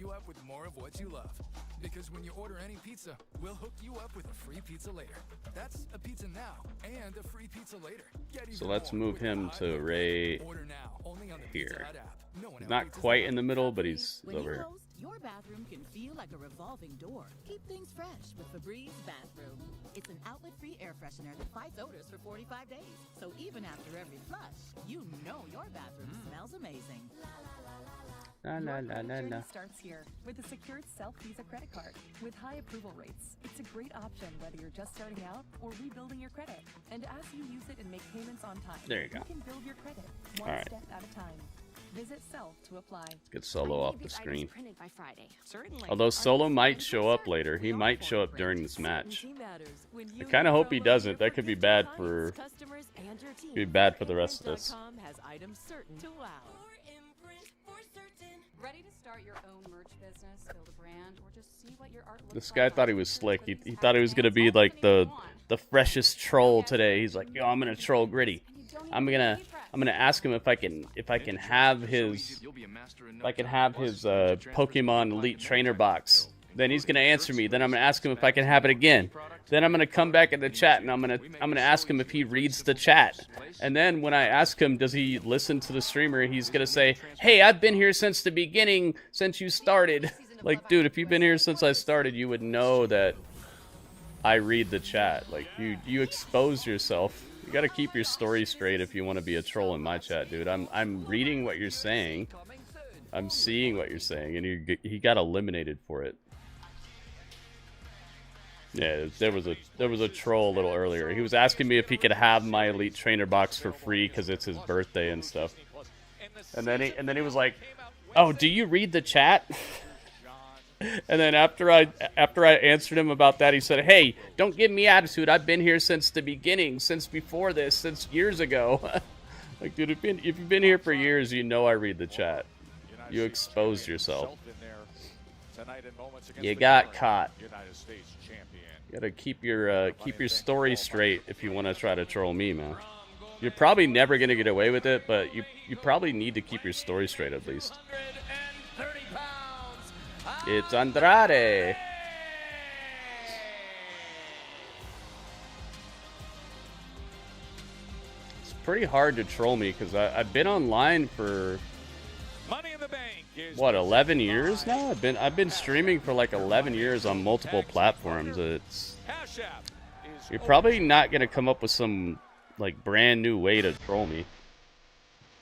Because when you order any pizza, we'll hook you up with a free pizza later. That's a pizza now and a free pizza later. So let's move him to right here. Not quite in the middle, but he's over here. Your bathroom can feel like a revolving door. Keep things fresh with Febreze Bathroom. It's an outlet-free air freshener that fights odors for 45 days. So even after every flush, you know your bathroom smells amazing. La. Journey starts here with a secured self-Visa credit card with high approval rates. It's a great option whether you're just starting out or rebuilding your credit. And as you use it and make payments on time, there you go. You can build your credit one step at a time. Visit Self to apply. Let's get Solo off the screen. Although Solo might show up later. He might show up during this match. I kind of hope he doesn't. That could be bad for the rest of this. Ready to start your own merch business, build a brand, or just see what your art looks This guy thought he was slick. He thought he was gonna be like the freshest troll today. He's like, yo, I'm gonna troll Gritty. I'm gonna ask him if I can have his Pokemon Elite Trainer box. Then he's gonna answer me. Then I'm gonna ask him if I can have it again. Then I'm gonna come back in the chat and I'm gonna ask him if he reads the chat. And then when I ask him, does he listen to the streamer? He's gonna say, "Hey, I've been here since the beginning, since you started." Like, dude, if you've been here since I started, you would know that I read the chat. Like, you expose yourself. You gotta keep your story straight if you want to be a troll in my chat, dude. I'm reading what you're saying. I'm seeing what you're saying, and he got eliminated for it. Yeah, there was a troll a little earlier. He was asking me if he could have my Elite Trainer box for free because it's his birthday and stuff. And then he was like, "Oh, do you read the chat?" And then after I answered him about that, he said, "Hey, don't give me attitude. I've been here since the beginning, since before this, since years ago." Like, dude, if you've been here for years, you know I read the chat. You exposed yourself. You got caught. You gotta keep your story straight if you want to try to troll me, man. You're probably never gonna get away with it, but you probably need to keep your story straight at least. It's Andrade. It's pretty hard to troll me because I've been online for what, 11 years now? I've been streaming for like 11 years on multiple platforms. You're probably not gonna come up with some like brand new way to troll me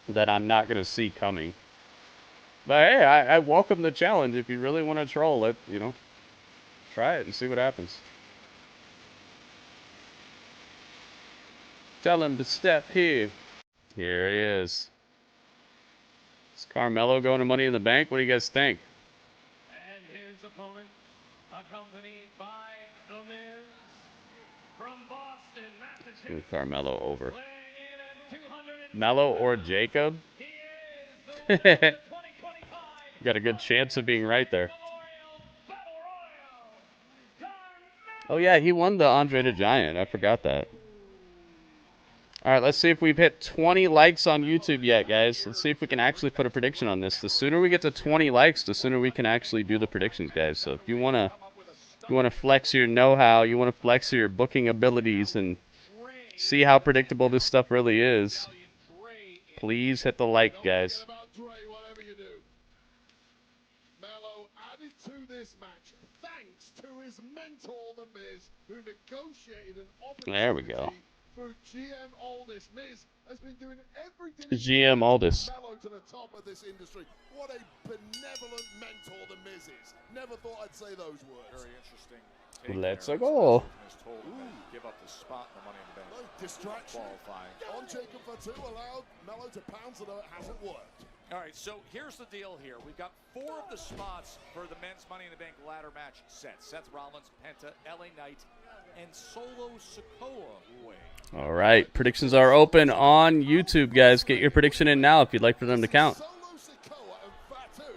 that I'm not gonna see coming. But hey, I welcome the challenge. If you really want to troll it, try it and see what happens. Tell him to step here. Here he is. Is Carmelo going to Money in the Bank? What do you guys think? And his opponent, accompanied by The Miz from Boston, Massachusetts. Move Carmelo over. Mello or Jacob? Got a good chance of being right there. Oh yeah, he won the Andre the Giant. I forgot that. Alright, let's see if we've hit 20 likes on YouTube yet, guys. Let's see if we can actually put a prediction on this. The sooner we get to 20 likes, the sooner we can actually do the predictions, guys. So if you wanna flex your know-how, you wanna flex your booking abilities and see how predictable this stuff really is, please hit the like, guys. Melo added to this match thanks to his mentor, The Miz, who negotiated an opportunity There we go. for GM Aldis. Miz has been doing everything GM Aldis. Melo to the top of this industry. What a benevolent mentor The Miz is. Never thought I'd say those words. Very interesting. Let's go. Give up the spot in the Money in the Bank. Distraction. Qualifying. On Jacob Fatu allowed Melo to pounce, although it hasn't worked. All right, so here's the deal here. We've got 4 of the spots for the men's Money in the Bank ladder match set. Seth Rollins, Penta, LA Knight, and Solo Sikoa away. All right, predictions are open on YouTube, guys. Get your prediction in now if you'd like for them to count. Solo Sikoa and Fatu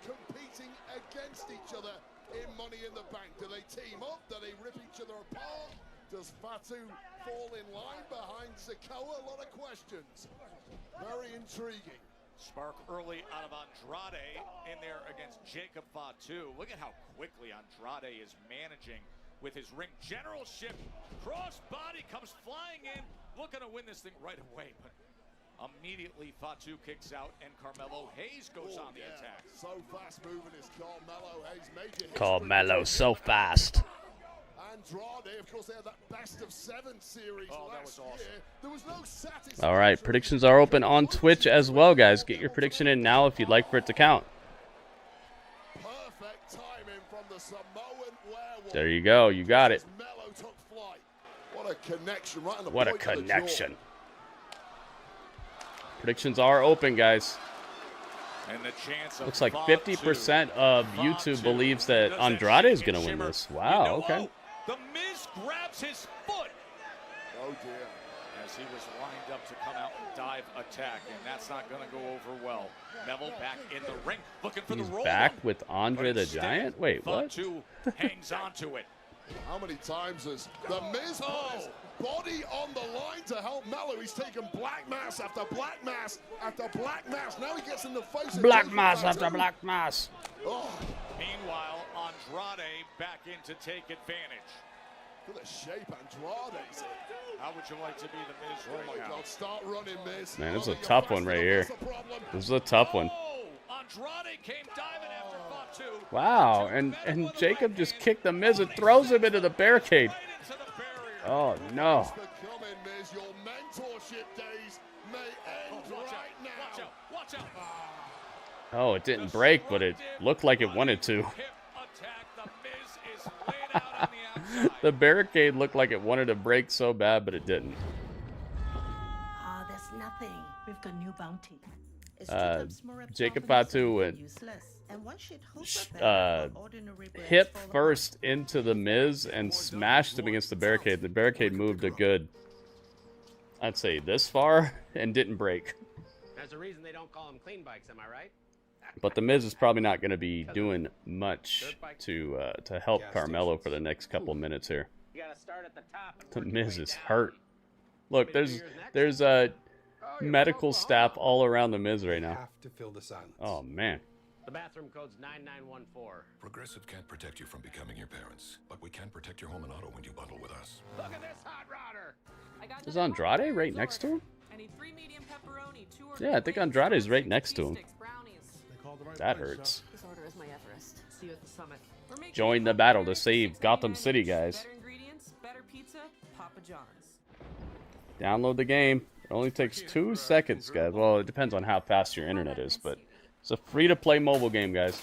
competing against each other in Money in the Bank. Do they team up? Do they rip each other apart? Does Fatu fall in line behind Sikoa? A lot of questions. Very intriguing. Spark early out of Andrade in there against Jacob Fatu. Look at how quickly Andrade is managing with his ring generalship. Cross body comes flying in, looking to win this thing right away, but immediately Fatu kicks out and Carmelo Hayes goes on the attack. So fast moving is Carmelo Hayes. Major Carmelo so fast. Andrade, of course, they had that best of 7 series last year. There was no satisfaction. All right, predictions are open on Twitch as well, guys. Get your prediction in now if you'd like for it to count. Perfect timing from the Samoan werewolf. There you go. You got it. Melo took flight. What a connection right on the What a point of the jaw. connection. Predictions are open, guys. And the chance of Looks like 50% of YouTube believes that Andrade is going to win this. Wow, okay. The Miz grabs his foot. Oh, dear. As he was lined up to come out and dive attack, and that's not going to go over well. Neville back in the ring, looking for the roll. He's back with Andre the Giant? Wait, what? Fatu hangs on to it. How many times has the Miz put his body on the line to help Melo? He's taken black mass after black mass after black mass. Now he gets in the face of Black Jacob mass Fatu. after black mass. Oh, Meanwhile, Andrade back in to take advantage. look at the shape Andrade's in. How would you like to be the Miz Oh right my now? God, start running, Miz. Man, this is a Running tough your one fast right enough, here. that's the problem. This is a tough one. Andrade came diving after Fatu. Wow, and Jacob just kicked the Miz and throws him into the barricade. Oh, no. Thanks for coming, Miz. Your mentorship days may end right now. Watch out, watch out. Oh, it didn't break, but it looked like it wanted to. Hip attack. The Miz is laid out on the outside. The barricade looked like it wanted to break so bad, but it didn't. Ah, that's nothing. We've got new bounty. Jacob Fatu went hip first into the Miz and smashed him against the barricade. The barricade moved a good, I'd say, this far and didn't break. There's a reason they don't call them clean bikes, am I right? But the Miz is probably not going to be doing much to help Carmelo for the next couple minutes here. You gotta start at the top. The Miz is hurt. Look, there's medical staff all around the Miz right now. Have to fill the silence. Oh man. The bathroom code's 9914. Progressive can't protect you from becoming your parents, but we can protect your home and auto when you bundle with us. Look at this hot rodder. Is Andrade right next to him? Yeah, I think Andrade is right next to him. That hurts. This order is my Everest. See you at the summit. Join the battle to save Gotham City, guys. Better ingredients, better pizza, Papa John's. Download the game. It only takes 2 seconds, guys. Well, it depends on how fast your internet is, but it's a free-to-play mobile game, guys.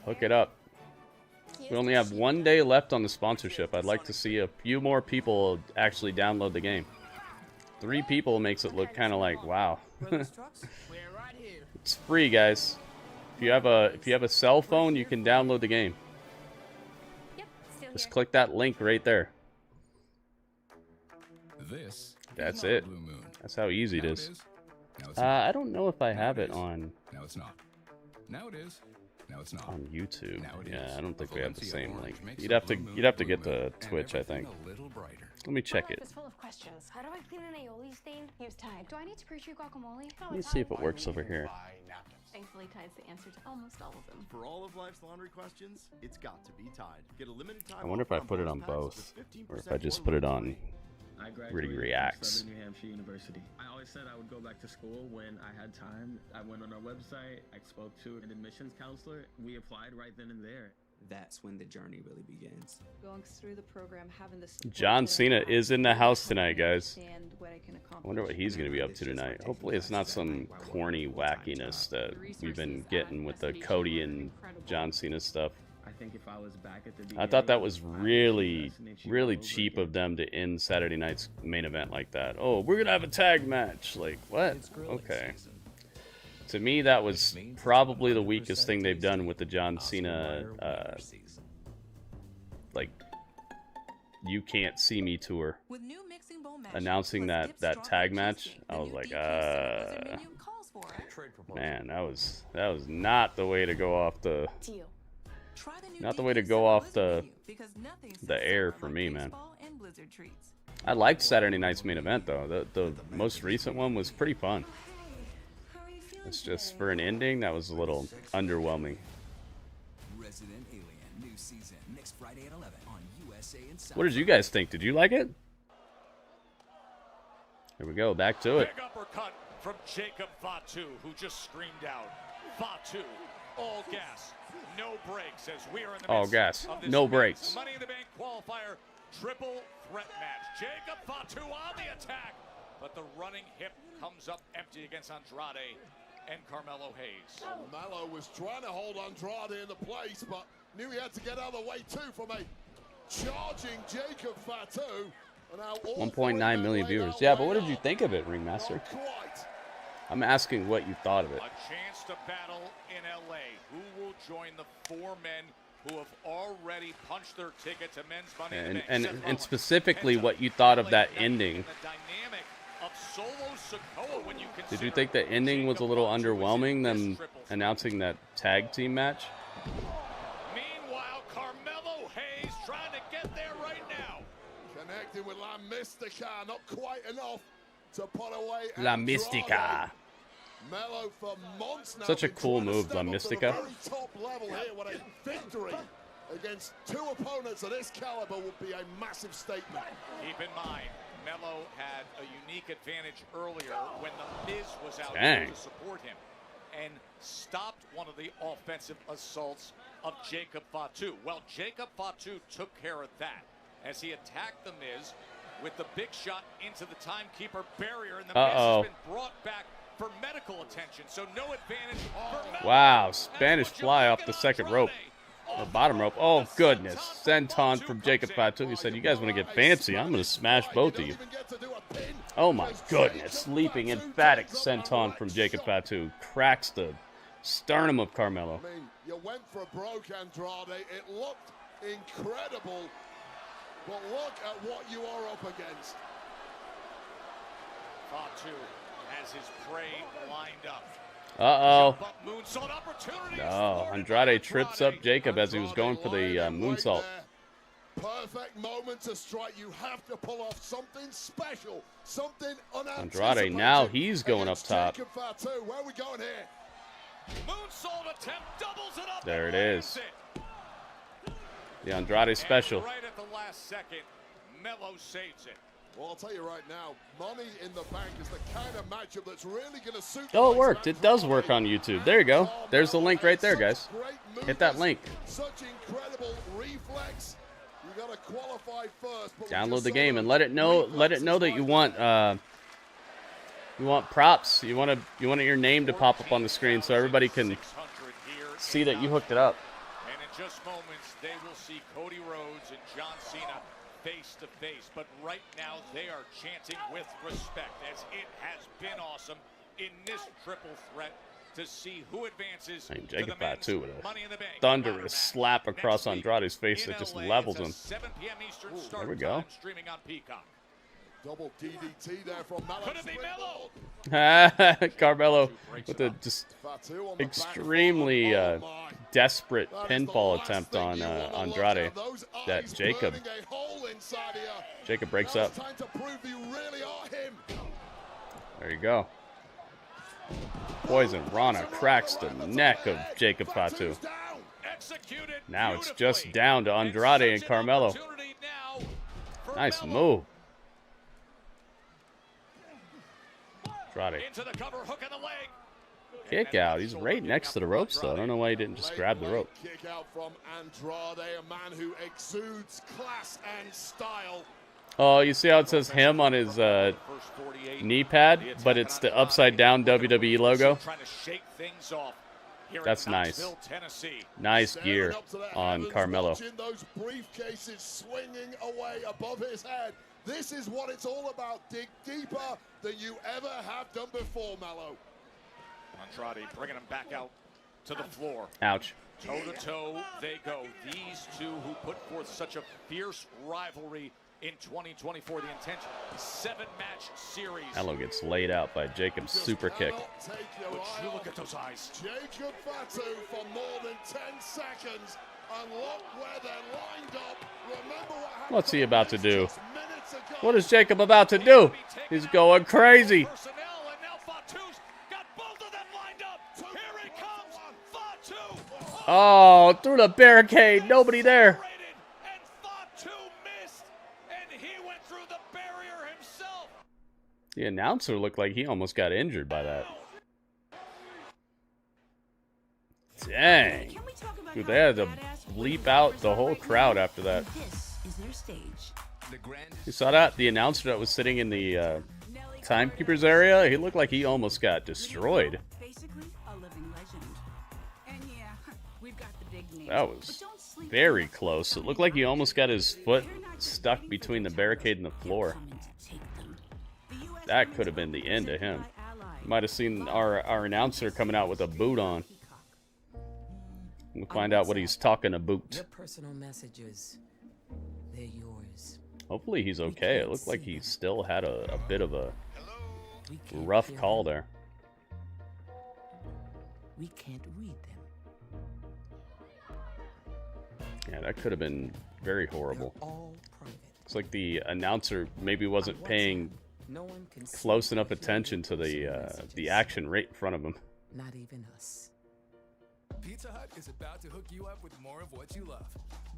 Hook it up. We only have 1 day left on the sponsorship. I'd like to see a few more people actually download the game. 3 people makes it look kind of like, wow. It's free, guys. If you have a cell phone, you can download the game. Just click that link right there. That's it. That's how easy it is. I don't know if I have it on. Now it's not. Now it is. Now it's not. On YouTube. Yeah, I don't think we have the same link. You'd have to get the Twitch, I think. Let me check it. It's full of questions. How do I clean an aioli stain? Use Tide. Do I need to pre-treat guacamole? Let me see if it works over here. Thankfully, Tide's the answer to almost all of them. For all of life's laundry questions, it's got to be Tide. Get a limited time. I wonder if I put it on both, or if I just put it on I graduated Gritty from reacts. Southern New Hampshire University. I always said I would go back to school when I had time. I went on our website. I spoke to an admissions counselor. We applied right then and there. That's when the journey really begins. Going through the program, having the support John that I Cena have, is in the house tonight, guys. understand what I can I accomplish. wonder what he's going to be up to tonight. Hopefully it's not some corny wackiness that we've been getting with the Cody and John Cena stuff. I think if I was back at the I beginning, thought that was I would really, destination all really over cheap again. of them to end Saturday night's main event like that. Oh, we're going to have a tag match. Like, what? Okay. To me, that was probably the weakest thing they've done with the John Cena, like, You Can't See Me tour. Announcing that tag match, I was like, man, that was not the way to go off the air for me, man. I liked Saturday night's main event though. The most recent one was pretty fun. It's just for an ending that was a little underwhelming. Resident Alien new season next Friday at 11 on USA and South. What did you guys think? Did you like it? Here we go, back to it. Big uppercut from Jacob Fatu, who just screamed out, Fatu, all gas, no brakes, as we are in the All midst gas, of this no men's brakes. Money in the Bank qualifier triple threat match. Jacob Fatu on the attack, but the running hip comes up empty against Andrade and Carmelo Hayes. Carmelo was trying to hold Andrade in the place, but knew he had to get out of the way too from a charging Jacob Fatu. 1.9 million viewers. Yeah, but what did you think of it, Ringmaster? I'm asking what you thought of it. A chance to battle in LA. Who will join the four men who have already punched their ticket to men's Money in the Bank? And specifically what you thought of that ending. The dynamic of Solo Sikoa when you Did you think the ending was a little underwhelming, them announcing that tag team match? Meanwhile, Carmelo Hayes trying to get there right now. Connecting with La Mystica, not quite enough to put away La Andrade. Mystica. Mello for months now. Such a been cool trying to move, step La up to the Mystica. very top level here. What a victory against two opponents of this caliber would be a massive statement. Keep in mind, Mello had a unique advantage earlier when the Miz was out Dang. there to support him and stopped one of the offensive assaults of Jacob Fatu. Well, Jacob Fatu took care of that as he attacked the Miz with the big shot into the timekeeper barrier, and the Miz has been brought back for medical attention, so no advantage for Mello. Wow, Spanish fly off the second rope. Or bottom rope. Oh, goodness. Senton from Jacob Fatu. He said, you guys want to get fancy? I'm going to smash both of you. Oh, my goodness. Leaping emphatic senton from Jacob Fatu. Cracks the sternum of Carmelo. I mean, you went for broke, Andrade. It looked incredible, but look at what you are up against. Fatu has his prey lined up. Uh-oh. No, Andrade trips up Jacob as he was going for the moonsault. Perfect moment to strike. You have to pull off something special, something unanticipated. Andrade, now he's going up top. Jacob Fatu, where are we going here? Moonsault attempt, doubles it up. There it is. The Andrade special. And right at the last second, Mello saves it. Well, I'll tell you right now, Money in the Bank is the kind of matchup that's really going to suit. Oh, it worked. It does work on YouTube. There you go. There's the link right there, guys. Hit that link. Such incredible reflex. You got to qualify first. Download the game and let it know that you want props. You want your name to pop up on the screen so everybody can see that you hooked it up. And in just moments, they will see Cody Rhodes and John Cena face to face, but right now they are chanting with respect as it has been awesome in this triple threat to see who advances to Jacob the men's Fatu with a Money in the Bank thunderous slap across Andrade's face that just levels him. 7 p.m. Eastern There we start go. time, streaming on Peacock. Double DDT there from Mello. Could it be Mello? Carmelo with a just extremely desperate pinfall attempt on Andrade that Jacob breaks up. There you go. Poison Rana cracks the neck of Jacob Fatu. Now it's just down to Andrade and Carmelo. Nice move. Andrade. Into the cover, hook in the leg. Kick out. He's right next to the ropes, though. I don't know why he didn't just grab the rope. Kick out from Andrade, a man who exudes class and style. Oh, you see how it says him on his knee pad, but it's the upside down WWE logo? That's nice. Nice gear on Carmelo. Those briefcases swinging away above his head. This is what it's all about. Dig deeper than you ever have done before, Mello. Andrade bringing him back out to the floor. Ouch. Toe-to-toe they go. These two who put forth such a fierce rivalry in 2024. The intention, 7-match series. Mello gets laid out by Jacob's super kick. Would you look at those eyes? Jacob Fatu for more than 10 seconds. And look where they're lined up. Remember what happened. What's he about to do? What is Jacob about to do? He's going crazy. Oh, through the barricade. Nobody there. The announcer looked like he almost got injured by that. Dang. Dude, they had to bleep out the whole crowd after that. You saw that? The announcer that was sitting in the timekeeper's area, he looked like he almost got destroyed. That was very close. It looked like he almost got his foot stuck between the barricade and the floor. That could have been the end of him. Might have seen our announcer coming out with a boot on. We'll find out what he's talking about. Your personal messages, they're yours. Hopefully he's okay. It looked like he still had a bit of a rough call there. We can't read them. Yeah, that could have been very horrible. It's like the announcer maybe wasn't paying close enough attention to the action right in front of him. Not even us. Pizza Hut is about to hook you up with more of what you love.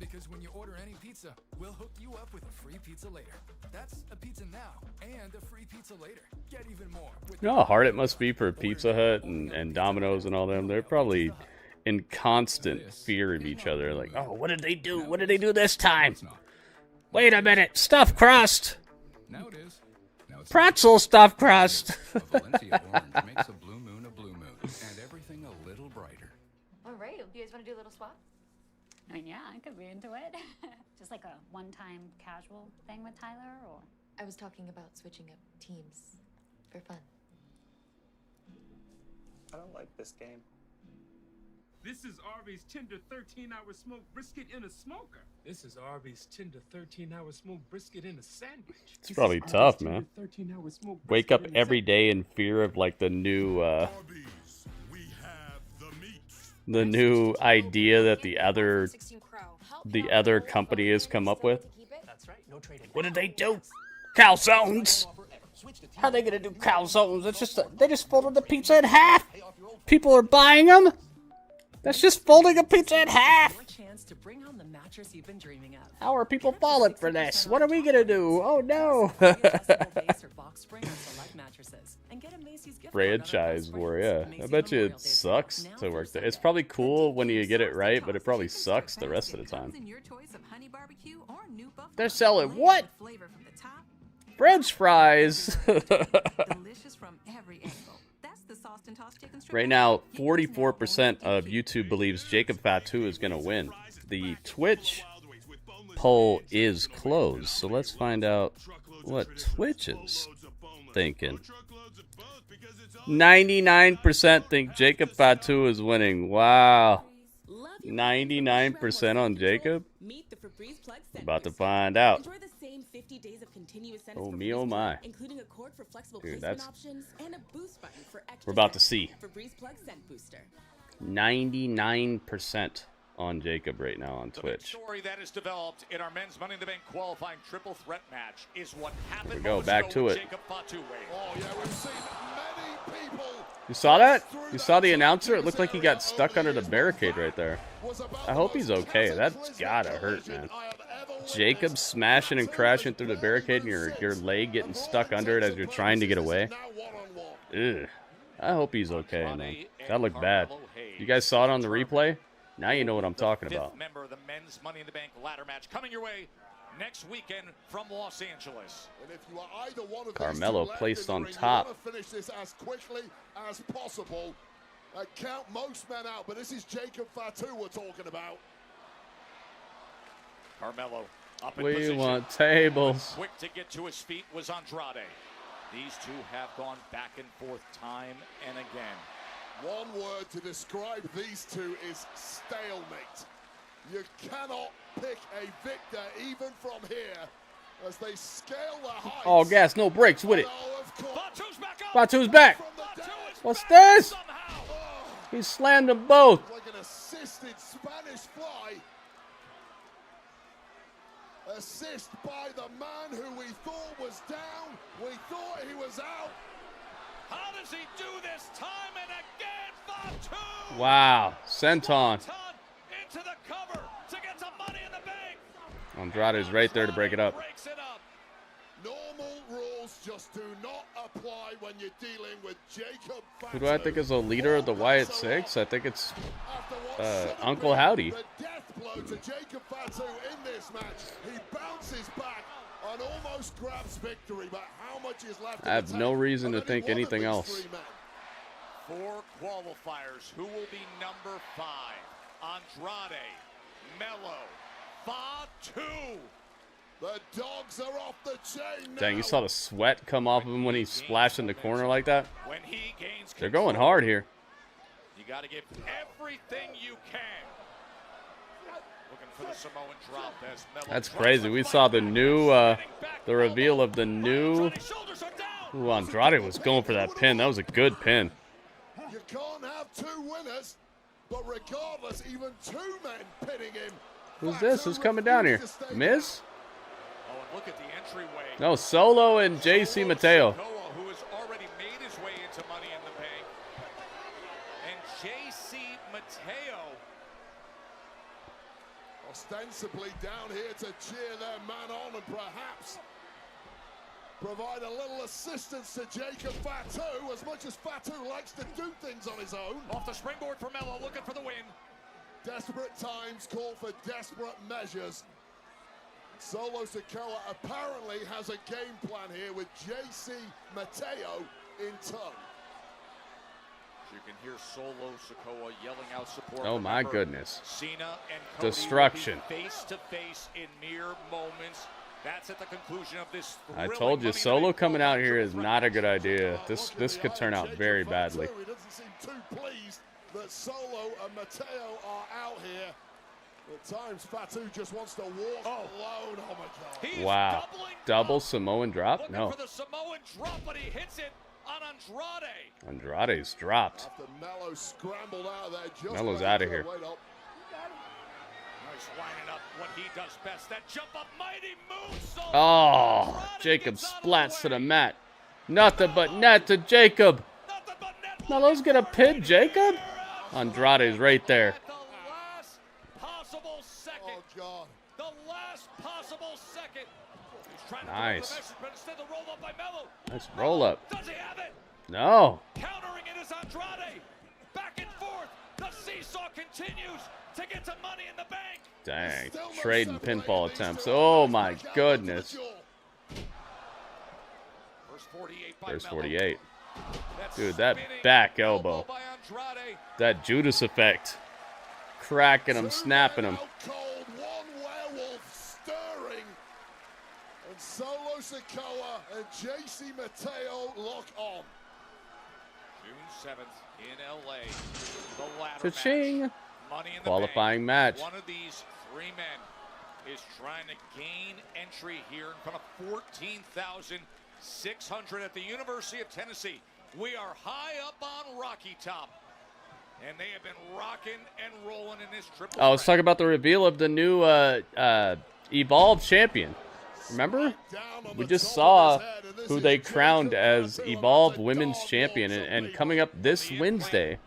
Because when you order any pizza, we'll hook you up with a free pizza later. That's a pizza now and a free pizza later. Get even more. You know how hard it must be for Pizza Hut and Domino's and all them? They're probably in constant fear of each other. Like, oh, what did they do? What did they do this time? Wait a minute. Stuffed crust. Now it is. Pretzel stuffed crust. Valencia orange makes a blue moon, and everything a little brighter. All right, you guys want to do a little swap? I mean, yeah, I could be into it. Just like a one-time casual thing with Tyler, or? I was talking about switching up teams for fun. I don't like this game. This is Arby's tender 13-hour smoked brisket in a smoker. This is Arby's tender 13-hour smoked brisket in a sandwich. It's probably tough, man. Wake up every day in fear of like the new idea that the other company has come up with. What did they do? Calzones. How are they gonna do calzones? It's just they just folded the pizza in half. People are buying them. That's just folding a pizza in half. How are people falling for this? What are we gonna do? Oh no! Franchise war, yeah. I bet you it sucks to work there. It's probably cool when you get it right, but it probably sucks the rest of the time. They're selling what? French fries. Right now, 44% of YouTube believes Jacob Fatu is going to win. The Twitch poll is closed, so let's find out what Twitch is thinking. 99% think Jacob Fatu is winning. Wow. 99% on Jacob? About to find out. Oh me, oh my. Dude, that's... We're about to see. 99% on Jacob right now on Twitch. The story that is developed in our men's Money in the Bank qualifying triple threat match is what happened. We go back to it. Jacob Fatu. Oh yeah, we've seen many people. You saw that? You saw the announcer? It looked like he got stuck under the barricade right there. I hope he's okay. That's gotta hurt, man. Jacob smashing and crashing through the barricade and your leg getting stuck under it as you're trying to get away. Ugh. I hope he's okay, man. That looked bad. You guys saw it on the replay? Now you know what I'm talking about. Member of the men's Money in the Bank ladder match coming your way next weekend from Los Angeles. And if you are either one of Carmelo these two placed left in on the ring, top. You want to finish this as quickly as possible. Count most men out, but this is Jacob Fatu we're talking about. Carmelo up in We position. want tables. Quick to get to his feet was Andrade. These two have gone back and forth time and again. One word to describe these two is stalemate. You cannot pick a victor even from here as they scale the heights. All gas, no brakes with it. Fatu's back up. Fatu's back. What's this? He slammed them both. Like an assisted Spanish fly. Assist by the man who we thought was down. We thought he was out. How does he do this time and again? Fatu! Wow. Senton. Into the cover to get some Money in the Bank. Andrade's right there to break it up. Breaks it up. Normal rules just do not apply when you're dealing with Jacob Fatu. Who do I think is the leader of the Wyatt Six? I think it's Uncle Howdy. The death blow to Jacob Fatu in this match. He bounces back and almost grabs victory, but how much is left? I have no reason to think anything else. 4 qualifiers. Who will be number 5? Andrade, Melo, Fatu. The dogs are off the chain now. Dang, you saw the sweat come off of him when he splashed in the corner like that? When he gains They're going hard here. You got to give everything you can. Looking for the Samoan drop as Melo. That's crazy. We saw the new, the reveal of the new. Ooh, Andrade was going for that pin. That was a good pin. You can't have 2 winners, but regardless, even 2 men pitting him. Who's this? Who's coming down here? Miz? Oh, and look at the entryway. No, Solo and JC Mateo. Who has already made his way into Money in the Bank. And JC Mateo. Ostensibly down here to cheer their man on and perhaps provide a little assistance to Jacob Fatu, as much as Fatu likes to do things on his own. Off the springboard for Melo, looking for the win. Desperate times call for desperate measures. Solo Sikoa apparently has a game plan here with JC Mateo in tow. You can hear Solo Sikoa yelling out support. Oh my goodness. Cena and Cody Destruction. face to face in mere moments. That's at the conclusion of this. I told you, Solo coming out here is not a good idea. This could turn out very badly. He doesn't seem too pleased that Solo and Mateo are out here. At times, Fatu just wants to walk alone. Oh my God! Wow. Double Samoan drop? Looking No. for the Samoan drop, but he hits it on Andrade. Andrade's dropped. After Melo scrambled out of there, just Melo's ready outta for here. the weight up. Nice lining up what he does best. That jump up mighty moonsault. Oh, Jacob splats to the mat. Nothing but net to Jacob. Melo's gonna pin Jacob? Andrade's right there. Possible second. Oh God. The last possible second. He's trying to Nice. the message, but instead the roll up by Melo. Nice roll up. Does he have it? No. Countering it is Andrade. Back and forth. The seesaw continues to get to Money in the Bank. Dang. Trading pinfall attempts. Oh my goodness. First 48 by There's Melo. 48. That Dude, that spinning back elbow. by Andrade. That Judas effect. Cracking him, snapping him. Cold, one werewolf stirring. And Solo Sikoa and JC Mateo lock on. June 7th in LA. The ladder Cha-ching. match. Money in the Qualifying Bank. match. One of these 3 men is trying to gain entry here in front of 14,600 at the University of Tennessee. We are high up on Rocky Top. And they have been rocking and rolling in this triple. Oh, let's talk about the reveal of the new Evolve champion. Remember? We just saw who they crowned as Evolve Women's Champion. And coming up this Wednesday,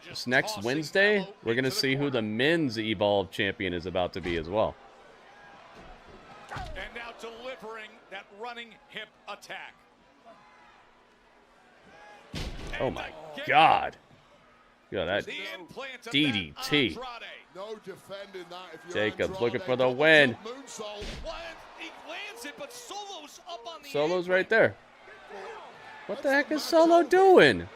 this next Wednesday, we're going to see who the Men's Evolve Champion is about to be as well. And now delivering that running hip attack. Oh my God. Yeah, that DDT. No defending that if you're Jacobs Andrade. looking for the win. Moonsault. He lands it, but Solo's up on the Solo's right there. What the heck is Solo doing?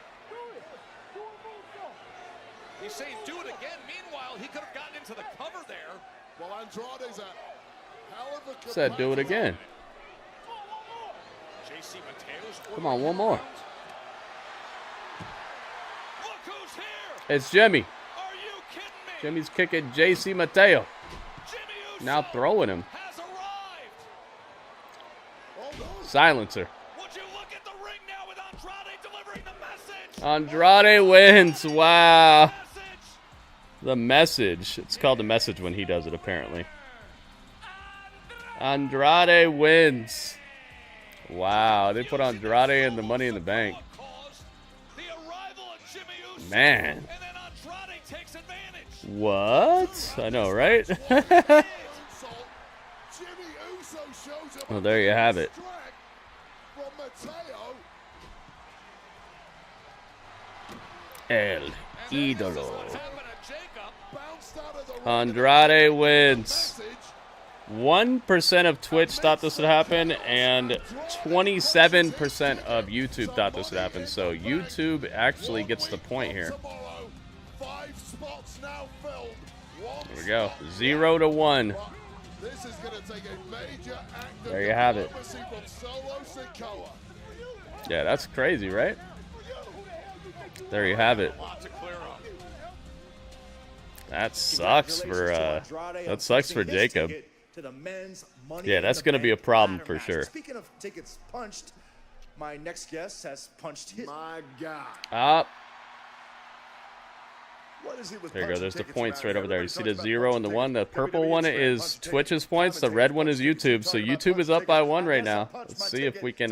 He's saying do it again. Meanwhile, he could have gotten into the cover there. Well, Andrade's a hell of a Said do it again. JC Mateo's Come on, one more. Look who's here. It's Jimmy. Are you kidding me? Jimmy's kicking JC Mateo. Now throwing him. Has arrived. Silencer. Would you look at the ring now with Andrade delivering the message? Andrade wins. Wow. The message. It's called the message when he does it, apparently. Andrade wins. Wow. They put Andrade in the Money in the Bank. Man. What? I know, right? Well, there you have it. El Ídolo. Andrade wins. 1% of Twitch thought this would happen, and 27% of YouTube thought this would happen. So YouTube actually gets the point here. There we go. 0-1. There you have it. Yeah, that's crazy, right? There you have it. That sucks for Jacob. Yeah, that's going to be a problem for sure. Speaking of tickets punched, my next guest has punched his. My God. Up. What is it with There you go. punching There's the tickets points around right here? over there. You Everybody see the talks 0 and the 1. The purple one is Twitch's points. The red one is YouTube. So YouTube is up by 1 right now. Let's see if we can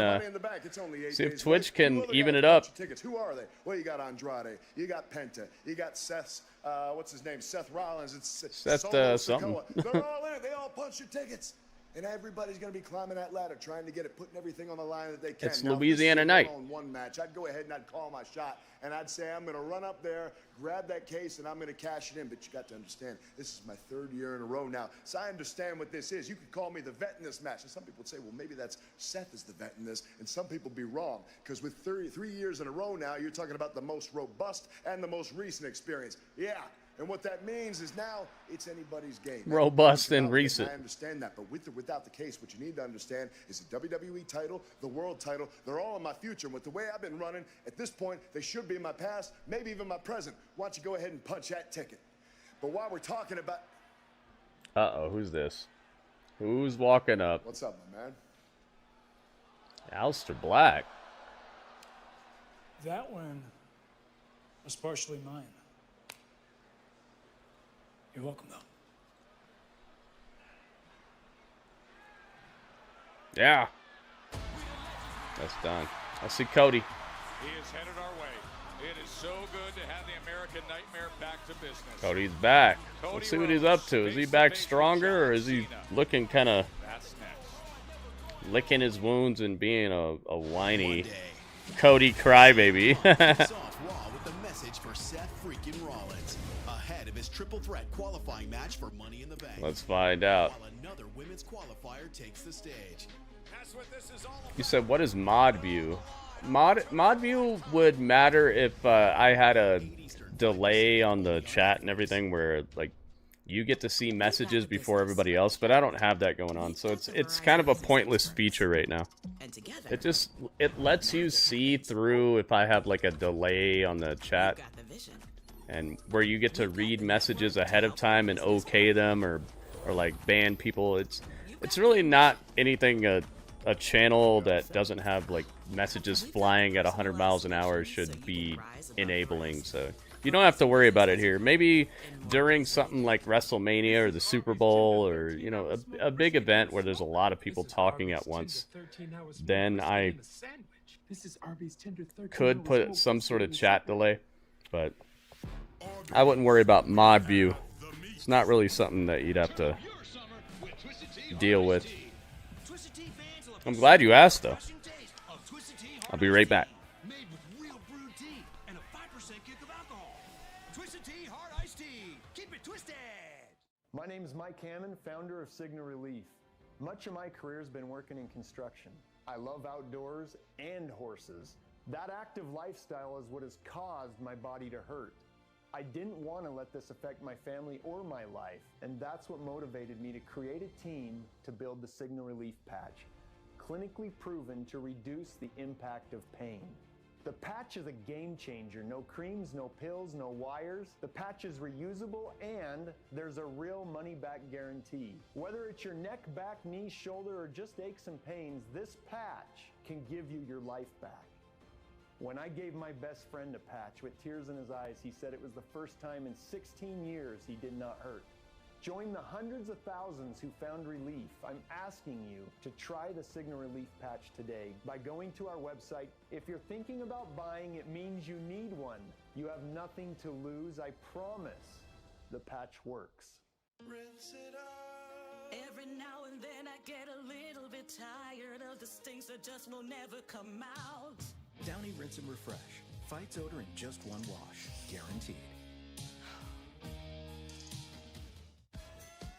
see if Twitch can even it up. Tickets. Who are they? Well, you got Andrade. You got Penta. You got Seth. What's his name? Seth Rollins. It's Seth Solo something. Sikoa. They're all in it. They all punch your tickets. And everybody's going to be climbing that ladder, trying to get it, putting everything on the line that they can. It's now, Louisiana if this night. is a one match, I'd go ahead and I'd call my shot, and I'd say I'm going to run up there, grab that case, and I'm going to cash it in. But you got to understand, this is my 3rd year in a row now, so I understand what this is. You could call me the vet in this match, and some people would say, well, maybe that's Seth is the vet in this, and some people be wrong, because with 3 years in a row now, you're talking about the most robust and the most recent experience. Yeah. And what that means is now it's anybody's game. Robust and recent. I understand that, but with or without the case, what you need to understand is the WWE title, the world title, they're all in my future. And with the way I've been running, at this point, they should be in my past, maybe even my present. Why don't you go ahead and punch that ticket? But while we're talking about... Uh-oh, who's this? Who's walking up? What's up, my man? Aleister Black. That one was partially mine. You're welcome, though. Yeah. That's done. I see Cody. He is headed our way. It is so good to have the American Nightmare back to business. Cody's back. Let's see what he's up to. Is he back stronger, or is he looking kind of licking his wounds and being a whiny Cody crybaby? With the message for Seth freaking Rollins ahead of his triple threat qualifying match for Money in the Bank. Let's find out. While another women's qualifier takes the stage. That's what this is all about. You said, what is mod view? Mod view would matter if I had a delay on the chat and everything where like you get to see messages before everybody else, but I don't have that going on, so it's kind of a pointless feature right now. It lets you see through if I have like a delay on the chat, and where you get to read messages ahead of time and okay them or like ban people. It's really not anything a channel that doesn't have like messages flying at 100 miles an hour should be enabling, so you don't have to worry about it here. Maybe during something like WrestleMania or the Super Bowl or, you know, a big event where there's a lot of people talking at once, then I could put some sort of chat delay, but I wouldn't worry about mod view. It's not really something that you'd have to deal with. I'm glad you asked, though. I'll be right back. My name is Mike Hammond, founder of Signal Relief. Much of my career has been working in construction. I love outdoors and horses. That active lifestyle is what has caused my body to hurt. I didn't want to let this affect my family or my life, and that's what motivated me to create a team to build the Signal Relief patch, clinically proven to reduce the impact of pain. The patch is a game changer. No creams, no pills, no wires. The patch is reusable and there's a real money-back guarantee. Whether it's your neck, back, knee, shoulder, or just aches and pains, this patch can give you your life back. When I gave my best friend a patch with tears in his eyes, he said it was the first time in 16 years he did not hurt. Join the hundreds of thousands who found relief. I'm asking you to try the Signal Relief patch today by going to our website. If you're thinking about buying, it means you need one. You have nothing to lose. I promise the patch works. Every now and then I get a little bit tired of the stinks that just will never come out. Downy Rinse and Refresh. Fights odor in just one wash. Guaranteed.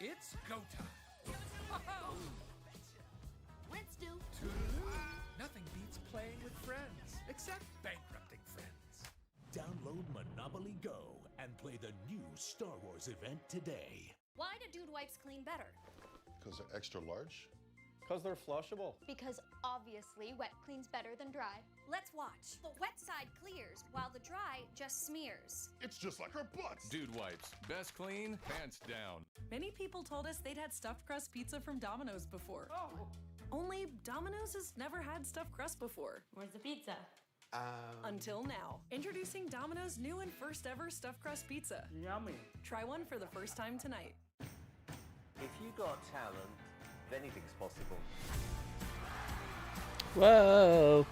It's go time. Let's do. Nothing beats playing with friends, except bankrupting friends. Download Monopoly Go and play the new Star Wars event today. Why do dude wipes clean better? Because they're extra large? Because they're flushable. Because obviously wet cleans better than dry. Let's watch. The wet side clears while the dry just smears. It's just like our butts. Dude wipes. Best clean, hands down. Many people told us they'd had stuffed crust pizza from Domino's before. Only Domino's has never had stuffed crust before. Where's the pizza? Until now. Introducing Domino's new and first ever stuffed crust pizza. Yummy. Try one for the first time tonight. If you got talent, anything's possible. Whoa.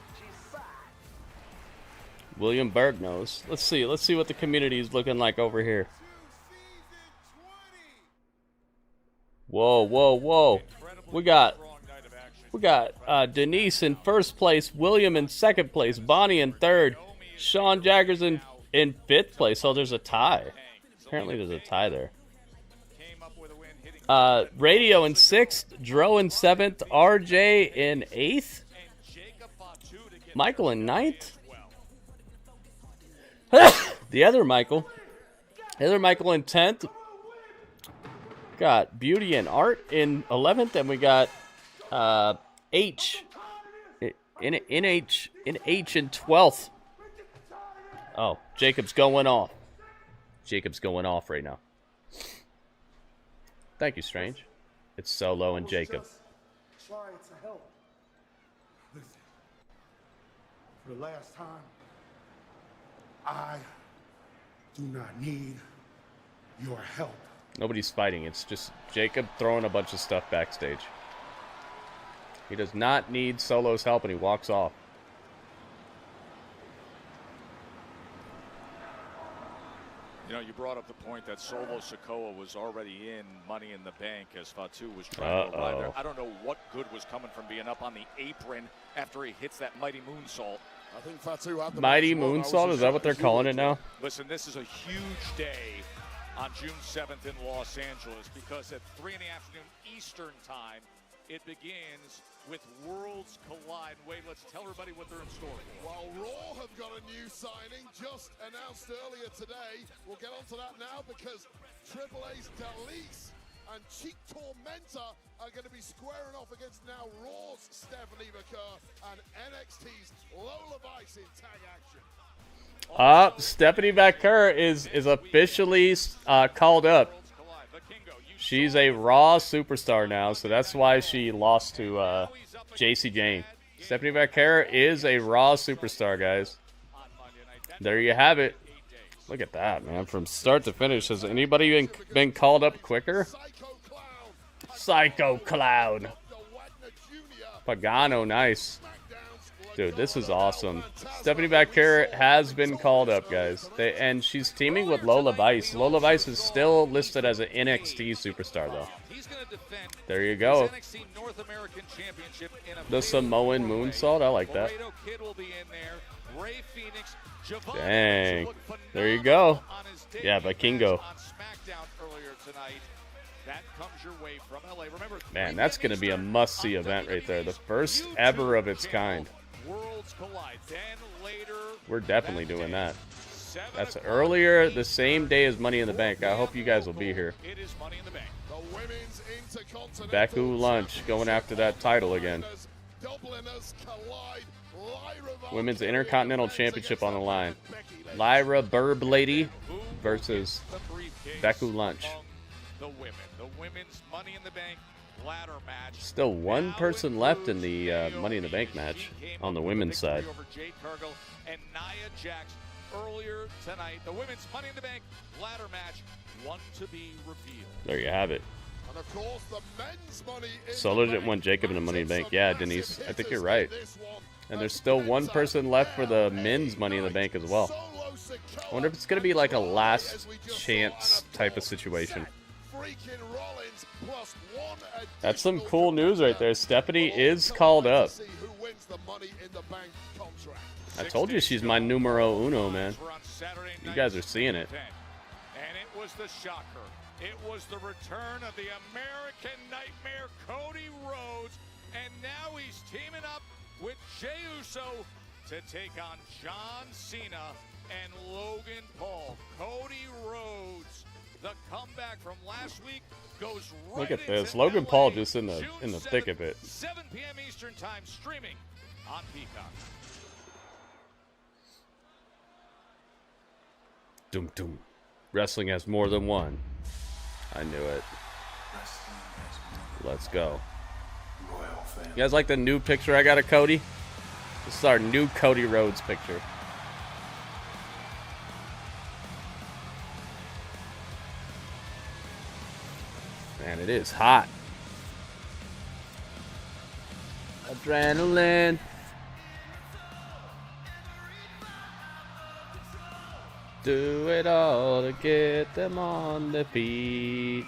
William Berg knows. Let's see what the community is looking like over here. Whoa, whoa, whoa. We got Denise in first place, William in second place, Bonnie in third, Sean Jaggers in fifth place. Oh, there's a tie. Apparently there's a tie there. Radio in sixth, Dro in seventh, RJ in eighth, Michael in ninth. The other Michael in 10th. Got Beauty and Art in 11th, and we got H in 12th. Oh, Jacob's going off. Jacob's going off right now. Thank you, Strange. It's Solo and Jacob. Try to help. Listen, for the last time, I do not need your help. Nobody's fighting. It's just Jacob throwing a bunch of stuff backstage. He does not need Solo's help, and he walks off. You know, you brought up the point that Solo Sikoa was already in Money in the Bank as Fatu was trying to arrive there. I don't know what good was coming from being up on the apron after he hits that mighty moonsault. I think Fatu had the Mighty moonsault? Is that what they're calling it now? Listen, this is a huge day on June 7th in Los Angeles because at 3 in the afternoon Eastern time, it begins with Worlds Collide. Wait, let's tell everybody what they're in store for. Well, Raw have got a new signing just announced earlier today. We'll get on to that now because Triple A's Dalise and Cheek Tormenta are going to be squaring off against now Raw's Stephanie McCurr and NXT's Lola Vice in tag action. Stephanie McCurr is officially called up. She's a Raw superstar now, so that's why she lost to JC Jane. Stephanie McCurr is a Raw superstar, guys. There you have it. Look at that, man. From start to finish. Has anybody been called up quicker? Psycho Clown. Pagano, nice. Dude, this is awesome. Stephanie McCurr has been called up, guys. And she's teaming with Lola Vice. Lola Vice is still listed as an NXT superstar, though. There you go. The Samoan moonsault, I like that. Dang. There you go. Yeah, Vikingo. earlier tonight. That comes your way from LA. Remember, Man, that's going to be a must-see event right there. The first ever of its kind. Worlds collide. Then later, we're definitely doing that. That's earlier, the same day as Money in the Bank. I hope you guys will be here. It is Money in the Bank. The women's intercontinental Baku Lunch going after that title again. Women's Intercontinental Championship on the line. Lyra Burb Lady versus Baku Lunch. The women's Money in the Bank ladder match. Still one person left in the Money in the Bank match on the women's side. Over Jade, Cargill, and Nia Jax earlier tonight. The women's Money in the Bank ladder match, one to be revealed. There you have it. And of course, the men's Money in Solo didn't want Jacob in the Money in the Bank. Yeah, Denise, I think you're right. And there's still one person left for the men's Money in the Bank as well. I wonder if it's going to be like a last chance type of situation. That's some cool news right there. Stephanie is called up. I told you she's my numero uno, man. You guys are seeing it. And it was the shocker. It was the return of the American Nightmare, Cody Rhodes. And now he's teaming up with Jey Uso to take on John Cena and Logan Paul. Cody Rhodes, the comeback from last week, goes right. Look at this. Logan Paul just in the thick of it. 7 p.m. Eastern Time, streaming on Peacock. Doom doom. Wrestling has more than one. I knew it. Let's go. You guys like the new picture I got of Cody? This is our new Cody Rhodes picture. Man, it is hot. Adrenaline. Do it all to get them on the feet.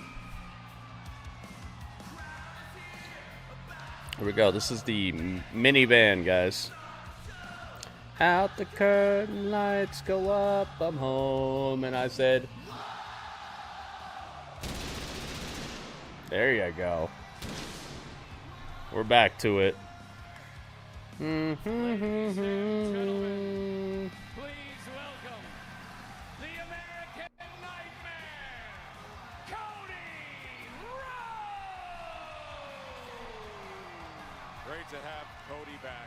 Here we go. This is the minivan, guys. Out the curtain lights go up, I'm home. And I said, there you go. We're back to it. Please welcome the American Nightmare, Cody Rhodes! Great to have Cody back.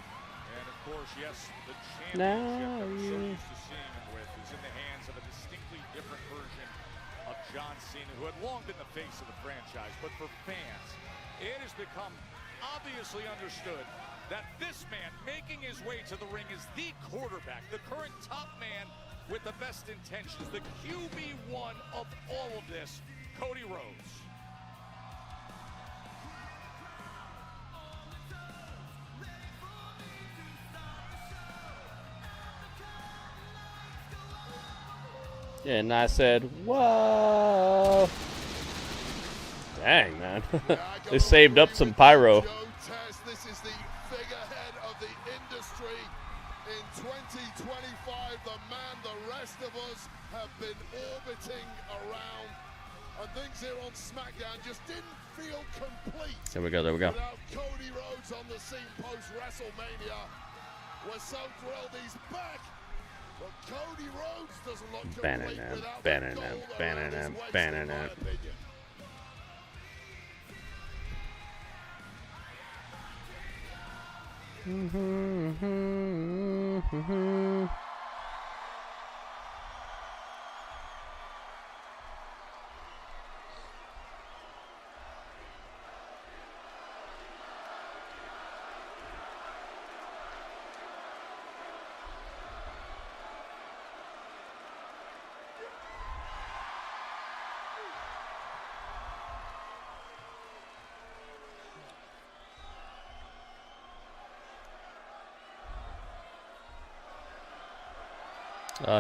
And of course, yes, the championship that we're so used to seeing him with is in the hands of a distinctly different version of John Cena, who had long been the face of the franchise. But for fans, it has become obviously understood that this man making his way to the ring is the quarterback, the current top man with the best intentions, the QB1 of all of this, Cody Rhodes. And I said, whoa. Dang, man. They saved up some pyro. This is the figurehead of the industry in 2025. The man the rest of us have been orbiting around. And things here on SmackDown just didn't feel complete. There we go, there we go. Without Cody Rhodes on the scene post-WrestleMania. We're so thrilled he's back. But Cody Rhodes doesn't look complete without the gold around his waist, in my opinion.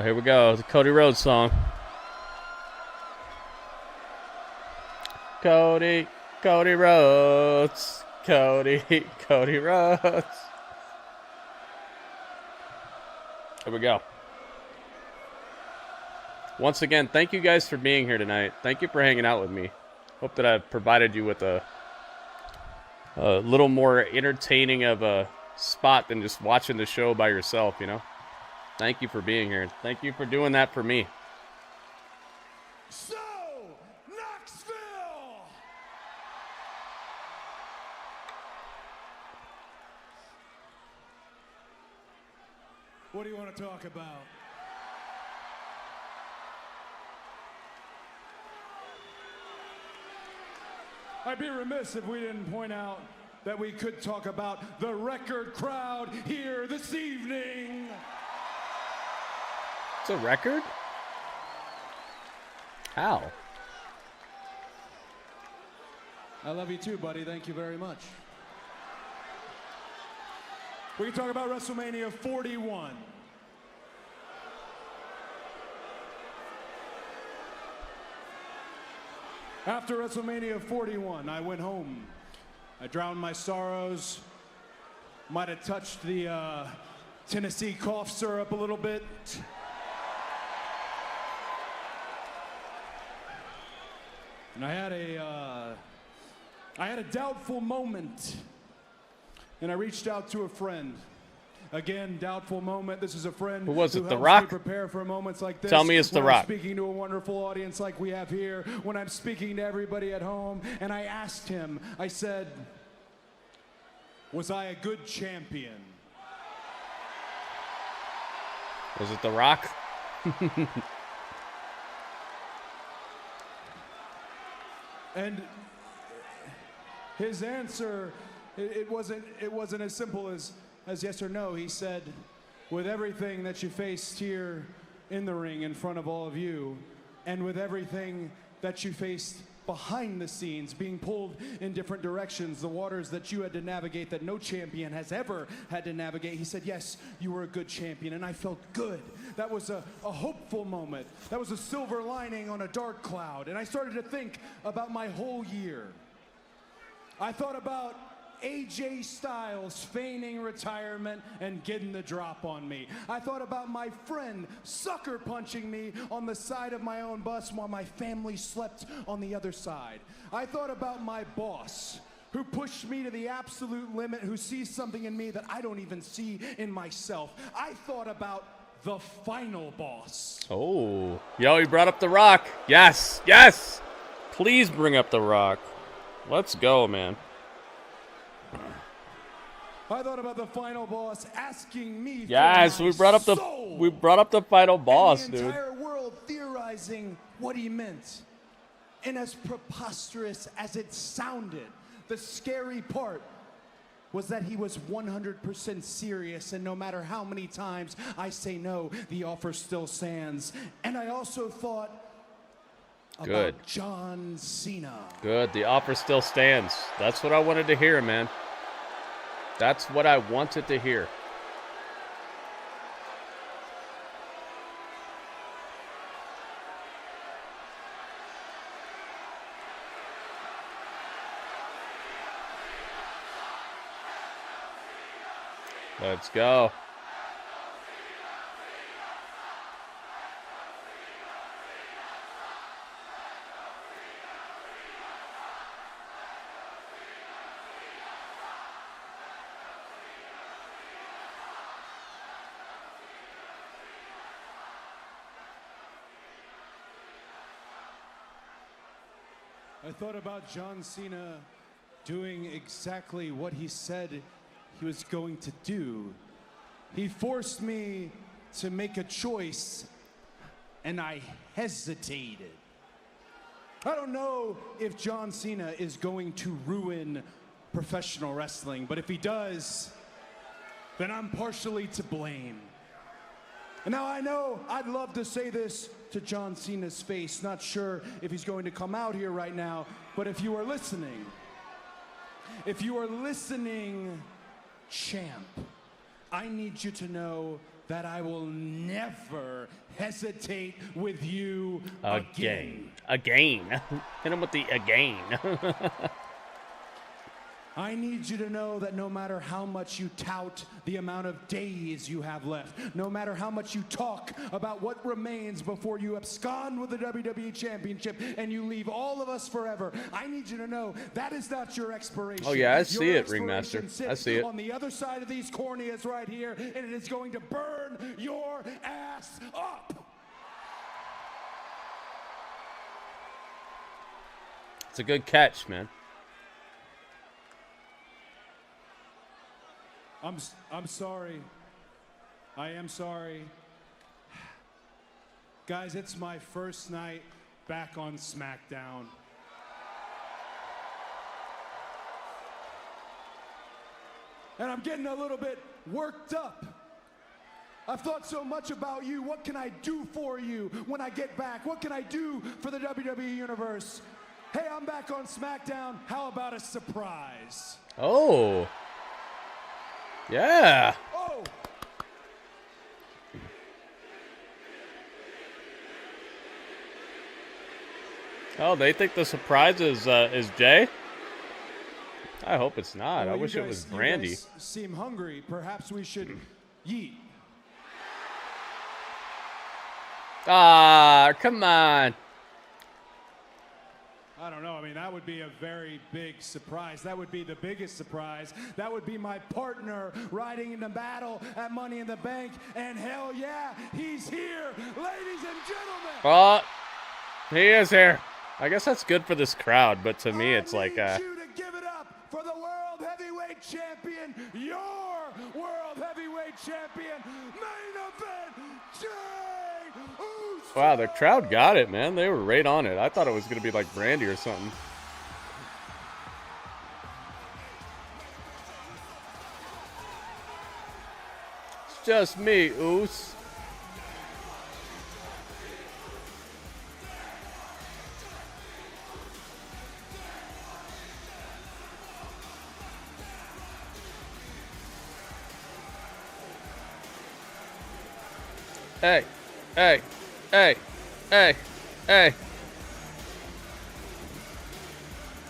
Here we go, the Cody Rhodes song. Cody Rhodes, Cody Rhodes. Here we go. once again, thank you guys for being here tonight. Thank you for hanging out with me. Hope that I've provided you with a little more entertaining of a spot than just watching the show by yourself, you know? Thank you for being here. Thank you for doing that for me. So, Knoxville! What do you want to talk about? I'd be remiss if we didn't point out that we could talk about the record crowd here this evening. It's a record? How? I love you too, buddy. Thank you very much. We can talk about WrestleMania 41. After WrestleMania 41, I went home. I drowned my sorrows. Might have touched the Tennessee cough syrup a little bit. And I had a doubtful moment. And I reached out to a friend. Again, doubtful moment. This is a friend who was it? The helps Rock? me prepare for moments like this. Tell me it's The when Rock. I'm speaking to a wonderful audience like we have here. When I'm speaking to everybody at home, and I asked him. I said, "Was I a good champion?" Was it The Rock? And his answer, it wasn't as simple as yes or no. He said, with everything that you faced here in the ring in front of all of you, and with everything that you faced behind the scenes, being pulled in different directions, the waters that you had to navigate that no champion has ever had to navigate, he said, yes, you were a good champion, and I felt good. That was a hopeful moment. That was a silver lining on a dark cloud, and I started to think about my whole year. I thought about AJ Styles feigning retirement and getting the drop on me. I thought about my friend sucker punching me on the side of my own bus while my family slept on the other side. I thought about my boss who pushed me to the absolute limit, who sees something in me that I don't even see in myself. I thought about the final boss. Oh, yo, he brought up The Rock. Yes, yes. Please bring up The Rock. Let's go, man. I thought about the final boss asking me. Yes, we brought up the final boss, and the dude. entire world theorizing what he meant. And as preposterous as it sounded, the scary part was that he was 100% serious, and no matter how many times I say no, the offer still stands. And I also thought Good. about John Cena. Good. The offer still stands. That's what I wanted to hear, man. That's what I wanted to hear. Let's go. I thought about John Cena doing exactly what he said he was going to do. He forced me to make a choice, and I hesitated. I don't know if John Cena is going to ruin professional wrestling, but if he does, then I'm partially to blame. And now I know I'd love to say this to John Cena's face, not sure if he's going to come out here right now, but if you are listening, champ, I need you to know that I will never hesitate with you again. Again. Hit him with the again. I need you to know that no matter how much you tout the amount of days you have left, no matter how much you talk about what remains before you abscond with the WWE Championship and you leave all of us forever, I need you to know that is not your expiration. Oh yeah, I see Your it, Ringmaster. I see it. on the other side of these corneas right here, and it is going to burn your ass up. It's a good catch, man. I'm sorry. I am sorry. Guys, it's my first night back on SmackDown. And I'm getting a little bit worked up. I've thought so much about you. What can I do for you when I get back? What can I do for the WWE Universe? Hey, I'm back on SmackDown. How about a surprise? Oh. Yeah. Oh. Oh, they think the surprise is Jay? I hope it's not. Well, I wish it was Brandy. You guys seem hungry. Perhaps we should yeet. Ah, come on. I don't know. I mean, that would be a very big surprise. That would be the biggest surprise. That would be my partner riding into battle at Money in the Bank. And hell yeah, he's here, ladies and gentlemen. Oh, he is here. I guess that's good for this crowd, but to me, it's like... I need you to give it up for the World Heavyweight Champion, your World Heavyweight Champion, main event, Jay Uso. Wow, the crowd got it, man. They were right on it. I thought it was going to be like Brandy or something. It's just me, Oos. Hey, hey, hey, hey, hey.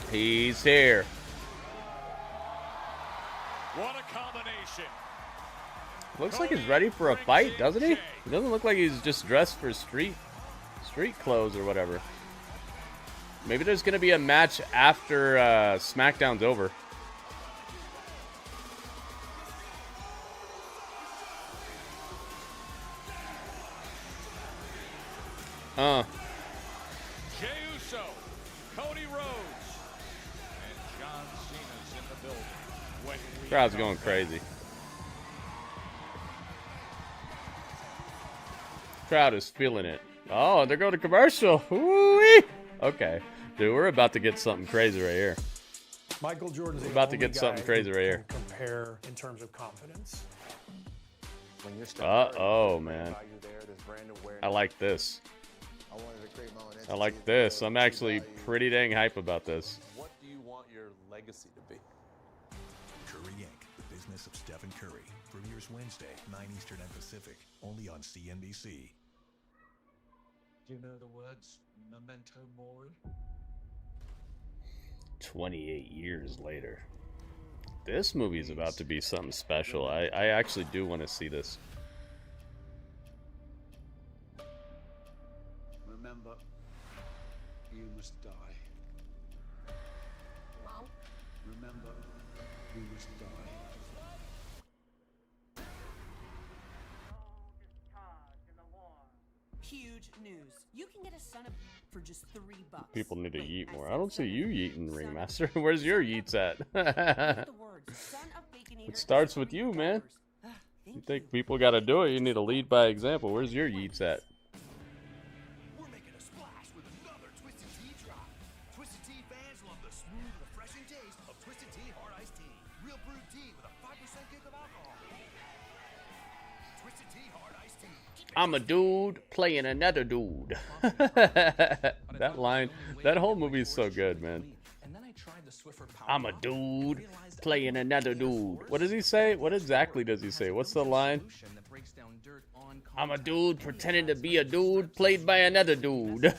He's here. What a combination. Looks like he's ready for a fight, doesn't he? He doesn't look like he's just dressed for street clothes or whatever. Maybe there's going to be a match after SmackDown's over. Jey Uso, Cody Rhodes, and John Cena's in the building. When we Crowd's going crazy. Crowd is feeling it. Oh, they're going to commercial. Woo-wee. Okay, dude, we're about to get something crazy right here. Michael Jordan's We're about to get something crazy right here. Compare in terms of confidence. When you're Oh man, I like this. I like this. I'm actually pretty dang hype about this. What do you want your legacy to be? Curry Inc., the business of Stephen Curry. Premieres Wednesday, 9 Eastern and Pacific, only on CNBC. Do you know the words memento mori? 28 years later. This movie's about to be something special. I actually do want to see this. Remember, you must die. Remember, you must die. Huge news. You can get a son of for just $3. People need to yeet more. I don't see you yeeting, Ringmaster. Where's your yeets at? It starts with you, man. You think people got to do it, you need to lead by example. Where's your yeets at? We're making a splash with another Twisted Tea drop. Twisted Tea fans love the smooth, refreshing taste of Twisted Tea Hard Iced Tea. Real brewed tea with a 5% kick of alcohol. Twisted Tea Hard Iced Tea. I'm a dude playing another dude. That line, that whole movie is so good, man. I'm a dude playing another dude. What does he say? What exactly does he say? What's the line? I'm a dude pretending to be a dude played by another dude.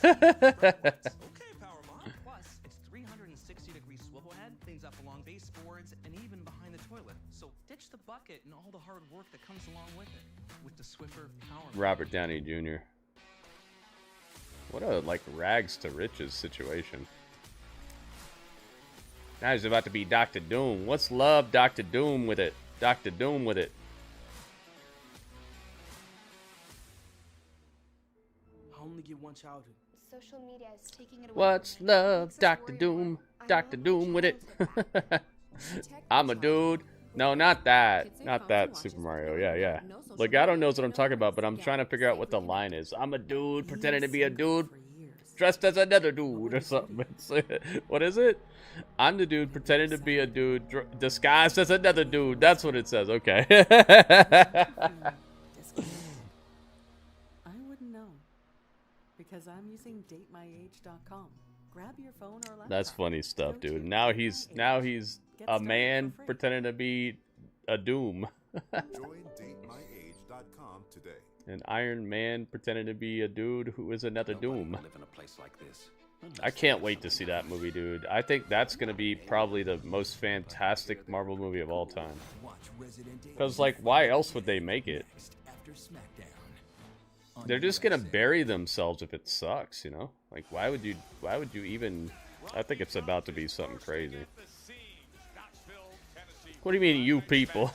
60-degree swivel head, things up along baseboards, and even behind the toilet. So ditch the bucket and all the hard work that comes along with it. With the Swiffer Power. Robert Downey Jr. What a, like, rags to riches situation. Now he's about to be Dr. Doom. What's love, Dr. Doom with it? Dr. Doom with it. I only get one childhood. Social media is taking it away. What's love, Dr. Doom? Dr. Doom with it. I'm a dude. No, not that. Not that Super Mario. Yeah, yeah. Legato knows what I'm talking about, but I'm trying to figure out what the line is. I'm a dude pretending to be a dude dressed as another dude or something. What is it? I'm the dude pretending to be a dude disguised as another dude. That's what it says. Okay. I wouldn't know. Because I'm using datemyage.com. Grab your phone or laptop. That's funny stuff, dude. Now he's a man pretending to be a Doom. Join datemyage.com today. An Iron Man pretending to be a dude who is another Doom. Live in a place like this. I can't wait to see that movie, dude. I think that's going to be probably the most fantastic Marvel movie of all time. Because, like, why else would they make it? They're just going to bury themselves if it sucks, you know? Like, why would you even... I think it's about to be something crazy. What do you mean, you people?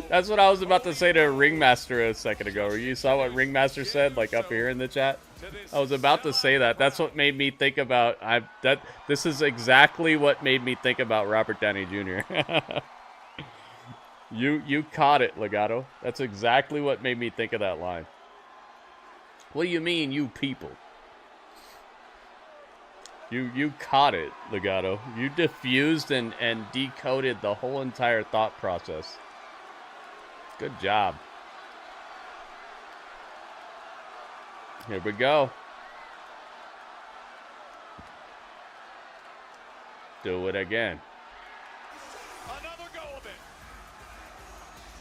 That's what I was about to say to Ringmaster a second ago. You saw what Ringmaster said, like, up here in the chat? I was about to say that. That's what made me think about... This is exactly what made me think about Robert Downey Jr. You caught it, Legato. That's exactly what made me think of that line. What do you mean, you people? You caught it, Legato. You diffused and decoded the whole entire thought process. Good job. Here we go. Do it again. Another go of it.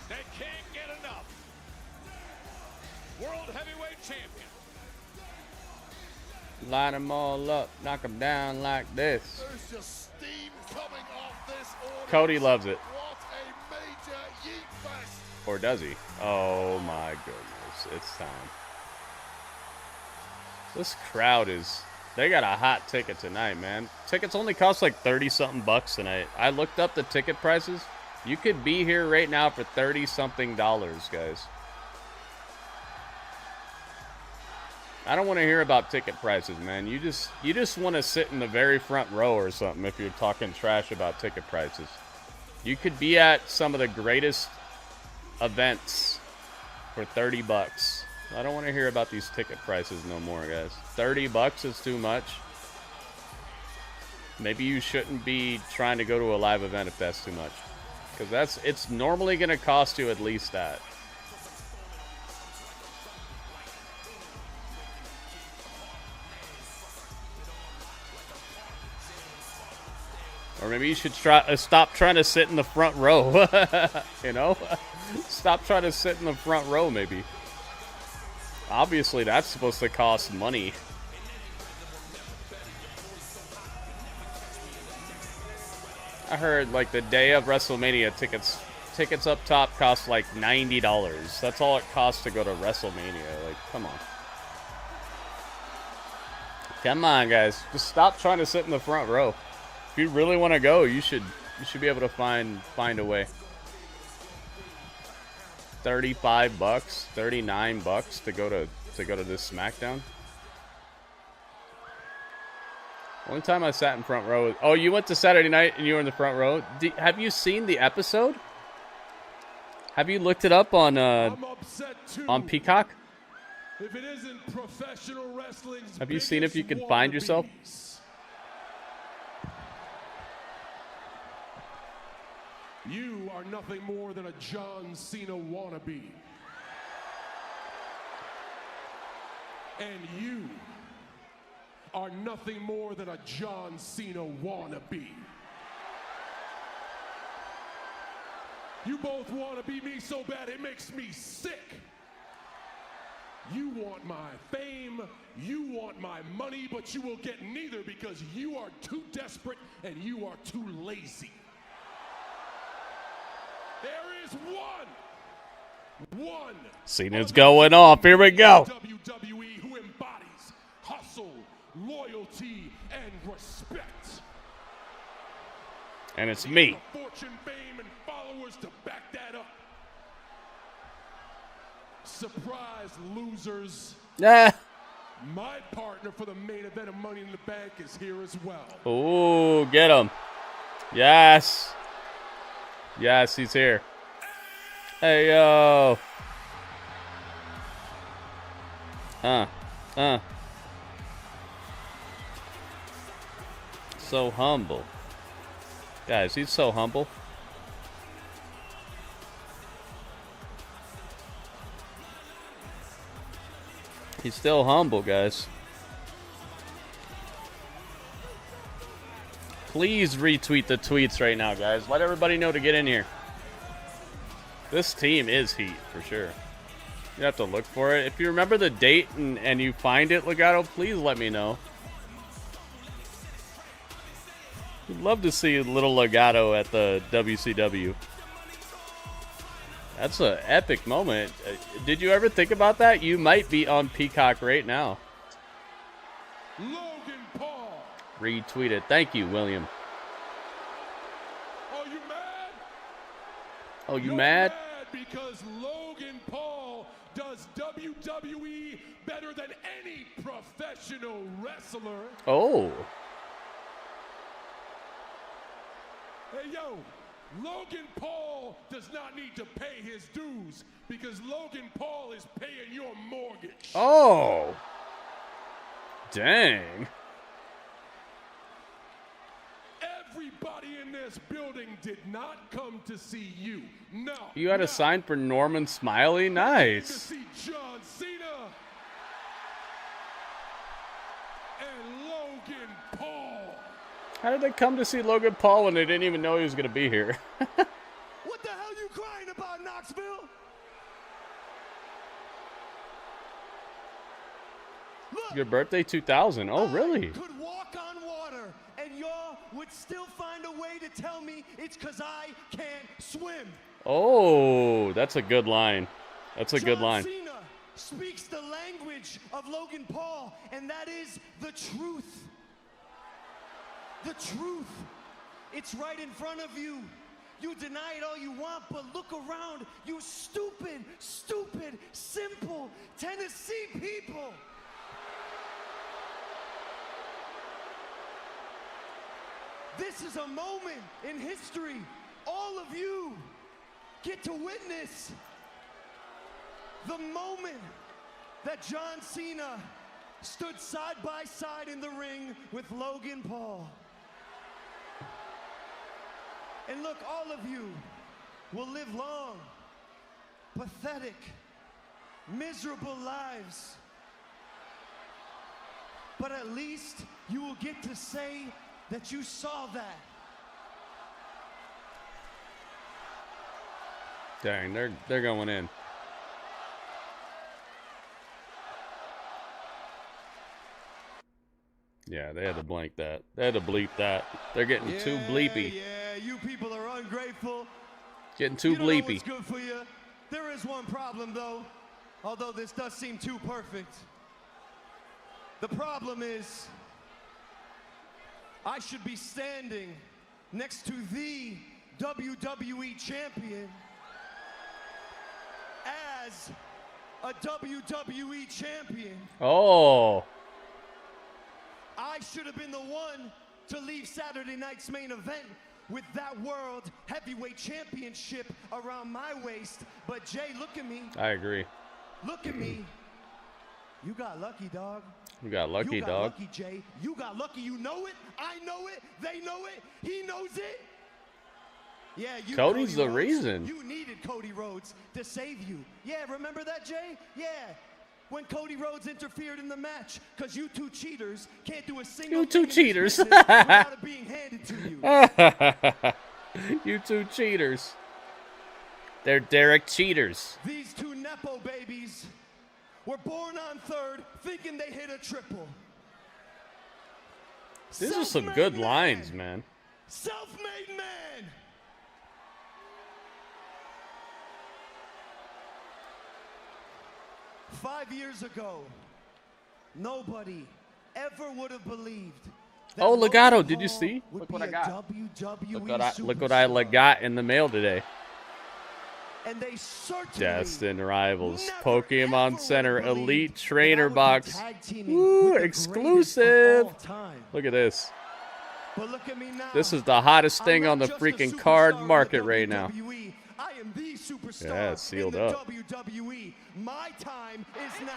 They can't get enough. World Heavyweight Champion. Line them all up. Knock them down like this. There's just steam coming off this audience. Cody loves it. What a major yeet fest. Or does he? Oh my goodness. It's time. This crowd is... They got a hot ticket tonight, man. Tickets only cost like 30-something bucks tonight. I looked up the ticket prices. You could be here right now for $30-something, guys. I don't want to hear about ticket prices, man. You just want to sit in the very front row or something if you're talking trash about ticket prices. You could be at some of the greatest events for 30 bucks. I don't want to hear about these ticket prices no more, guys. 30 bucks is too much. Maybe you shouldn't be trying to go to a live event if that's too much. Because it's normally going to cost you at least that. Or maybe you should stop trying to sit in the front row. You know? Stop trying to sit in the front row, maybe. Obviously, that's supposed to cost money. I heard, like, the day of WrestleMania tickets up top cost, like, $90. That's all it costs to go to WrestleMania. Like, come on. Come on, guys. Just stop trying to sit in the front row. If you really want to go, you should be able to find a way. 35 bucks, 39 bucks to go to this SmackDown. One time I sat in front row. Oh, you went to Saturday night and you were in the front row. Have you seen the episode? Have you looked it up on Peacock? If it isn't professional wrestling's Have you seen if you can find yourself? You are nothing more than a John Cena wannabe. And you are nothing more than a John Cena wannabe. You both want to be me so bad it makes me sick. You want my fame, you want my money, but you will get neither because you are too desperate and you are too lazy. There is one Cena's going off. Here we go. WWE who embodies hustle, loyalty, and respect. And it's me. Fortune, fame, and followers to back that up. Surprise, losers. Yeah. My partner for the main event of Money in the Bank is here as well. Ooh, get him. Yes. Yes, he's here. Hey, yo. So humble. Guys, he's so humble. He's still humble, guys. Please retweet the tweets right now, guys. Let everybody know to get in here. This team is heat, for sure. You have to look for it. If you remember the date and you find it, Legato, please let me know. We'd love to see little Legato at the WCW. That's an epic moment. Did you ever think about that? You might be on Peacock right now. Logan Paul. Retweet it. Thank you, William. Are you mad? Oh, you You're mad? Because Logan Paul does WWE better than any professional wrestler. Oh. Hey, yo. Logan Paul does not need to pay his dues because Logan Paul is paying your mortgage. Oh. Dang. Everybody in this building did not come to see you. No. You had a sign for Norman Smiley? To Nice. see John Cena and Logan Paul. How did they come to see Logan Paul when they didn't even know he was going to be here? What the hell you crying about, Knoxville? Your birthday 2000. Oh, really? Could walk on water, and y'all would still find a way to tell me it's because I can't swim. Oh, that's a good line. That's a good line. John Cena speaks the language of Logan Paul, and that is the truth. The truth. It's right in front of you. You deny it all you want, but look around. You stupid, simple Tennessee people. This is a moment in history. All of you get to witness the moment that John Cena stood side by side in the ring with Logan Paul. And look, all of you will live long, pathetic, miserable lives. But at least you will get to say that you saw that. Dang, they're going in. Yeah, they had to blank that. They had to bleep that. They're getting too bleepy. Yeah, you people are ungrateful. Getting too you don't know bleepy. what's good for you. There is one problem, though, although this does seem too perfect. The problem is, I should be standing next to the WWE champion as a WWE champion. Oh. I should have been the one to leave Saturday night's main event with that World Heavyweight Championship around my waist. But Jay, look at me. I agree. Look at me. You got lucky, dog. You got lucky, you got dog. Lucky, Jay. You got lucky. You know it. I know it. They know it. He knows it. Yeah, you. Cody's Cody the Rhodes, reason. You needed Cody Rhodes to save you. Yeah, remember that, Jay? Yeah. When Cody Rhodes interfered in the match, because you two cheaters can't do a single You two thing in this cheaters. business without it being handed to you. You two cheaters. They're Derek cheaters. These two Nepo babies were born on third, thinking they hit a triple. These are some good lines, man. Self-made man. Five years ago, nobody ever would have believed. Oh, Legato, did you see? Look what I got. Look what I got in the mail today. And they certainly Destined Rivals Pokemon Center Elite Trainer Box. Woo, exclusive. Look at this. But look at me now. This is the hottest thing on the freaking card market right now. I am the superstar. Yeah, it's sealed up. WWE. My time is now.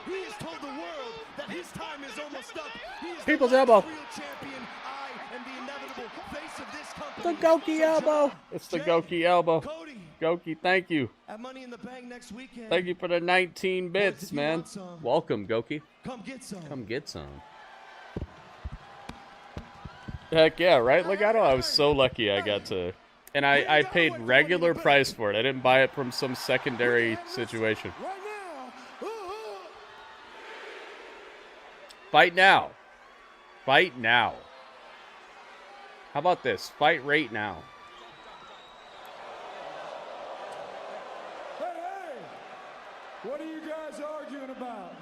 He has told the world that his time is almost up. He is People's the elbow. real champion. I am the inevitable face of this The company. Goki elbow. It's the Goki elbow. Cody. Goki, thank you. At Money in the Bank next weekend. Thank you for the 19 bits, man. Welcome, Goki. Come get some. Come get some. Heck yeah, right, Legato? I was so lucky I got to... And I paid regular price for it. I didn't buy it from some secondary situation. Fight now. Fight now. How about this? Fight right now. Hey! What are you guys arguing about?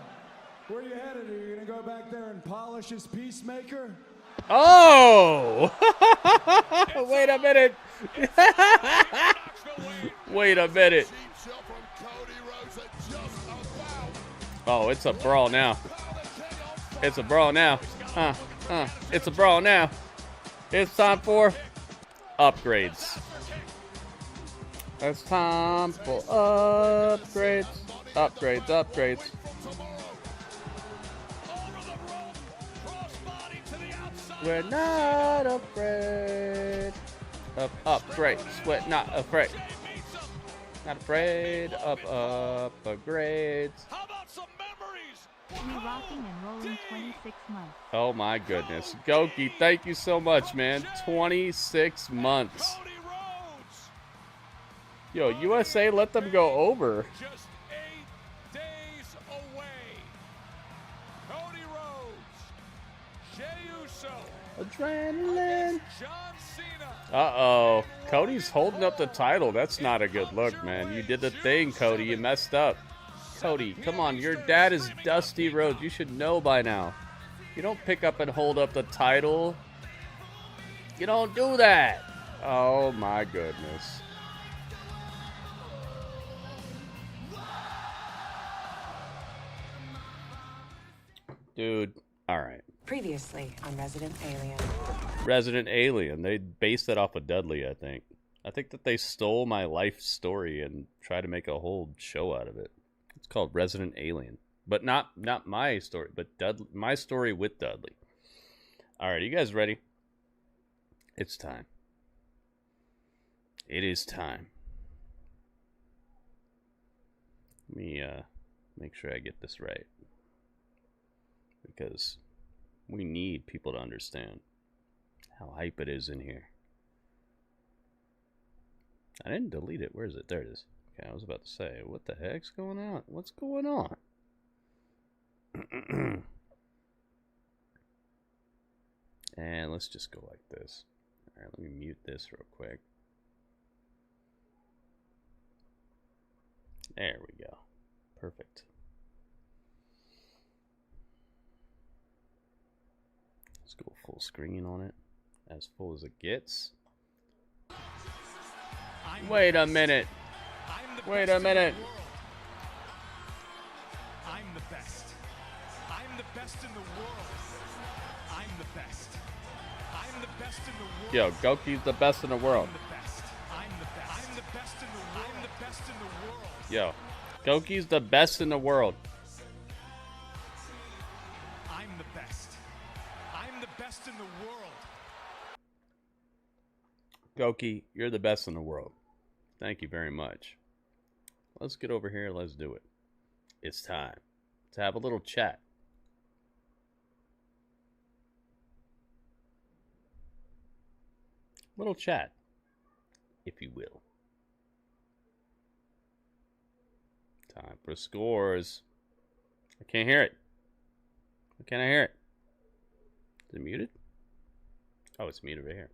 Where are you headed? Are you going to go back there and polish his peacemaker? Oh! Wait a minute. Wait a minute. Oh, it's a brawl now. It's a brawl now. It's a brawl now. It's time for upgrades. It's time for upgrades. Upgrades, upgrades. We're not afraid of upgrades. We're not afraid. Not afraid of upgrades. Rocking and rolling 26 months. Oh my goodness. Goki, thank you so much, man. 26 months. Yo, USA, let them go over. Just 8 days away. Cody Rhodes, Jey Uso, Adrenaline. John Cena. Uh-oh. Cody's holding up the title. That's not a good look, man. You did the thing, Cody. You messed up. Cody, come on. Your dad is Dusty Rhodes. You should know by now. You don't pick up and hold up the title. You don't do that. Oh, my goodness. Dude, all right. Previously on Resident Alien. Resident Alien. They based it off of Dudley, I think. I think that they stole my life story and tried to make a whole show out of it. It's called Resident Alien. But not my story, but Dudley, my story with Dudley. All right, you guys ready? It's time. It is time. Let me make sure I get this right. Because we need people to understand how hype it is in here. I didn't delete it. Where is it? There it is. Okay, I was about to say, what the heck's going on? What's going on? And let's just go like this. Alright, let me mute this real quick. There we go. Perfect. Let's go full screen on it. As full as it gets. Wait a minute. Wait a minute. I'm the best. I'm the best in the world. I'm the best. I'm the best in the world. Yo, Goki's the best in the world. I'm the best. I'm the best in the world. I'm the best in the world. Yo, Goki's the best in the world. I'm the best. I'm the best in the world. Goki, you're the best in the world. Thank you very much. Let's get over here. Let's do it. It's time to have a little chat. Little chat, if you will. Time for scores. I can't hear it. Why can't I hear it? Is it muted? Oh, it's muted right here.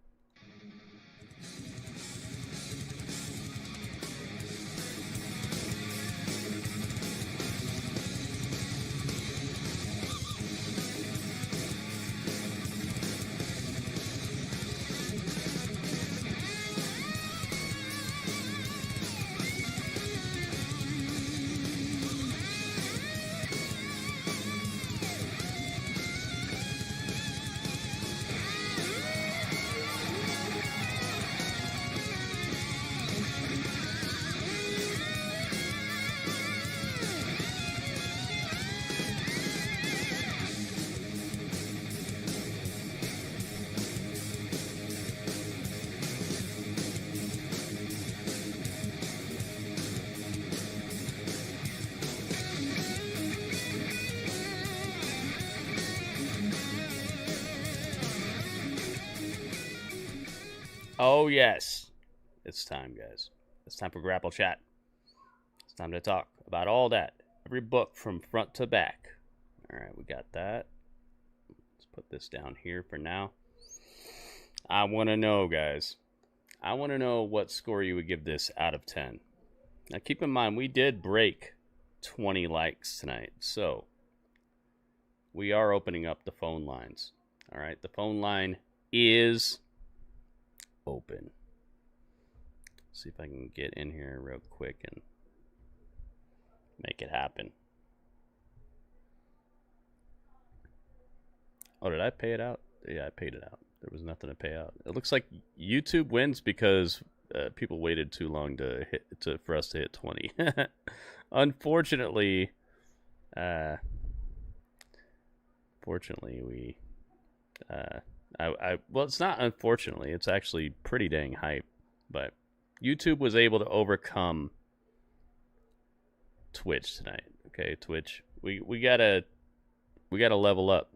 Oh, yes. It's time, guys. It's time for Grapple Chat. It's time to talk about all that. Every book from front to back. All right, we got that. Let's put this down here for now. I want to know, guys. I want to know what score you would give this out of 10. Now, keep in mind, we did break 20 likes tonight. So, we are opening up the phone lines. All right, the phone line is open. See if I can get in here real quick and make it happen. Oh, did I pay it out? Yeah, I paid it out. There was nothing to pay out. It looks like YouTube wins because people waited too long for us to hit 20. Unfortunately, we well, it's not unfortunately. It's actually pretty dang hype. But YouTube was able to overcome Twitch tonight. Okay, Twitch. We gotta level up.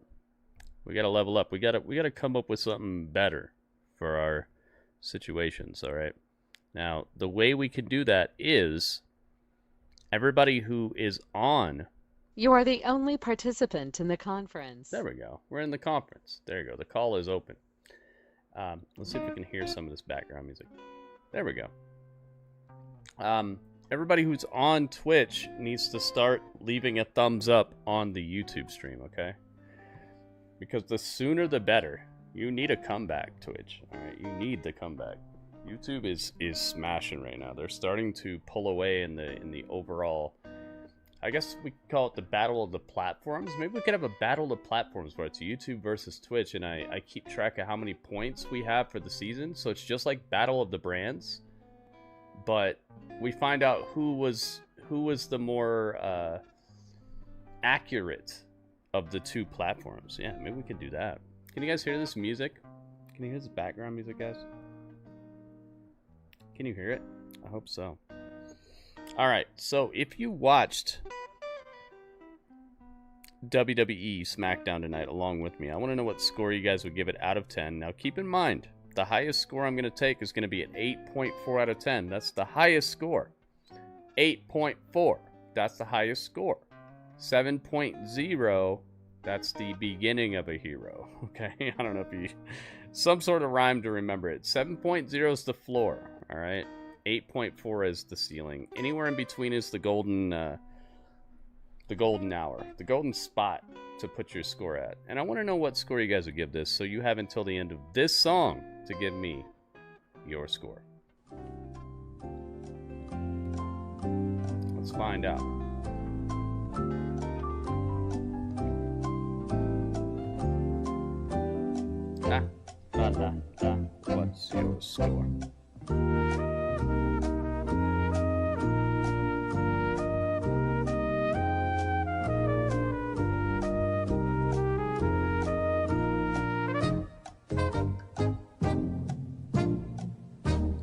We gotta level up. We gotta come up with something better for our situations. All right. Now, the way we can do that is everybody who is on. You are the only participant in the conference. There we go. We're in the conference. There you go. The call is open. Let's see if we can hear some of this background music. There we go. Everybody who's on Twitch needs to start leaving a thumbs up on the YouTube stream, okay? Because the sooner the better. You need a comeback, Twitch. All right, you need the comeback. YouTube is smashing right now. They're starting to pull away in the overall. I guess we could call it the battle of the platforms. Maybe we could have a battle of platforms where it's YouTube versus Twitch, and I keep track of how many points we have for the season. So it's just like battle of the brands, but we find out who was the more accurate of the two platforms. Yeah, maybe we could do that. Can you guys hear this music? Can you hear this background music, guys? Can you hear it? I hope so. All right, so if you watched WWE SmackDown tonight along with me, I want to know what score you guys would give it out of 10. Now, keep in mind, the highest score I'm going to take is going to be an 8.4 out of 10. That's the highest score. 8.4, that's the highest score. 7.0, that's the beginning of a hero. Okay, I don't know if you... Some sort of rhyme to remember it. 7.0 is the floor, all right? 8.4 is the ceiling. Anywhere in between is the golden hour, the golden spot to put your score at. And I want to know what score you guys would give this, so you have until the end of this song to give me your score. Let's find out. What's your score?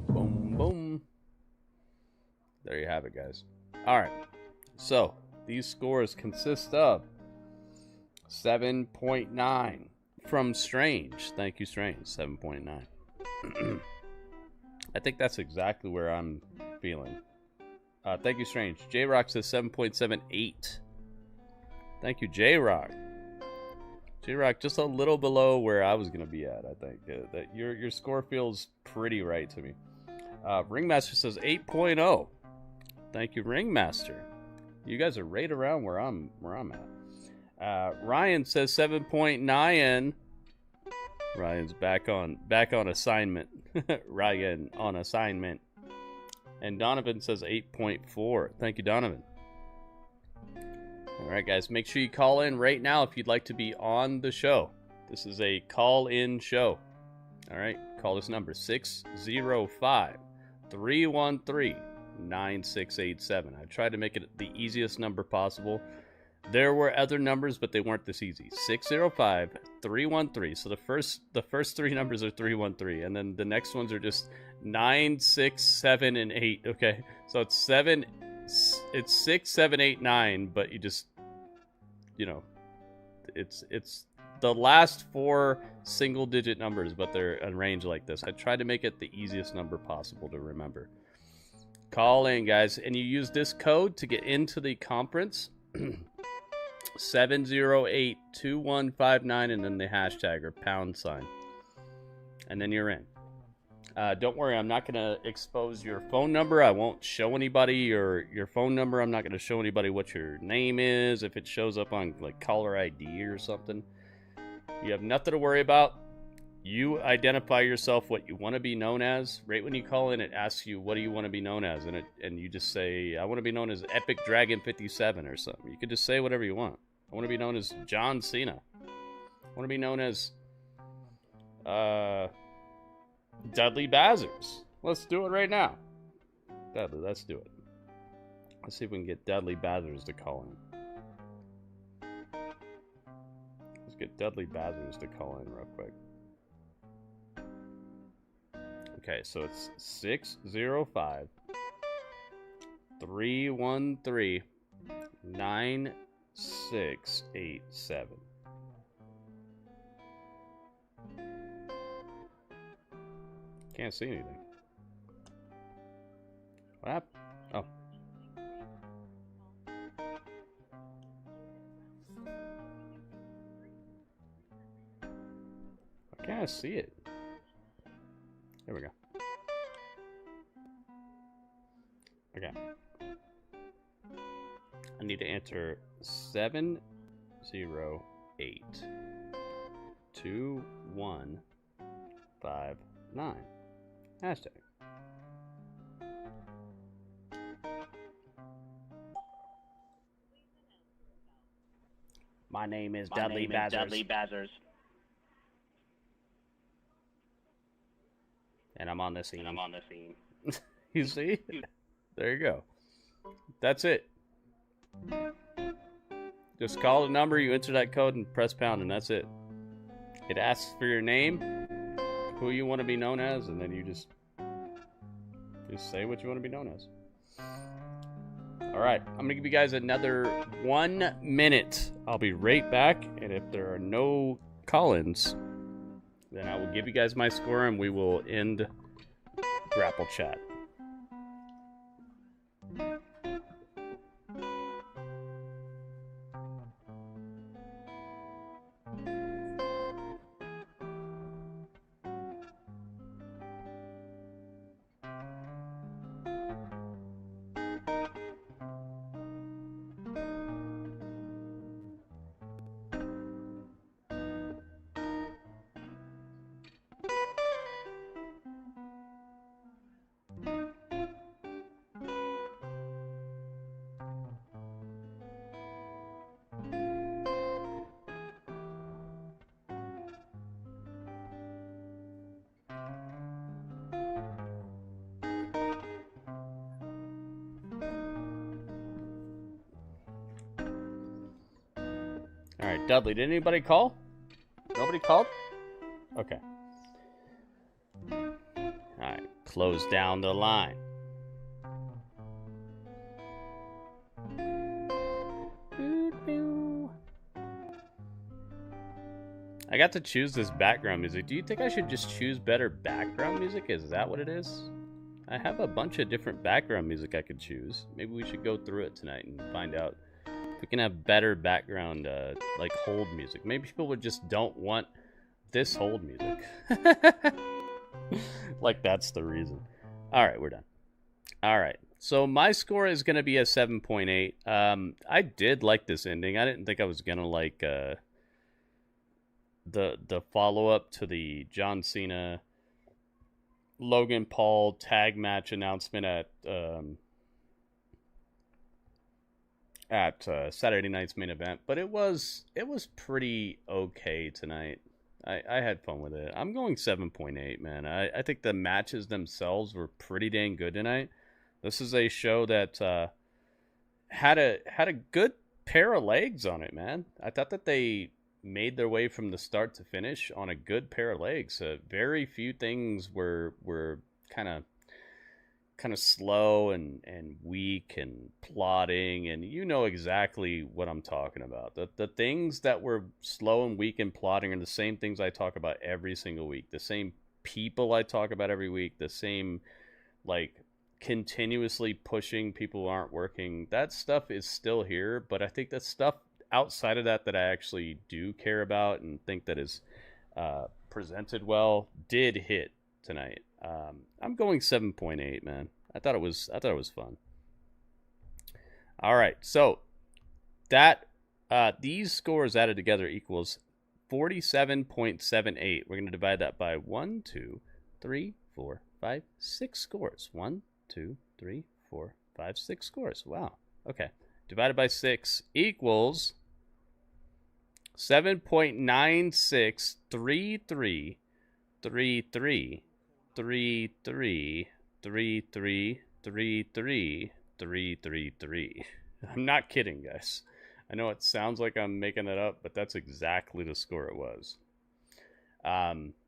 Boom, boom. There you have it, guys. All right. So, these scores consist of 7.9 from Strange. Thank you, Strange. 7.9. I think that's exactly where I'm feeling. Thank you, Strange. J-Rock says 7.78. Thank you, J-Rock. J-Rock, just a little below where I was going to be at, I think. That your score feels pretty right to me. Ringmaster says 8.0. Thank you, Ringmaster. You guys are right around where I'm at. Ryan says 7.9. Ryan's back on assignment. Ryan on assignment. And Donovan says 8.4. Thank you, Donovan. All right, guys, make sure you call in right now if you'd like to be on the show. This is a call-in show. All right, call this number, 605-313-9687. I tried to make it the easiest number possible. There were other numbers, but they weren't this easy. 605-313. So the first three numbers are 313, and then the next ones are just 9, 6, 7, and 8. Okay, so it's 6, 7, 8, 9, but you just, you know, it's the last 4 single-digit numbers, but they're arranged like this. I tried to make it the easiest number possible to remember. Call in, guys, and you use this code to get into the conference. 708-2159, and then the hashtag or #, and then you're in. Don't worry, I'm not going to expose your phone number. I won't show anybody your phone number. I'm not going to show anybody what your name is if it shows up on like caller ID or something. You have nothing to worry about. You identify yourself what you want to be known as. Right when you call in, it asks you, what do you want to be known as? And you just say, I want to be known as Epic Dragon 57 or something. You could just say whatever you want. I want to be known as John Cena. I want to be known as Dudley Bazzers. Let's do it right now. Dudley, let's do it. Let's see if we can get Dudley Bazzers to call in. Let's get Dudley Bazzers to call in real quick. Okay, so it's 605-313-9687. Can't see anything. What happened? Oh. I can't see it. There we go. Okay. I need to enter 708-2159. Hashtag. My name is Dudley Bazzers. And I'm on the scene. You see? There you go. That's it. Just call the number, you enter that code, and press pound, and that's it. It asks for your name, who you want to be known as, and then you just say what you want to be known as. Alright, I'm going to give you guys another 1 minute. I'll be right back, and if there are no call-ins, then I will give you guys my score, and we will end Grapple Chat. Alright, Dudley, did anybody call? Nobody called? Okay. Alright, close down the line. I got to choose this background music. Do you think I should just choose better background music? Is that what it is? I have a bunch of different background music I could choose. Maybe we should go through it tonight and find out We can have better background, like, hold music. Maybe people would just don't want this hold music. Like, that's the reason. Alright, we're done. Alright, so my score is going to be a 7.8. I did like this ending. I didn't think I was going to like the follow-up to the John Cena Logan Paul tag match announcement at Saturday night's main event, but it was pretty okay tonight. I had fun with it. I'm going 7.8, man. I think the matches themselves were pretty dang good tonight. This is a show that had a good pair of legs on it, man. I thought that they made their way from the start to finish on a good pair of legs. Very few things were kind of slow and weak and plodding, and you know exactly what I'm talking about. The things that were slow and weak and plodding are the same things I talk about every single week. The same people I talk about every week. The same, like, continuously pushing people who aren't working. That stuff is still here, but I think that stuff outside of that I actually do care about and think that is presented well did hit tonight. I'm going 7.8, man. I thought it was fun. All right, so that these scores added together equals 47.78. We're going to divide that by 1, 2, 3, 4, 5, 6 scores. 1, 2, 3, 4, 5, 6 scores. Wow. Okay. Divided by 6 equals 7.9633 33 33 33 33 333. I'm not kidding, guys. I know it sounds like I'm making that up, but that's exactly the score it was.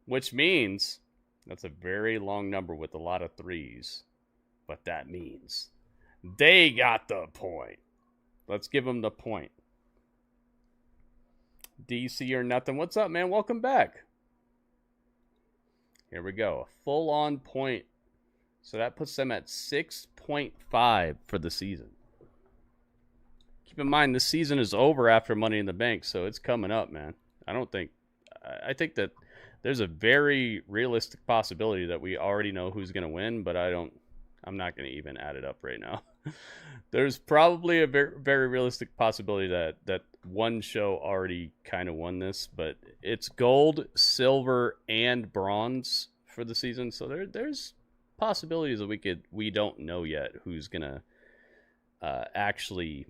Which means that's a very long number with a lot of threes, but that means they got the point. Let's give them the point. DC or nothing. What's up, man? Welcome back. Here we go. A full-on point. So that puts them at 6.5 for the season. Keep in mind, this season is over after Money in the Bank, so it's coming up, man. I think that there's a very realistic possibility that we already know who's going to win, but I'm not going to even add it up right now. There's probably a very, very realistic possibility that one show already kind of won this, but it's gold, silver, and bronze for the season. So there's possibilities that we don't know yet who's gonna actually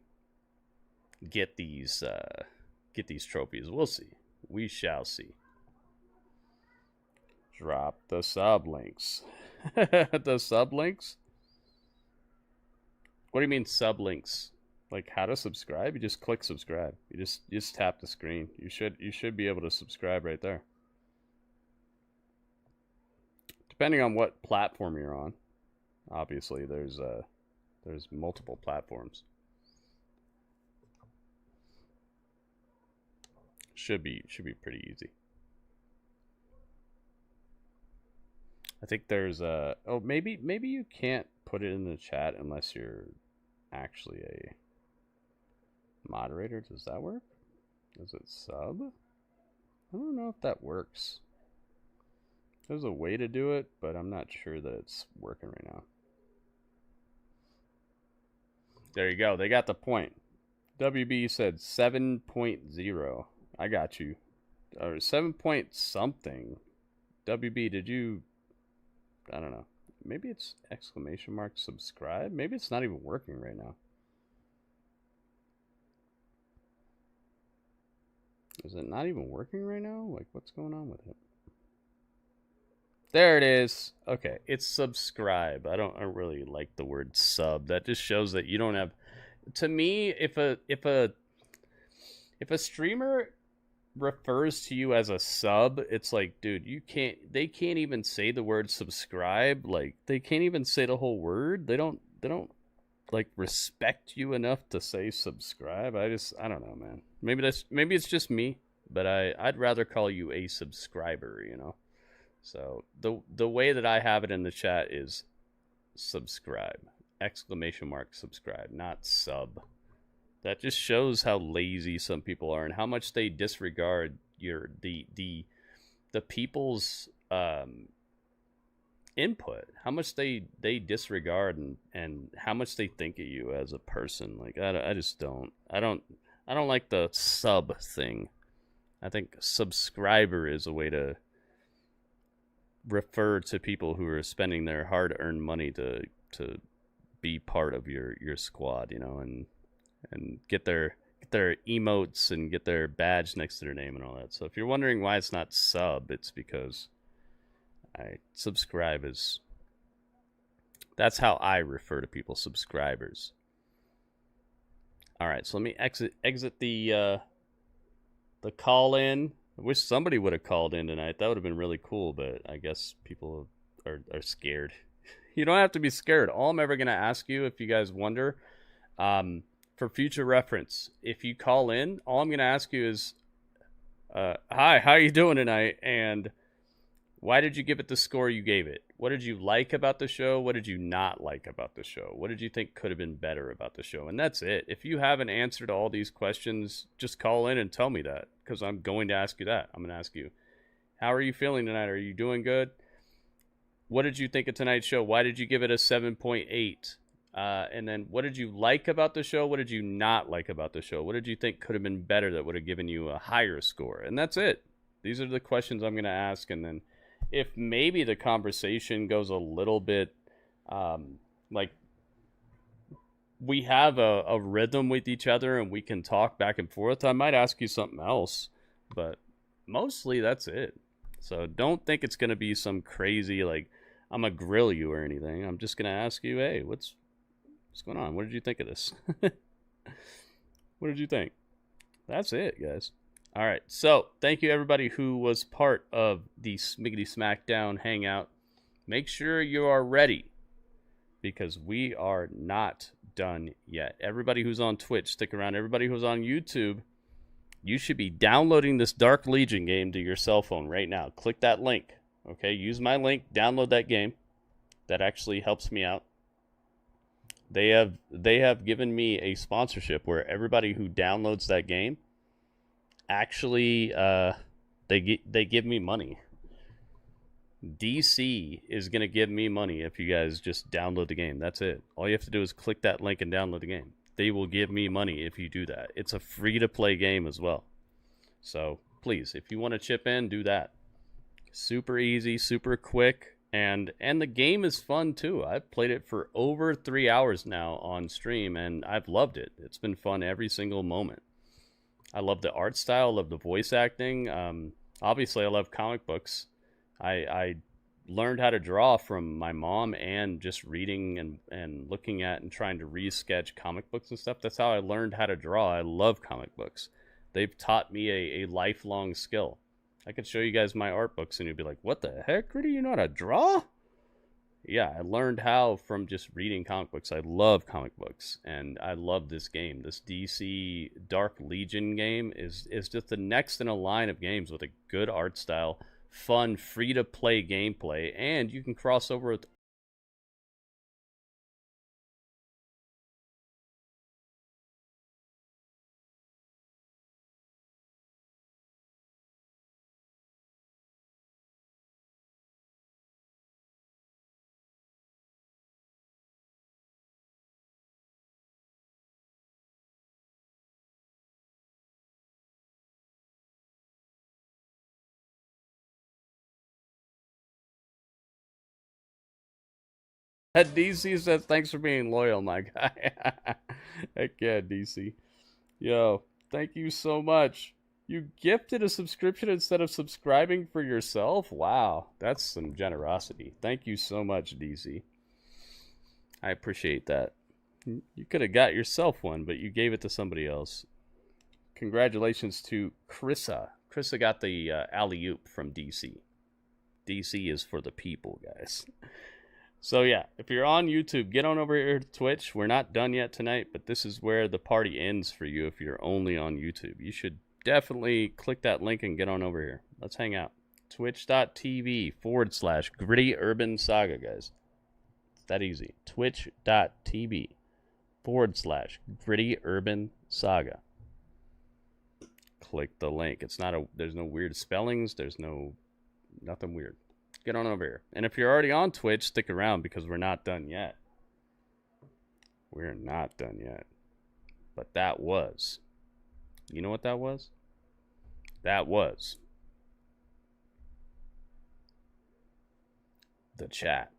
get these trophies. We'll see. We shall see. Drop the sub links. The sub links. What do you mean sub links? Like how to subscribe? You just click subscribe. You just tap the screen. You should be able to subscribe right there. Depending on what platform you're on. Obviously there's multiple platforms. Should be pretty easy. I think there's maybe you can't put it in the chat unless you're actually a moderator. Does that work? Is it sub? I don't know if that works. There's a way to do it, but I'm not sure that it's working right now. There you go. They got the point. WB said 7.0. I got you. Or 7 point something. WB, did you... I don't know. Maybe it's exclamation mark subscribe? Maybe it's not even working right now. Is it not even working right now? Like, what's going on with it? There it is. Okay, it's subscribe. I don't really like the word sub. That just shows that you don't have... To me, if a streamer refers to you as a sub, it's like, dude, they can't even say the word subscribe. Like, they can't even say the whole word. They don't like respect you enough to say subscribe. I don't know, man. Maybe it's just me, but I'd rather call you a subscriber, you know. So the way that I have it in the chat is subscribe, exclamation mark subscribe, not sub. That just shows how lazy some people are and how much they disregard the people's input, how much they disregard and how much they think of you as a person. Like I just don't like the sub thing. I think subscriber is a way to refer to people who are spending their hard-earned money to be part of your squad, you know, and get their emotes and get their badge next to their name and all that. So if you're wondering why it's not sub, it's because subscribe is, that's how I refer to people, subscribers. All right, so let me exit the call in. I wish somebody would have called in tonight. That would have been really cool, but I guess people are scared. You don't have to be scared. All I'm ever going to ask you, if you guys wonder, for future reference, if you call in, all I'm going to ask you is, hi, how are you doing tonight? And why did you give it the score you gave it? What did you like about the show? What did you not like about the show? What did you think could have been better about the show? And that's it. If you have an answer to all these questions, just call in and tell me that, because I'm going to ask you that. I'm going to ask you, how are you feeling tonight? Are you doing good? What did you think of tonight's show? Why did you give it a 7.8? And then what did you like about the show? What did you not like about the show? What did you think could have been better that would have given you a higher score? And that's it. These are the questions I'm going to ask. And then if maybe the conversation goes a little bit like we have a rhythm with each other and we can talk back and forth, I might ask you something else. But mostly that's it. So don't think it's going to be some crazy, like, I'm going to grill you or anything. I'm just going to ask you, hey, what's going on? What did you think of this? What did you think? That's it, guys. All right. So thank you, everybody who was part of the Smiggity SmackDown hangout. Make sure you are ready, because we are not done yet. Everybody who's on Twitch, stick around. Everybody who's on YouTube, you should be downloading this Dark Legion game to your cell phone right now. Click that link. Okay, use my link, download that game. That actually helps me out. They have given me a sponsorship where everybody who downloads that game actually they give me money. DC is going to give me money if you guys just download the game. That's it. All you have to do is click that link and download the game. They will give me money if you do that. It's a free-to-play game as well. So, please, if you want to chip in, do that. Super easy, super quick, and the game is fun, too. I've played it for over 3 hours now on stream, and I've loved it. It's been fun every single moment. I love the art style, I love the voice acting. Obviously, I love comic books. I learned how to draw from my mom and just reading and looking at and trying to re-sketch comic books and stuff. That's how I learned how to draw. I love comic books. They've taught me a lifelong skill. I could show you guys my art books and you'd be like, what the heck, Gritty? You know how to draw? Yeah, I learned how from just reading comic books. I love comic books, and I love this game. This DC Dark Legion game is just the next in a line of games with a good art style, fun, free-to-play gameplay, and you can cross over with DC says, thanks for being loyal, my guy. Heck yeah, DC. Yo, thank you so much. You gifted a subscription instead of subscribing for yourself? Wow, that's some generosity. Thank you so much, DC. I appreciate that. You could have got yourself one, but you gave it to somebody else. Congratulations to Krissa. Krissa got the alley-oop from DC. DC is for the people, guys. So yeah, if you're on YouTube, get on over here to Twitch. We're not done yet tonight, but this is where the party ends for you if you're only on YouTube. You should definitely click that link and get on over here. Let's hang out. Twitch.tv/GrittyUrbanSaga, guys. It's that easy. Twitch.tv/GrittyUrbanSaga. Saga. Click the link. It's not a. There's no weird spellings. There's nothing weird. Get on over here. And if you're already on Twitch, stick around because we're not done yet. We're not done yet. But that was. You know what that was? That was the chat.